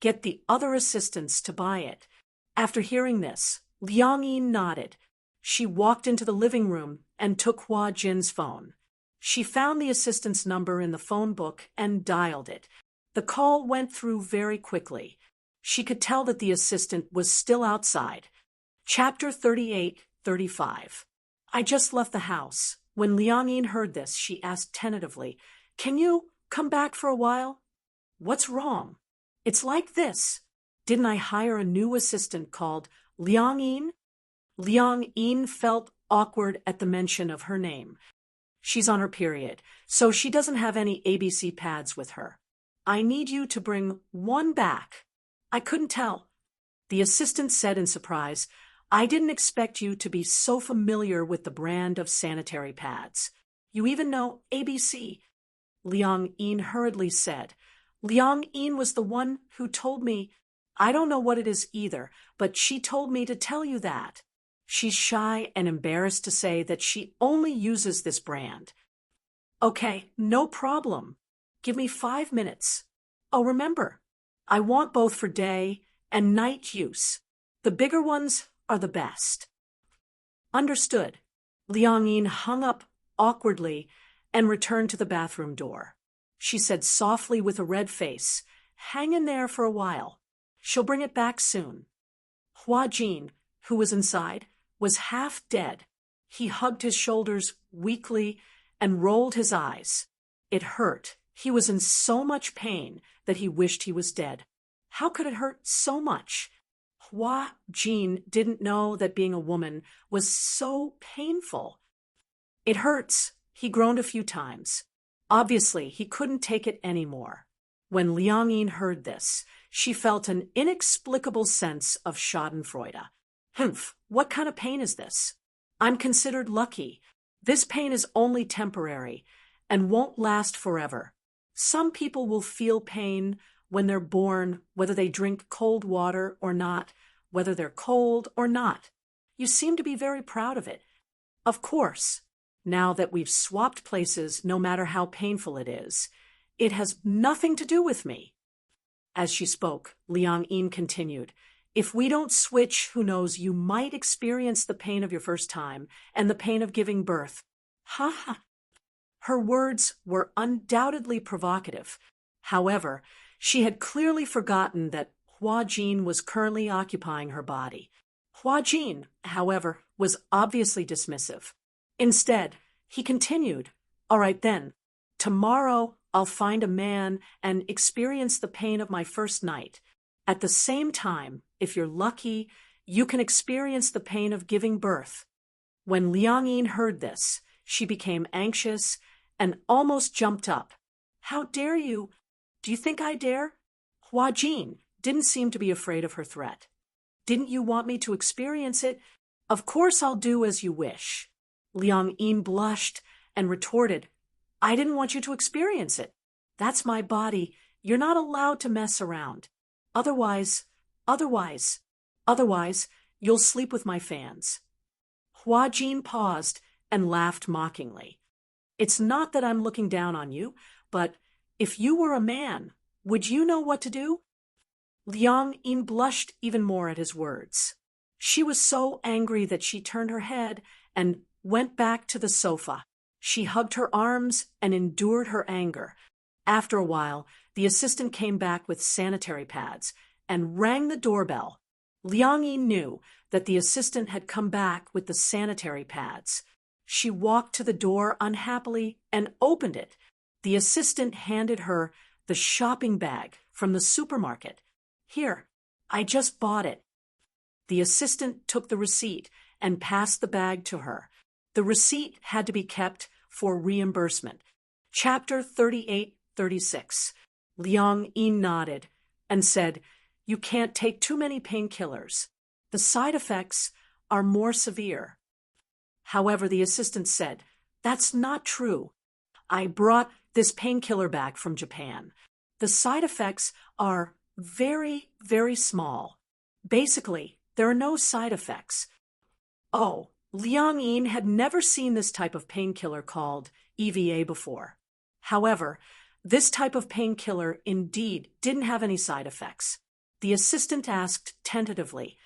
Get the other assistants to buy it. After hearing this, Liang Yin nodded. She walked into the living room and took Hua Jin's phone. She found the assistant's number in the phone book and dialed it. The call went through very quickly. She could tell that the assistant was still outside. Chapter 38-35. I just left the house. When Liang Yin heard this, she asked tentatively, "Can you come back for a while?" "What's wrong?" "It's like this. Didn't I hire a new assistant called Liang Yin?" Liang Yin felt awkward at the mention of her name. "She's on her period, so she doesn't have any ABC pads with her. I need you to bring one back." "I couldn't tell." The assistant said in surprise, "I didn't expect you to be so familiar with the brand of sanitary pads. You even know ABC." Liang Yin hurriedly said, "Liang Yin was the one who told me. I don't know what it is either, but she told me to tell you that." She's shy and embarrassed to say that she only uses this brand. "Okay, no problem. Give me 5 minutes. Oh, remember, I want both for day and night use. The bigger ones are the best." Understood. Liang Yin hung up awkwardly and returned to the bathroom door. She said softly with a red face, "Hang in there for a while. She'll bring it back soon." Hua Jin, who was inside, was half dead. He hugged his shoulders weakly and rolled his eyes. It hurt. He was in so much pain that he wished he was dead. How could it hurt so much? Hua Jin didn't know that being a woman was so painful. "It hurts," he groaned a few times. Obviously, he couldn't take it anymore. When Liang Yin heard this, she felt an inexplicable sense of schadenfreude. "Humph, what kind of pain is this? I'm considered lucky. This pain is only temporary and won't last forever. Some people will feel pain when they're born, whether they drink cold water or not, whether they're cold or not. You seem to be very proud of it. Of course, now that we've swapped places, no matter how painful it is, it has nothing to do with me. As she spoke, Liang Yin continued, if we don't switch, who knows, you might experience the pain of your first time and the pain of giving birth. Ha ha. Her words were undoubtedly provocative. However, she had clearly forgotten that Hua Jin was currently occupying her body. Hua Jin, however, was obviously dismissive. Instead, he continued, all right then, tomorrow I'll find a man and experience the pain of my first night. At the same time, if you're lucky, you can experience the pain of giving birth. When Liang Yin heard this, she became anxious and almost jumped up. How dare you? Do you think I dare? Hua Jin didn't seem to be afraid of her threat. Didn't you want me to experience it? Of course I'll do as you wish. Liang Yin blushed and retorted, I didn't want you to experience it. That's my body. You're not allowed to mess around. Otherwise, you'll sleep with my fans. Hua Jin paused and laughed mockingly. It's not that I'm looking down on you, but if you were a man, would you know what to do? Liang Yin blushed even more at his words. She was so angry that she turned her head and went back to the sofa. She hugged her arms and endured her anger. After a while, the assistant came back with sanitary pads and rang the doorbell. Liang Yin knew that the assistant had come back with the sanitary pads. She walked to the door unhappily and opened it. The assistant handed her the shopping bag from the supermarket. Here, I just bought it. The assistant took the receipt and passed the bag to her. The receipt had to be kept for reimbursement. Chapter 38-36. Liang Yin nodded and said, you can't take too many painkillers. The side effects are more severe. However, the assistant said, that's not true. I brought this painkiller back from Japan. The side effects are very, very small. Basically, there are no side effects. Oh, Liang Yin had never seen this type of painkiller called EVA before. However, this type of painkiller indeed didn't have any side effects. The assistant asked tentatively,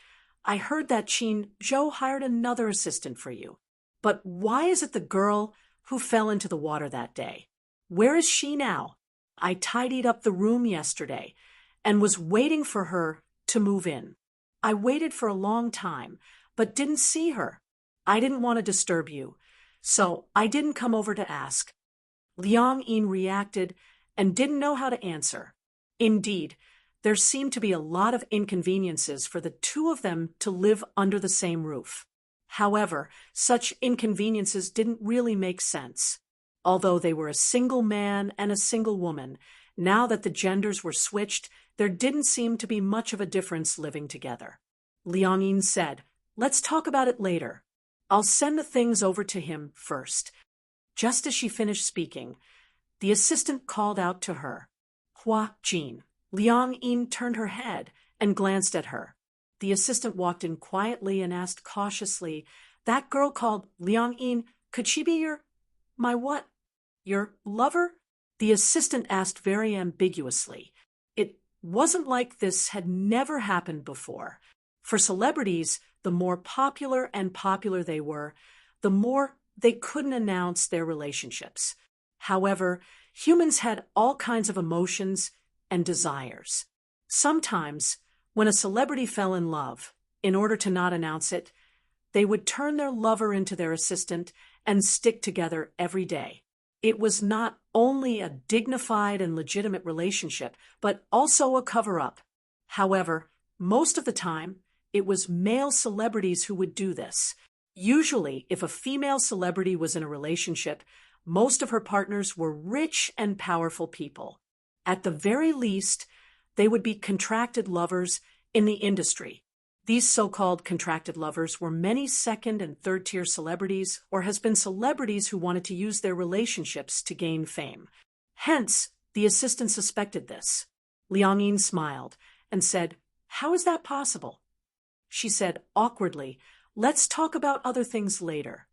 I heard that Qin Zhou hired another assistant for you. But why is it the girl who fell into the water that day? Where is she now? I tidied up the room yesterday and was waiting for her to move in. I waited for a long time, but didn't see her. I didn't want to disturb you, so I didn't come over to ask. Liang Yin reacted and didn't know how to answer. Indeed, there seemed to be a lot of inconveniences for the two of them to live under the same roof. However, such inconveniences didn't really make sense. Although they were a single man and a single woman, now that the genders were switched, there didn't seem to be much of a difference living together. Liang Yin said, let's talk about it later. I'll send the things over to him first. Just as she finished speaking, the assistant called out to her, Hua Jin. Liang Yin turned her head and glanced at her. The assistant walked in quietly and asked cautiously, that girl called Liang Yin, could she be my what? Your lover? The assistant asked very ambiguously. It wasn't like this had never happened before. For celebrities, the more popular and popular they were, the more they couldn't announce their relationships. However, humans had all kinds of emotions and desires. Sometimes, when a celebrity fell in love, in order to not announce it, they would turn their lover into their assistant and stick together every day. It was not only a dignified and legitimate relationship, but also a cover-up. However, most of the time, it was male celebrities who would do this. Usually, if a female celebrity was in a relationship, most of her partners were rich and powerful people. At the very least, they would be contracted lovers in the industry. These so-called contracted lovers were many second and third-tier celebrities or has been celebrities who wanted to use their relationships to gain fame. Hence, the assistant suspected this. Liang Yin smiled and said, "How is that possible?" She said awkwardly, "Let's talk about other things later."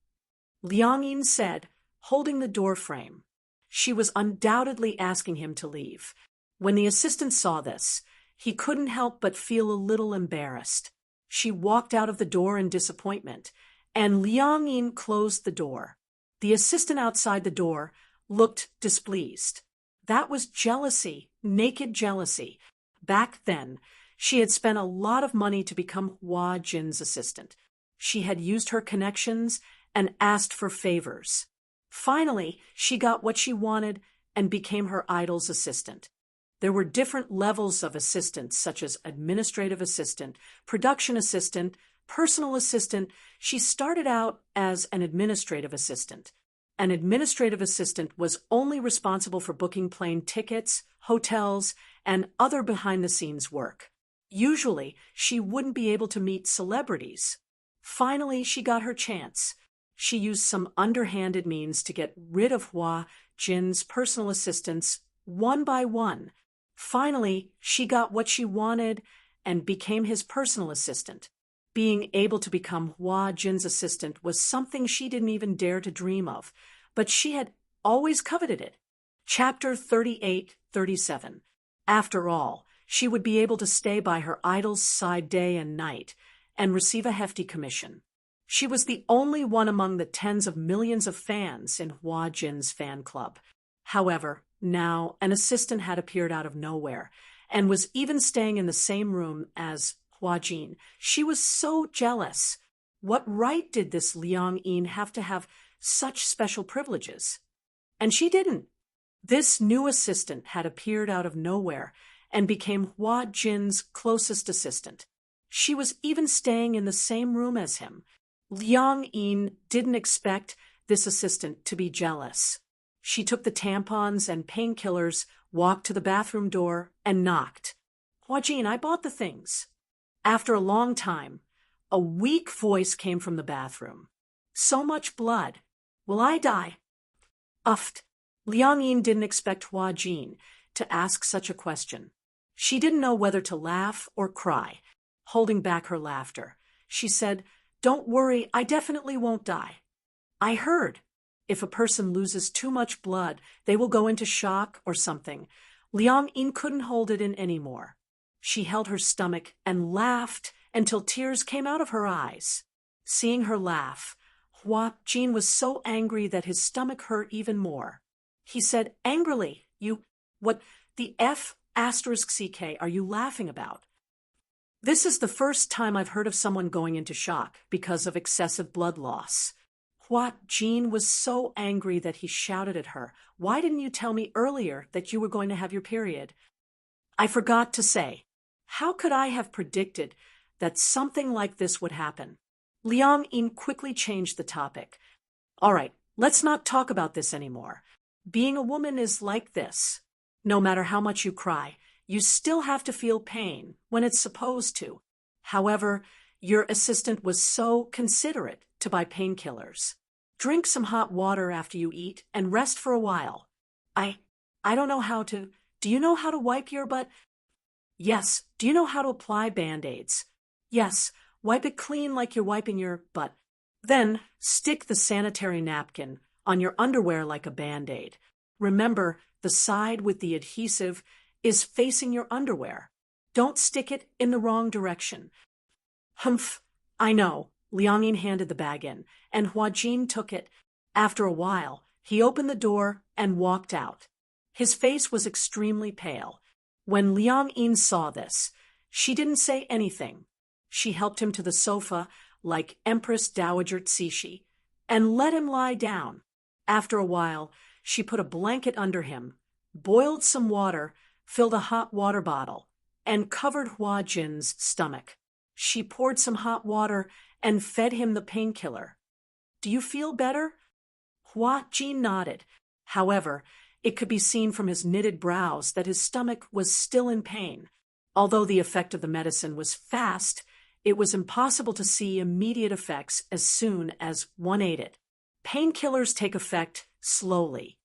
Liang Yin said, holding the door frame. She was undoubtedly asking him to leave. When the assistant saw this, he couldn't help but feel a little embarrassed. She walked out of the door in disappointment, and Liang Yin closed the door. The assistant outside the door looked displeased. That was jealousy, naked jealousy. Back then, she had spent a lot of money to become Hua Jin's assistant. She had used her connections and asked for favors. Finally, she got what she wanted and became her idol's assistant. There were different levels of assistants, such as administrative assistant, production assistant, personal assistant. She started out as an administrative assistant. An administrative assistant was only responsible for booking plane tickets, hotels, and other behind-the-scenes work. Usually, she wouldn't be able to meet celebrities. Finally, she got her chance. She used some underhanded means to get rid of Hua Jin's personal assistants one by one. Finally, she got what she wanted and became his personal assistant. Being able to become Hua Jin's assistant was something she didn't even dare to dream of, but she had always coveted it. Chapter 38-37. After all, she would be able to stay by her idol's side day and night and receive a hefty commission. She was the only one among the tens of millions of fans in Hua Jin's fan club. However, now an assistant had appeared out of nowhere and was even staying in the same room as Hua Jin. She was so jealous. What right did this Liang Yin have to have such special privileges? And she didn't. This new assistant had appeared out of nowhere and became Hua Jin's closest assistant. She was even staying in the same room as him. Liang Yin didn't expect this assistant to be jealous. She took the tampons and painkillers, walked to the bathroom door, and knocked. "Hua Jin, I bought the things." After a long time, a weak voice came from the bathroom. "So much blood. Will I die?" Uffed. Liang Yin didn't expect Hua Jin to ask such a question. She didn't know whether to laugh or cry. Holding back her laughter, she said, "Don't worry, I definitely won't die. I heard if a person loses too much blood, they will go into shock or something." Liang Yin couldn't hold it in anymore. She held her stomach and laughed until tears came out of her eyes. Seeing her laugh, Hua Jin was so angry that his stomach hurt even more. He said angrily, What the F***ck are you laughing about? This is the first time I've heard of someone going into shock because of excessive blood loss." Hua Jin was so angry that he shouted at her, "Why didn't you tell me earlier that you were going to have your period?" "I forgot to say. How could I have predicted that something like this would happen?" Liang Yin quickly changed the topic. "All right, let's not talk about this anymore. Being a woman is like this. No matter how much you cry, you still have to feel pain when it's supposed to. However, your assistant was so considerate to buy painkillers. Drink some hot water after you eat and rest for a while. I don't know how to. Do you know how to wipe your butt?" "Yes. Do you know how to apply Band-Aids?" "Yes. Wipe it clean like you're wiping your butt. Then stick the sanitary napkin on your underwear like a Band-Aid. Remember, the side with the adhesive is facing your underwear. Don't stick it in the wrong direction." "Humph, I know." Liang Yin handed the bag in, and Hua Jin took it. After a while, he opened the door and walked out. His face was extremely pale. When Liang Yin saw this, she didn't say anything. She helped him to the sofa like Empress Dowager Cixi and let him lie down. After a while, she put a blanket under him, boiled some water, filled a hot water bottle, and covered Hua Jin's stomach. She poured some hot water and fed him the painkiller. "Do you feel better?" Hua Jin nodded. However, it could be seen from his knitted brows that his stomach was still in pain. Although the effect of the medicine was fast, It was impossible to see immediate effects as soon as one ate it. Painkillers take effect slowly.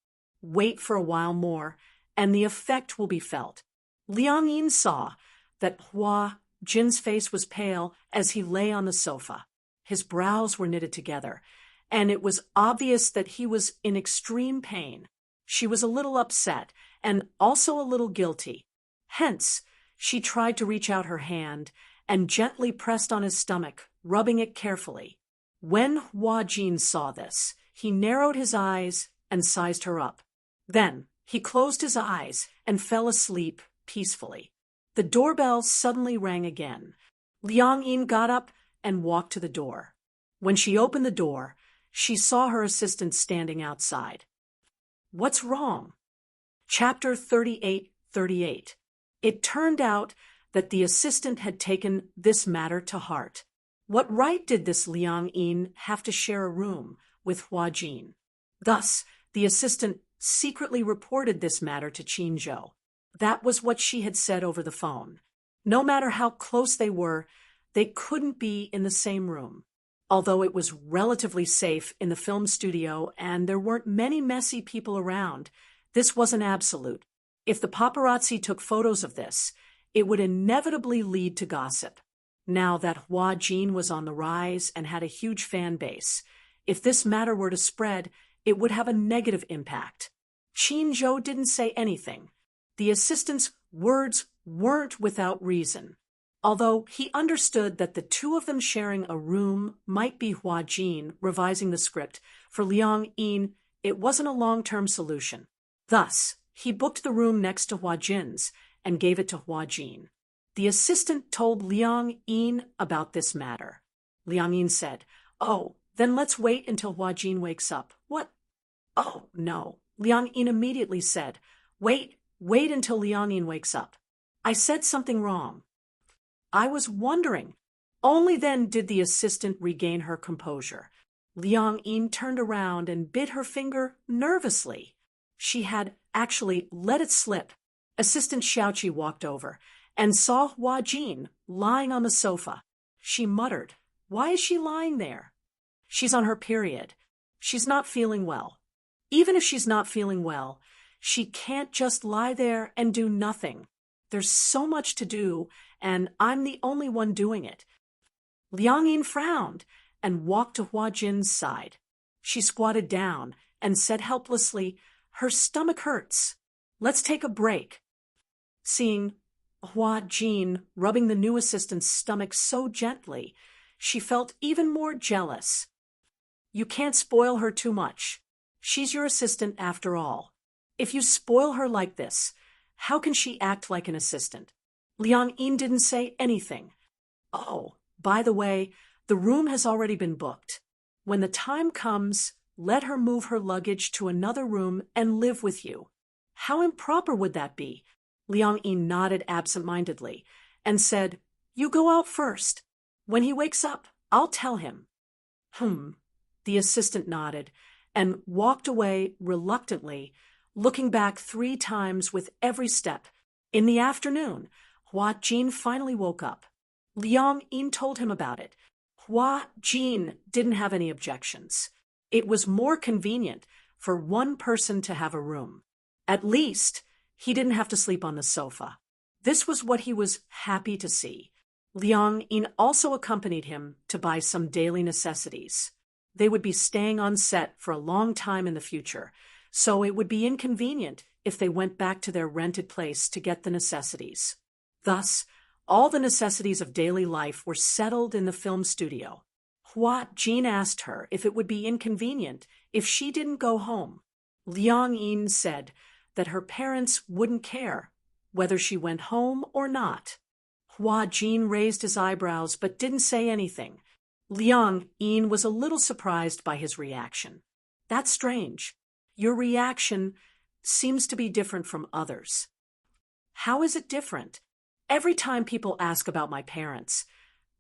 Wait for a while more, and the effect will be felt. Liang Yin saw that Hua Jin's face was pale as he lay on the sofa. His brows were knitted together, and it was obvious that he was in extreme pain. She was a little upset, and also a little guilty. Hence, she tried to reach out her hand and gently pressed on his stomach, rubbing it carefully. When Hua Jin saw this, he narrowed his eyes and sized her up. Then, he closed his eyes and fell asleep peacefully. The doorbell suddenly rang again. Liang Yin got up and walked to the door. When she opened the door, she saw her assistant standing outside. What's wrong? Chapter 38:38. It turned out that the assistant had taken this matter to heart. What right did this Liang Yin have to share a room with Hua Jin? Thus, the assistant secretly reported this matter to Qin Zhou. That was what she had said over the phone. No matter how close they were, they couldn't be in the same room. Although it was relatively safe in the film studio and there weren't many messy people around, this wasn't absolute. If the paparazzi took photos of this, it would inevitably lead to gossip. Now that Hua Jin was on the rise and had a huge fan base, if this matter were to spread, it would have a negative impact. Qin Zhou didn't say anything. The assistant's words weren't without reason. Although he understood that the two of them sharing a room might be Hua Jin revising the script, for Liang Yin, it wasn't a long-term solution. Thus, he booked the room next to Hua Jin's and gave it to Hua Jin. The assistant told Liang Yin about this matter. Liang Yin said, "Oh, then let's wait until Hua Jin wakes up." "What?" "Oh, no." Liang Yin immediately said, Wait until Liang Yin wakes up. I said something wrong." "I was wondering." Only then did the assistant regain her composure. Liang Yin turned around and bit her finger nervously. She had actually let it slip. Assistant Xiaoqi walked over and saw Hua Jin lying on the sofa. She muttered, "Why is she lying there?" "She's on her period. She's not feeling well." "Even if she's not feeling well, she can't just lie there and do nothing. There's so much to do, and I'm the only one doing it." Liang Yin frowned and walked to Hua Jin's side. She squatted down and said helplessly, "Her stomach hurts. Let's take a break." Seeing Hua Jin rubbing the new assistant's stomach so gently, she felt even more jealous. "You can't spoil her too much. She's your assistant after all. If you spoil her like this, how can she act like an assistant?" Liang Yin didn't say anything. "Oh, by the way, the room has already been booked. When the time comes, let her move her luggage to another room and live with you." "How improper would that be?" Liang Yin nodded absent-mindedly and said, "You go out first. When he wakes up, I'll tell him." The assistant nodded and walked away reluctantly, looking back 3 times with every step. In the afternoon, Hua Jin finally woke up. Liang Yin told him about it. Hua Jin didn't have any objections. It was more convenient for one person to have a room. At least, he didn't have to sleep on the sofa. This was what he was happy to see. Liang Yin also accompanied him to buy some daily necessities. They would be staying on set for a long time in the future, so it would be inconvenient if they went back to their rented place to get the necessities. Thus, all the necessities of daily life were settled in the film studio. Hua Jin asked her if it would be inconvenient if she didn't go home. Liang Yin said that her parents wouldn't care whether she went home or not. Hua Jin raised his eyebrows but didn't say anything. Liang Yin was a little surprised by his reaction. "That's strange. Your reaction seems to be different from others." "How is it different? Every time people ask about my parents,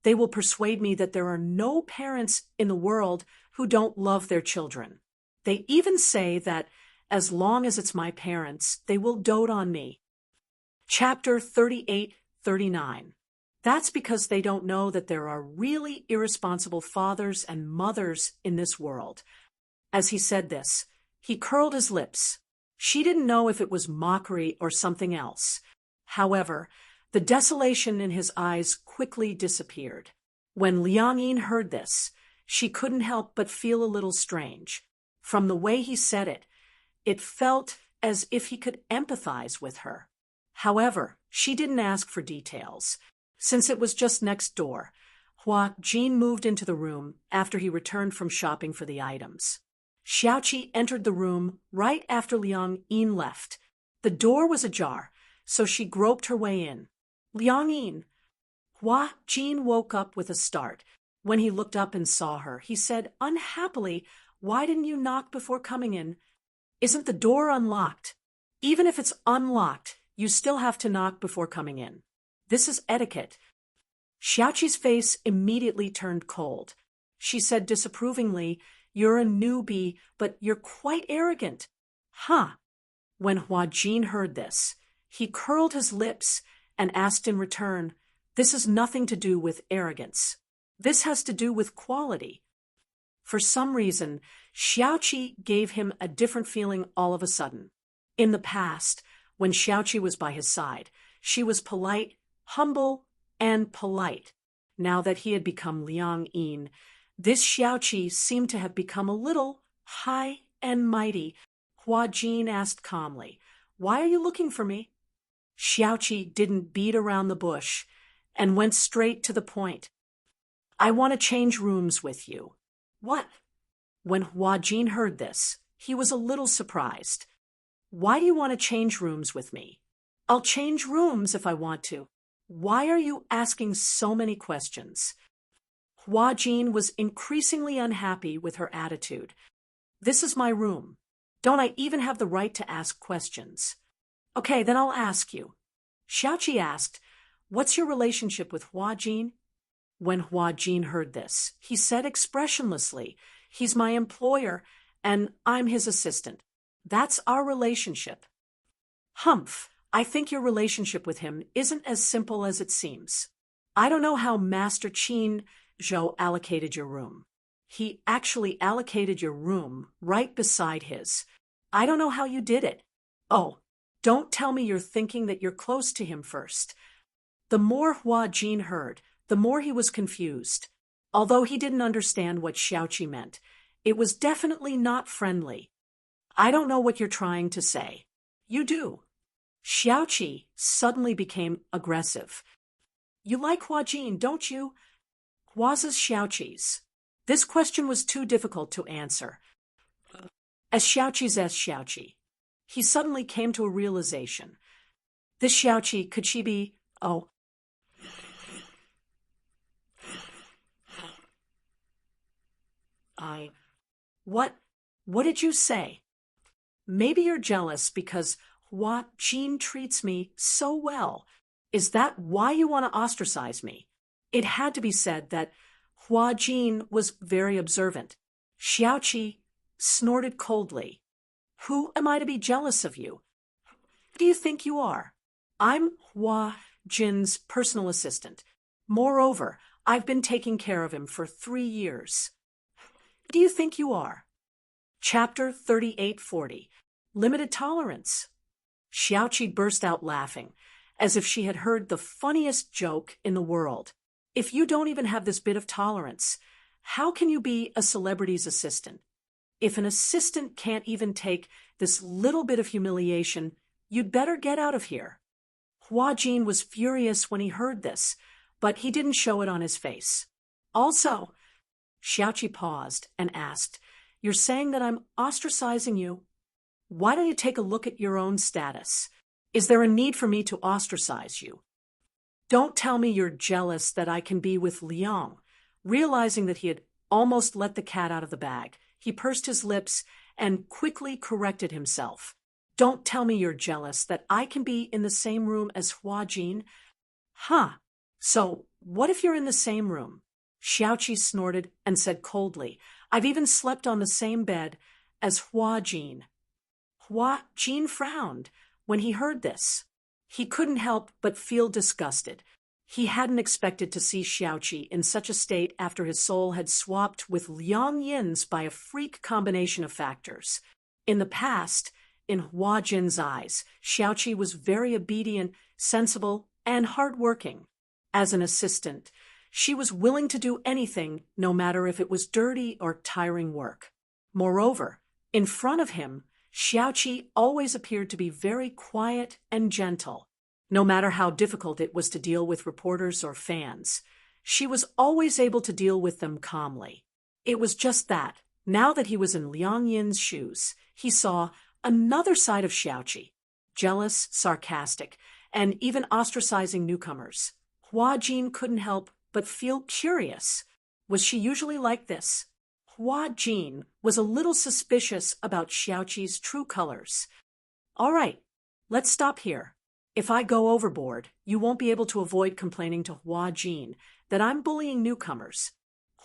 they will persuade me that there are no parents in the world who don't love their children. They even say that as long as it's my parents, they will dote on me." Chapter 38:39. That's because they don't know that there are really irresponsible fathers and mothers in this world. As he said this, he curled his lips. She didn't know if it was mockery or something else. However, the desolation in his eyes quickly disappeared. When Liang Yin heard this, she couldn't help but feel a little strange. From the way he said it, it felt as if he could empathize with her. However, she didn't ask for details. Since it was just next door, Hua Jin moved into the room after he returned from shopping for the items. Xiaoqi entered the room right after Liang Yin left. The door was ajar, so she groped her way in. Liang Yin. Hua Jin woke up with a start. When he looked up and saw her, he said unhappily, "Why didn't you knock before coming in? Isn't the door unlocked? Even if it's unlocked, you still have to knock before coming in. This is etiquette." Xiaoqi's face immediately turned cold. She said disapprovingly, "You're a newbie, but you're quite arrogant." Huh. When Hua Jin heard this, he curled his lips and asked in return, "This has nothing to do with arrogance. This has to do with quality." For some reason, Xiaoqi gave him a different feeling all of a sudden. In the past, when Xiaoqi was by his side, she was polite, humble, and polite. Now that he had become Liang Yin, this Xiaoqi seemed to have become a little high and mighty. Hua Jin asked calmly, "Why are you looking for me?" Xiaoqi didn't beat around the bush and went straight to the point. "I want to change rooms with you." "What?" When Hua Jin heard this, he was a little surprised. "Why do you want to change rooms with me?" "I'll change rooms if I want to." "Why are you asking so many questions?" Hua Jin was increasingly unhappy with her attitude. "This is my room. Don't I even have the right to ask questions?" "Okay, then I'll ask you." Xiaoqi asked, "What's your relationship with Hua Jin?" When Hua Jin heard this, he said expressionlessly, "He's my employer, and I'm his assistant. That's our relationship." "Humph, I think your relationship with him isn't as simple as it seems. I don't know how Master Qin Zhou allocated your room. He actually allocated your room right beside his. I don't know how you did it. Oh, don't tell me you're thinking that you're close to him first." The more Hua Jin heard, the more he was confused. Although he didn't understand what Xiaoqi meant, it was definitely not friendly. "I don't know what you're trying to say." "You do." Xiaoqi suddenly became aggressive. "You like Hua Jin, don't you?" Hua's Xiaoqi's. This question was too difficult to answer. As Xiaoqi. He suddenly came to a realization. This Xiaoqi, could she be, oh, what did you say? Maybe you're jealous because Hua Jin treats me so well. Is that why you want to ostracize me? It had to be said that Hua Jin was very observant. Xiaoqi snorted coldly. "Who am I to be jealous of you? Who do you think you are? I'm Hua Jin's personal assistant. Moreover, I've been taking care of him for 3 years. Who do you think you are?" Chapter 3840. Limited Tolerance. Xiaoqi burst out laughing, as if she had heard the funniest joke in the world. "If you don't even have this bit of tolerance, how can you be a celebrity's assistant? If an assistant can't even take this little bit of humiliation, you'd better get out of here." Hua Jin was furious when he heard this, but he didn't show it on his face. "Also," Xiaoqi paused and asked, "You're saying that I'm ostracizing you? Why don't you take a look at your own status? Is there a need for me to ostracize you? Don't tell me you're jealous that I can be with Liang." Realizing that he had almost let the cat out of the bag, he pursed his lips and quickly corrected himself. "Don't tell me you're jealous that I can be in the same room as Hua Jin." "Huh. So, what if you're in the same room?" Xiaoqi snorted and said coldly, "I've even slept on the same bed as Hua Jin." Hua Jin frowned when he heard this. He couldn't help but feel disgusted. He hadn't expected to see Xiaoqi in such a state after his soul had swapped with Liang Yin's by a freak combination of factors. In the past, in Hua Jin's eyes, Xiaoqi was very obedient, sensible, and hardworking. As an assistant, she was willing to do anything, no matter if it was dirty or tiring work. Moreover, in front of him, Xiaoqi always appeared to be very quiet and gentle. No matter how difficult it was to deal with reporters or fans, she was always able to deal with them calmly. It was just that, now that he was in Liang Yin's shoes, he saw another side of Xiaoqi, jealous, sarcastic, and even ostracizing newcomers. Hua Jin couldn't help but feel curious. Was she usually like this? Hua Jin was a little suspicious about Xiaoqi's true colors. All right, let's stop here. If I go overboard, you won't be able to avoid complaining to Hua Jin that I'm bullying newcomers.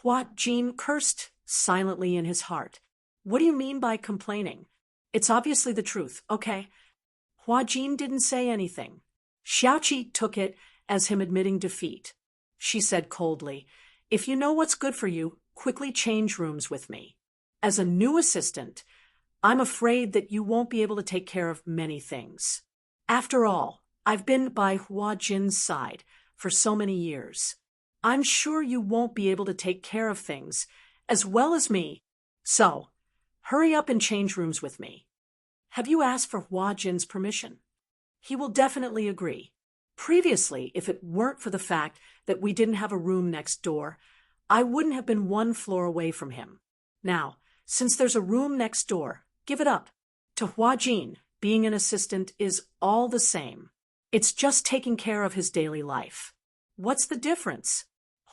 Hua Jin cursed silently in his heart. What do you mean by complaining? It's obviously the truth, okay? Hua Jin didn't say anything. Xiaoqi took it as him admitting defeat. She said coldly, "If you know what's good for you, quickly change rooms with me. As a new assistant, I'm afraid that you won't be able to take care of many things. After all, I've been by Hua Jin's side for so many years. I'm sure you won't be able to take care of things as well as me. So, hurry up and change rooms with me. Have you asked for Hua Jin's permission? He will definitely agree. Previously, if it weren't for the fact that we didn't have a room next door, I wouldn't have been one floor away from him. Now, since there's a room next door, give it up. To Hua Jin, being an assistant is all the same. It's just taking care of his daily life. What's the difference?"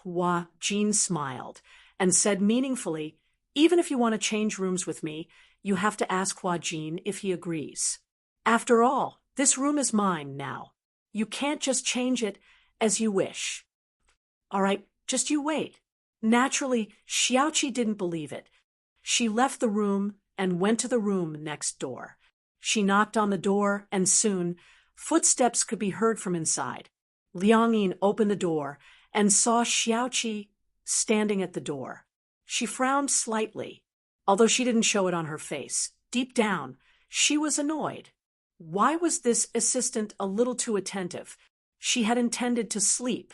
Hua Jin smiled and said meaningfully, "Even if you want to change rooms with me, you have to ask Hua Jin if he agrees. After all, this room is mine now. You can't just change it as you wish." "All right, just you wait." Naturally, Xiaoqi didn't believe it. She left the room and went to the room next door. She knocked on the door, and soon footsteps could be heard from inside. Liang Yin opened the door and saw Xiaoqi standing at the door. She frowned slightly, although she didn't show it on her face. Deep down, she was annoyed. Why was this assistant a little too attentive? She had intended to sleep.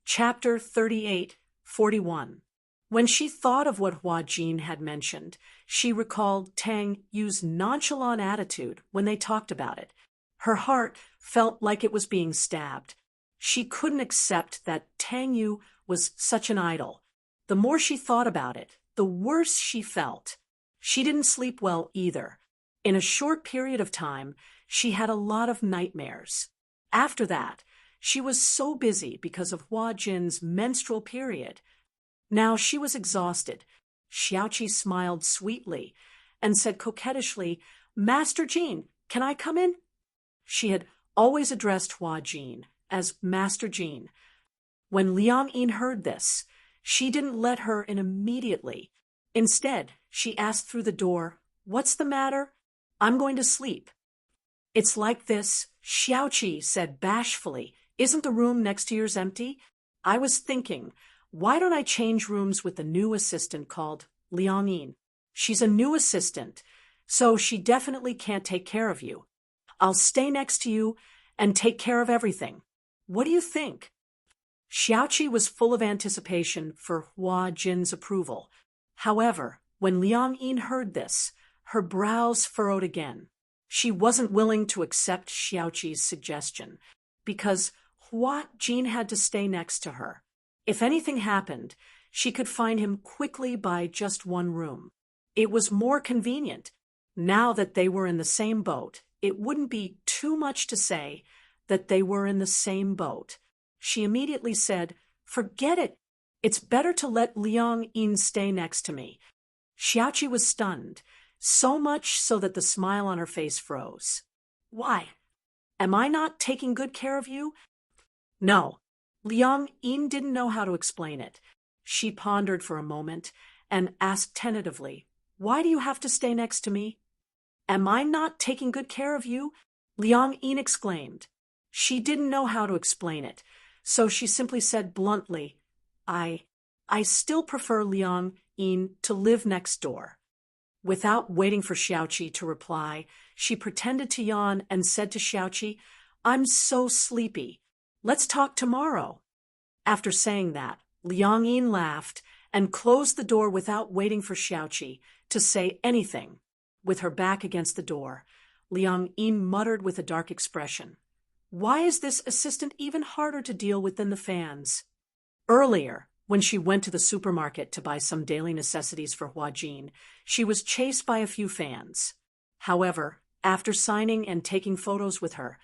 Chapter 38:41. When she thought of what Hua Jin had mentioned, she recalled Tang Yu's nonchalant attitude when they talked about it. Her heart felt like it was being stabbed. She couldn't accept that Tang Yu was such an idol. The more she thought about it, the worse she felt. She didn't sleep well either. In a short period of time, she had a lot of nightmares. After that, she was so busy because of Hua Jin's menstrual period. Now she was exhausted. Xiaoqi smiled sweetly and said coquettishly, "Master Jin, can I come in?" She had always addressed Hua Jin as Master Jin. When Liang Yin heard this, she didn't let her in immediately. Instead, she asked through the door, "What's the matter? I'm going to sleep." "It's like this," Xiaoqi said bashfully. "Isn't the room next to yours empty? I was thinking, why don't I change rooms with the new assistant called Liang Yin? She's a new assistant, so she definitely can't take care of you. I'll stay next to you and take care of everything. What do you think?" Xiaoqi was full of anticipation for Hua Jin's approval. However, when Liang Yin heard this, her brows furrowed again. She wasn't willing to accept Xiaoqi's suggestion, because Hua Jin had to stay next to her. If anything happened, she could find him quickly by just one room. It was more convenient. Now that they were in the same boat, it wouldn't be too much to say that they were in the same boat. She immediately said, "Forget it. It's better to let Liang Yin stay next to me." Xiaoqi was stunned, so much so that the smile on her face froze. "Why? Am I not taking good care of you?" "No." Liang Yin didn't know how to explain it. She pondered for a moment and asked tentatively, "Why do you have to stay next to me?" "Am I not taking good care of you?" Liang Yin exclaimed. She didn't know how to explain it, so she simply said bluntly, I, I still prefer Liang Yin to live next door. Without waiting for Xiaoqi to reply, she pretended to yawn and said to Xiaoqi, I'm so sleepy. Let's talk tomorrow. After saying that, Liang Yin laughed and closed the door without waiting for Xiaoqi to say anything. With her back against the door, Liang Yin muttered with a dark expression, Why is this assistant even harder to deal with than the fans? Earlier, when she went to the supermarket to buy some daily necessities for Hua Jin, she was chased by a few fans. However, after signing and taking photos with her,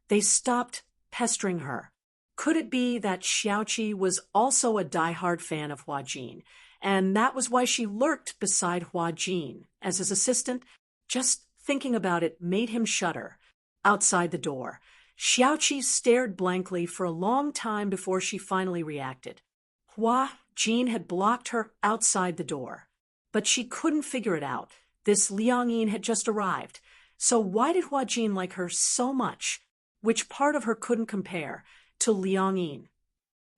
they stopped pestering her. Could it be that Xiaoqi was also a die-hard fan of Hua Jin, and that was why she lurked beside Hua Jin as his assistant? Just thinking about it made him shudder. Outside the door, Xiaoqi stared blankly for a long time before she finally reacted. Hua Jin had blocked her outside the door. But she couldn't figure it out. This Liang Yin had just arrived. So why did Hua Jin like her so much? Which part of her couldn't compare to Liang Yin?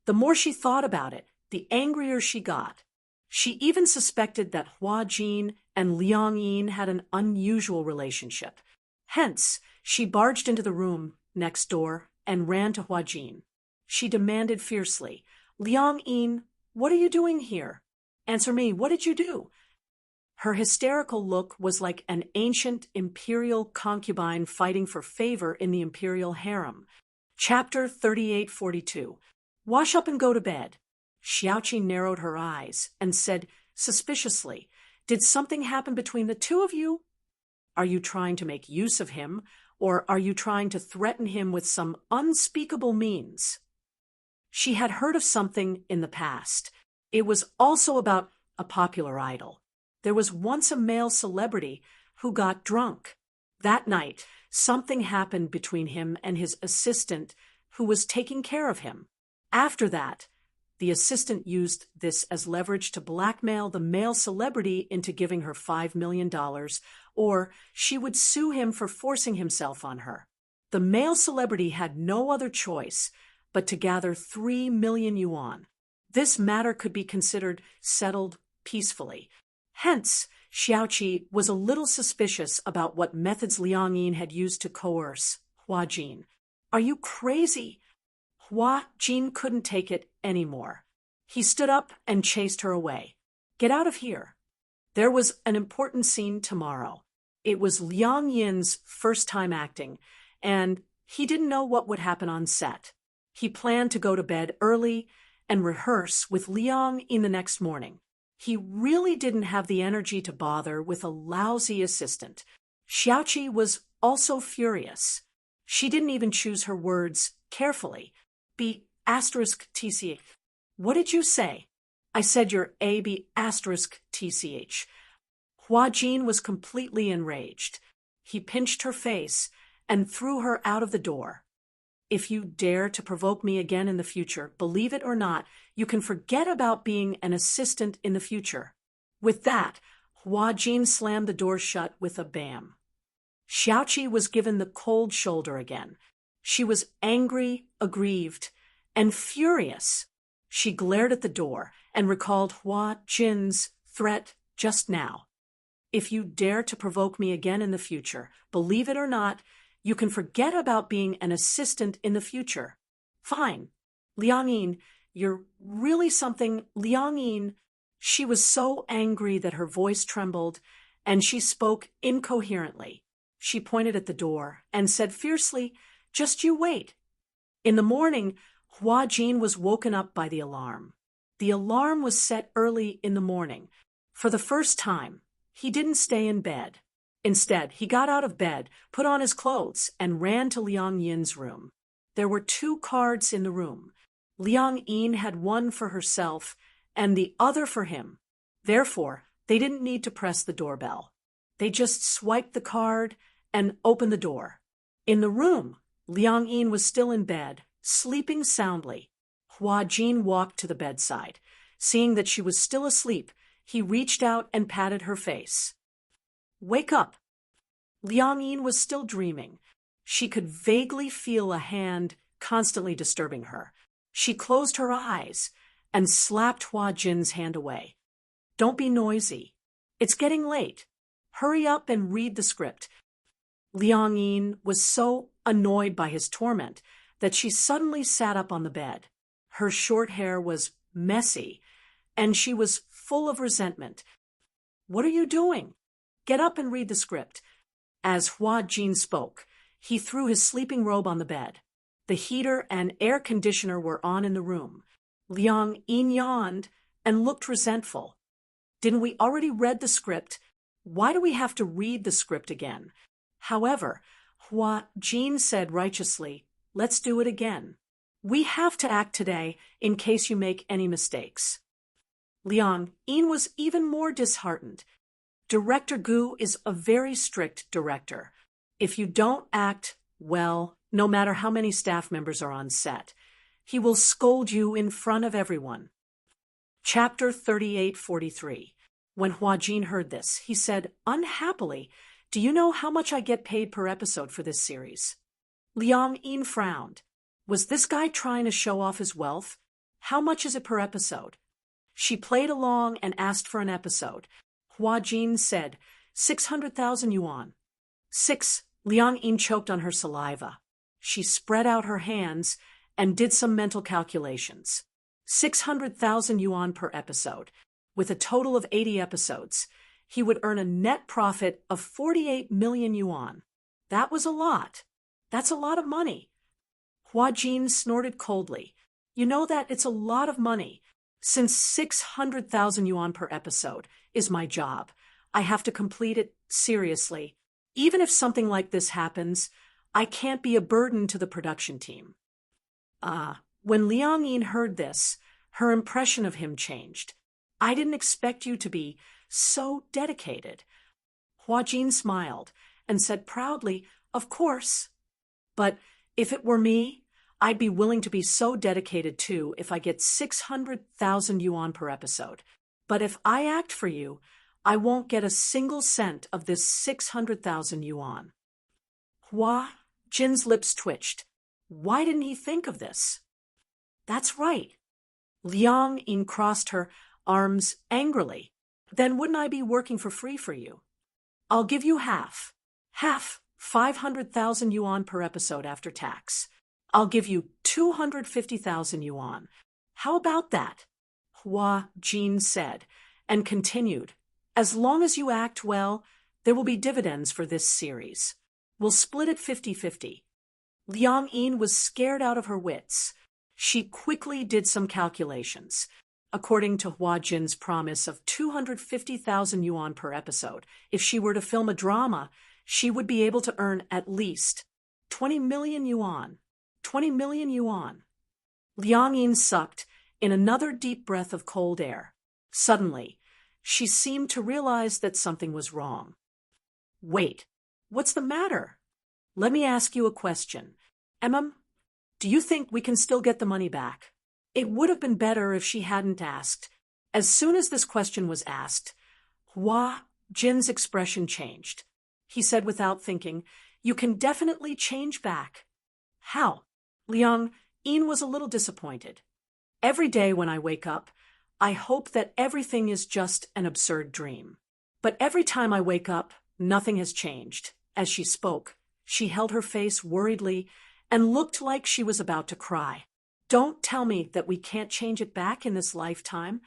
The more she thought about it, the angrier she got. She even suspected that Hua Jin and Liang Yin had an unusual relationship. Hence, she barged into the room next door and ran to Hua Jin. She demanded fiercely, Liang Yin, what are you doing here? Answer me, what did you do? Her hysterical look was like an ancient imperial concubine fighting for favor in the imperial harem. Chapter 3842. Wash up and go to bed. Xiaoqi narrowed her eyes and said suspiciously, Did something happen between the two of you? Are you trying to make use of him, or are you trying to threaten him with some unspeakable means? She had heard of something in the past. It was also about a popular idol. There was once a male celebrity who got drunk. That night, something happened between him and his assistant who was taking care of him. After that, the assistant used this as leverage to blackmail the male celebrity into giving her $5 million, or she would sue him for forcing himself on her. The male celebrity had no other choice but to gather 3 million yuan. This matter could be considered settled peacefully. Hence, Xiaoqi was a little suspicious about what methods Liang Yin had used to coerce Hua Jin. Are you crazy? Hua Jin couldn't take it anymore. He stood up and chased her away. Get out of here. There was an important scene tomorrow. It was Liang Yin's first time acting, and he didn't know what would happen on set. He planned to go to bed early and rehearse with Liang in the next morning. He really didn't have the energy to bother with a lousy assistant. Xiaoqi was also furious. She didn't even choose her words carefully. B***TCH. What did you say? I said you're A***TCH. Hua Jin was completely enraged. He pinched her face and threw her out of the door. If you dare to provoke me again in the future, believe it or not, you can forget about being an assistant in the future. With that, Hua Jin slammed the door shut with a bam. Xiaoqi was given the cold shoulder again. She was angry, aggrieved, and furious. She glared at the door and recalled Hua Jin's threat just now. If you dare to provoke me again in the future, believe it or not, you can forget about being an assistant in the future. Fine. Liang Yin, you're really something. Liang Yin. She was so angry that her voice trembled, and she spoke incoherently. She pointed at the door and said fiercely, Just you wait. In the morning, Hua Jin was woken up by the alarm. The alarm was set early in the morning. For the first time, he didn't stay in bed. Instead, he got out of bed, put on his clothes, and ran to Liang Yin's room. There were 2 cards in the room. Liang Yin had one for herself and the other for him. Therefore, they didn't need to press the doorbell. They just swiped the card and opened the door. In the room, Liang Yin was still in bed, sleeping soundly. Hua Jin walked to the bedside. Seeing that she was still asleep, he reached out and patted her face. Wake up. Liang Yin was still dreaming. She could vaguely feel a hand constantly disturbing her. She closed her eyes and slapped Hua Jin's hand away. Don't be noisy. It's getting late. Hurry up and read the script. Liang Yin was so annoyed by his torment that she suddenly sat up on the bed. Her short hair was messy, and she was full of resentment. What are you doing? Get up and read the script. As Hua Jin spoke, he threw his sleeping robe on the bed. The heater and air conditioner were on in the room. Liang Yin yawned and looked resentful. Didn't we already read the script? Why do we have to read the script again? However, Hua Jin said righteously, let's do it again. We have to act today in case you make any mistakes. Liang Yin was even more disheartened. Director Gu is a very strict director. If you don't act well, no matter how many staff members are on set, he will scold you in front of everyone. Chapter 3843. When Hua Jin heard this, he said, unhappily, do you know how much I get paid per episode for this series? Liang Yin frowned. Was this guy trying to show off his wealth? How much is it per episode? She played along and asked for an episode. Hua Jin said, 600,000 yuan. 6. Liang Yin choked on her saliva. She spread out her hands and did some mental calculations. 600,000 yuan per episode. With a total of 80 episodes, he would earn a net profit of 48 million yuan. That was a lot. That's a lot of money. Hua Jin snorted coldly. You know that it's a lot of money. Since 600,000 yuan per episode is my job, I have to complete it seriously. Even if something like this happens, I can't be a burden to the production team. When Liang Yin heard this, her impression of him changed. I didn't expect you to be so dedicated. Hua Jin smiled and said proudly, of course. But if it were me, I'd be willing to be so dedicated too if I get 600,000 yuan per episode. But if I act for you, I won't get a single cent of this 600,000 yuan. Hua Jin's lips twitched. Why didn't he think of this? That's right. Liang Yin crossed her arms angrily. Then wouldn't I be working for free for you? I'll give you half. Half, 500,000 yuan per episode after tax. I'll give you 250,000 yuan. How about that? Hua Jin said, and continued, as long as you act well, there will be dividends for this series. We'll split it 50-50. Liang Yin was scared out of her wits. She quickly did some calculations. According to Hua Jin's promise of 250,000 yuan per episode, if she were to film a drama, she would be able to earn at least 20 million yuan. 20 million yuan. Liang Yin sucked in another deep breath of cold air. Suddenly, she seemed to realize that something was wrong. Wait, what's the matter? Let me ask you a question. Do you think we can still get the money back? It would have been better if she hadn't asked. As soon as this question was asked, Hua Jin's expression changed. He said without thinking, you can definitely change back. How? Liang Yin was a little disappointed. Every day when I wake up, I hope that everything is just an absurd dream. But every time I wake up, nothing has changed. As she spoke, she held her face worriedly and looked like she was about to cry. Don't tell me that we can't change it back in this lifetime.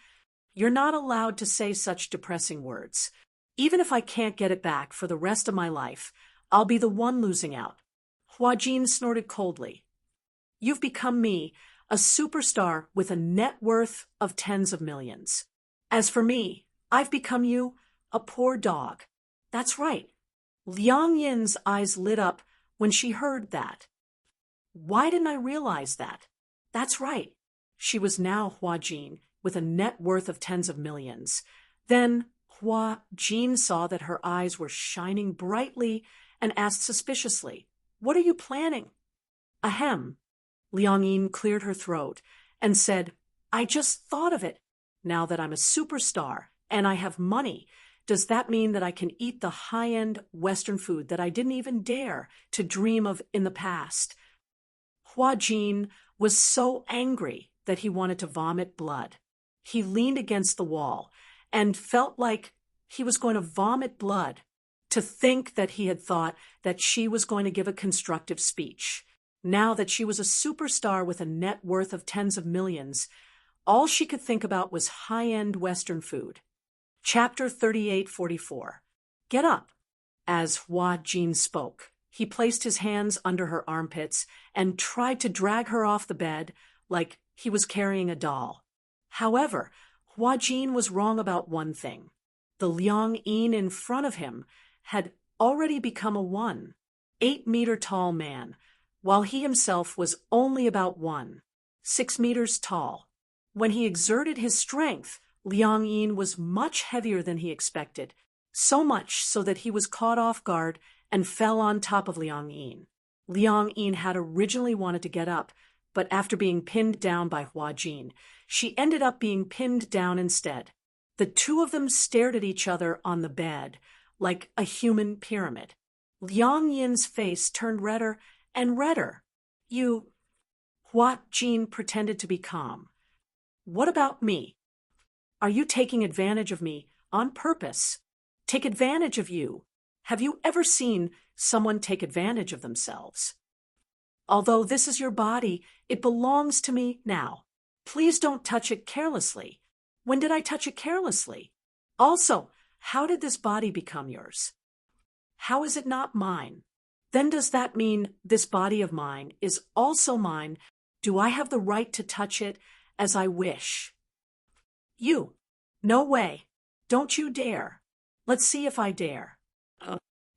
You're not allowed to say such depressing words. Even if I can't get it back for the rest of my life, I'll be the one losing out. Hua Jin snorted coldly. You've become me, a superstar with a net worth of tens of millions. As for me, I've become you, a poor dog. That's right. Liang Yin's eyes lit up when she heard that. Why didn't I realize that? That's right. She was now Hua Jin with a net worth of tens of millions. Then Hua Jin saw that her eyes were shining brightly and asked suspiciously, what are you planning? Ahem. Liang Yin cleared her throat and said, I just thought of it. Now that I'm a superstar and I have money, does that mean that I can eat the high-end Western food that I didn't even dare to dream of in the past? Hua Jin was so angry that he wanted to vomit blood. He leaned against the wall and felt like he was going to vomit blood. To think that he had thought that she was going to give a constructive speech. Now that she was a superstar with a net worth of tens of millions, all she could think about was high-end Western food. Chapter 3844. Get up. As Hua Jin spoke, he placed his hands under her armpits and tried to drag her off the bed like he was carrying a doll. However, Hua Jin was wrong about one thing. The Liang Yin in front of him had already become a 1.8-meter tall man, while he himself was only about 1.6 meters tall. When he exerted his strength, Liang Yin was much heavier than he expected, so much so that he was caught off guard and fell on top of Liang Yin. Liang Yin had originally wanted to get up, but after being pinned down by Hua Jin, she ended up being pinned down instead. The two of them stared at each other on the bed, like a human pyramid. Liang Yin's face turned redder and redder. Hua Jin pretended to be calm. What about me? Are you taking advantage of me on purpose? Take advantage of you? Have you ever seen someone take advantage of themselves? Although this is your body, it belongs to me now. Please don't touch it carelessly. When did I touch it carelessly? Also, how did this body become yours? How is it not mine? Then does that mean this body of mine is also mine? Do I have the right to touch it as I wish? You. No way. Don't you dare. Let's see if I dare.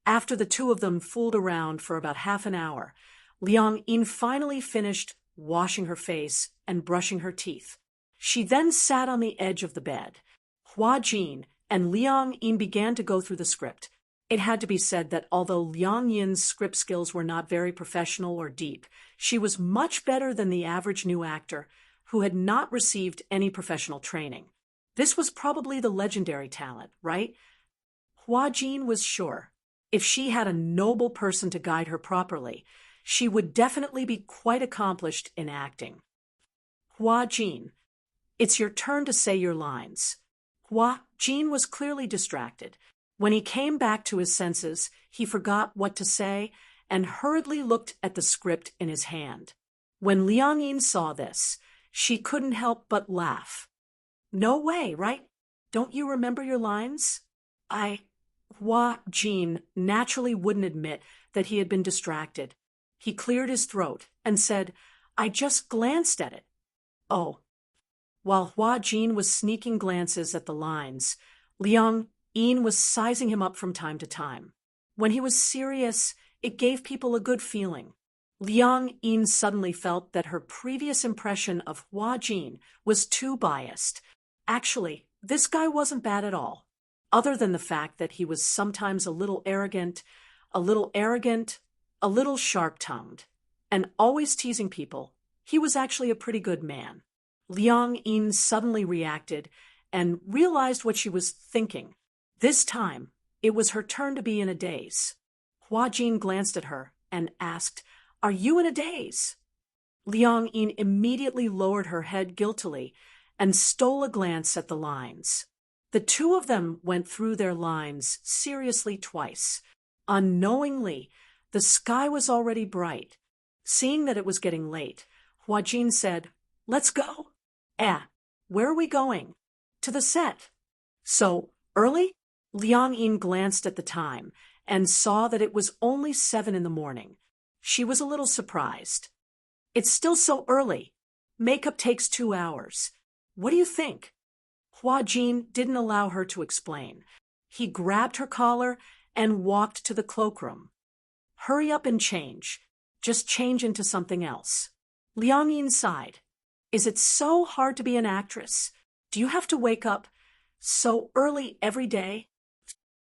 After the two of them fooled around for about half an hour, Liang Yin finally finished washing her face and brushing her teeth. She then sat on the edge of the bed. Hua Jin and Liang Yin began to go through the script. It had to be said that although Liang Yin's script skills were not very professional or deep, she was much better than the average new actor who had not received any professional training. This was probably the legendary talent, right? Hua Jin was sure. If she had a noble person to guide her properly, she would definitely be quite accomplished in acting. Hua Jin, it's your turn to say your lines. Hua Jin was clearly distracted. When he came back to his senses, he forgot what to say and hurriedly looked at the script in his hand. When Liang Yin saw this, she couldn't help but laugh. No way, right? Don't you remember your lines? Hua Jin naturally wouldn't admit that he had been distracted. He cleared his throat and said, I just glanced at it. Oh. While Hua Jin was sneaking glances at the lines, Liang Yin was sizing him up from time to time. When he was serious, it gave people a good feeling. Liang Yin suddenly felt that her previous impression of Hua Jin was too biased. Actually, this guy wasn't bad at all. Other than the fact that he was sometimes a little arrogant, a little sharp-tongued, and always teasing people, he was actually a pretty good man. Liang Yin suddenly reacted and realized what she was thinking. This time, it was her turn to be in a daze. Hua Jin glanced at her and asked, Are you in a daze? Liang Yin immediately lowered her head guiltily and stole a glance at the lines. The two of them went through their lines seriously twice. Unknowingly, the sky was already bright. Seeing that it was getting late, Hua Jin said, Let's go. Where are we going? To the set. So, early? Liang Yin glanced at the time and saw that it was only 7 in the morning. She was a little surprised. It's still so early. Makeup takes 2 hours. What do you think? Hua Jin didn't allow her to explain. He grabbed her collar and walked to the cloakroom. Hurry up and change. Just change into something else. Liang Yin sighed. Is it so hard to be an actress? Do you have to wake up so early every day?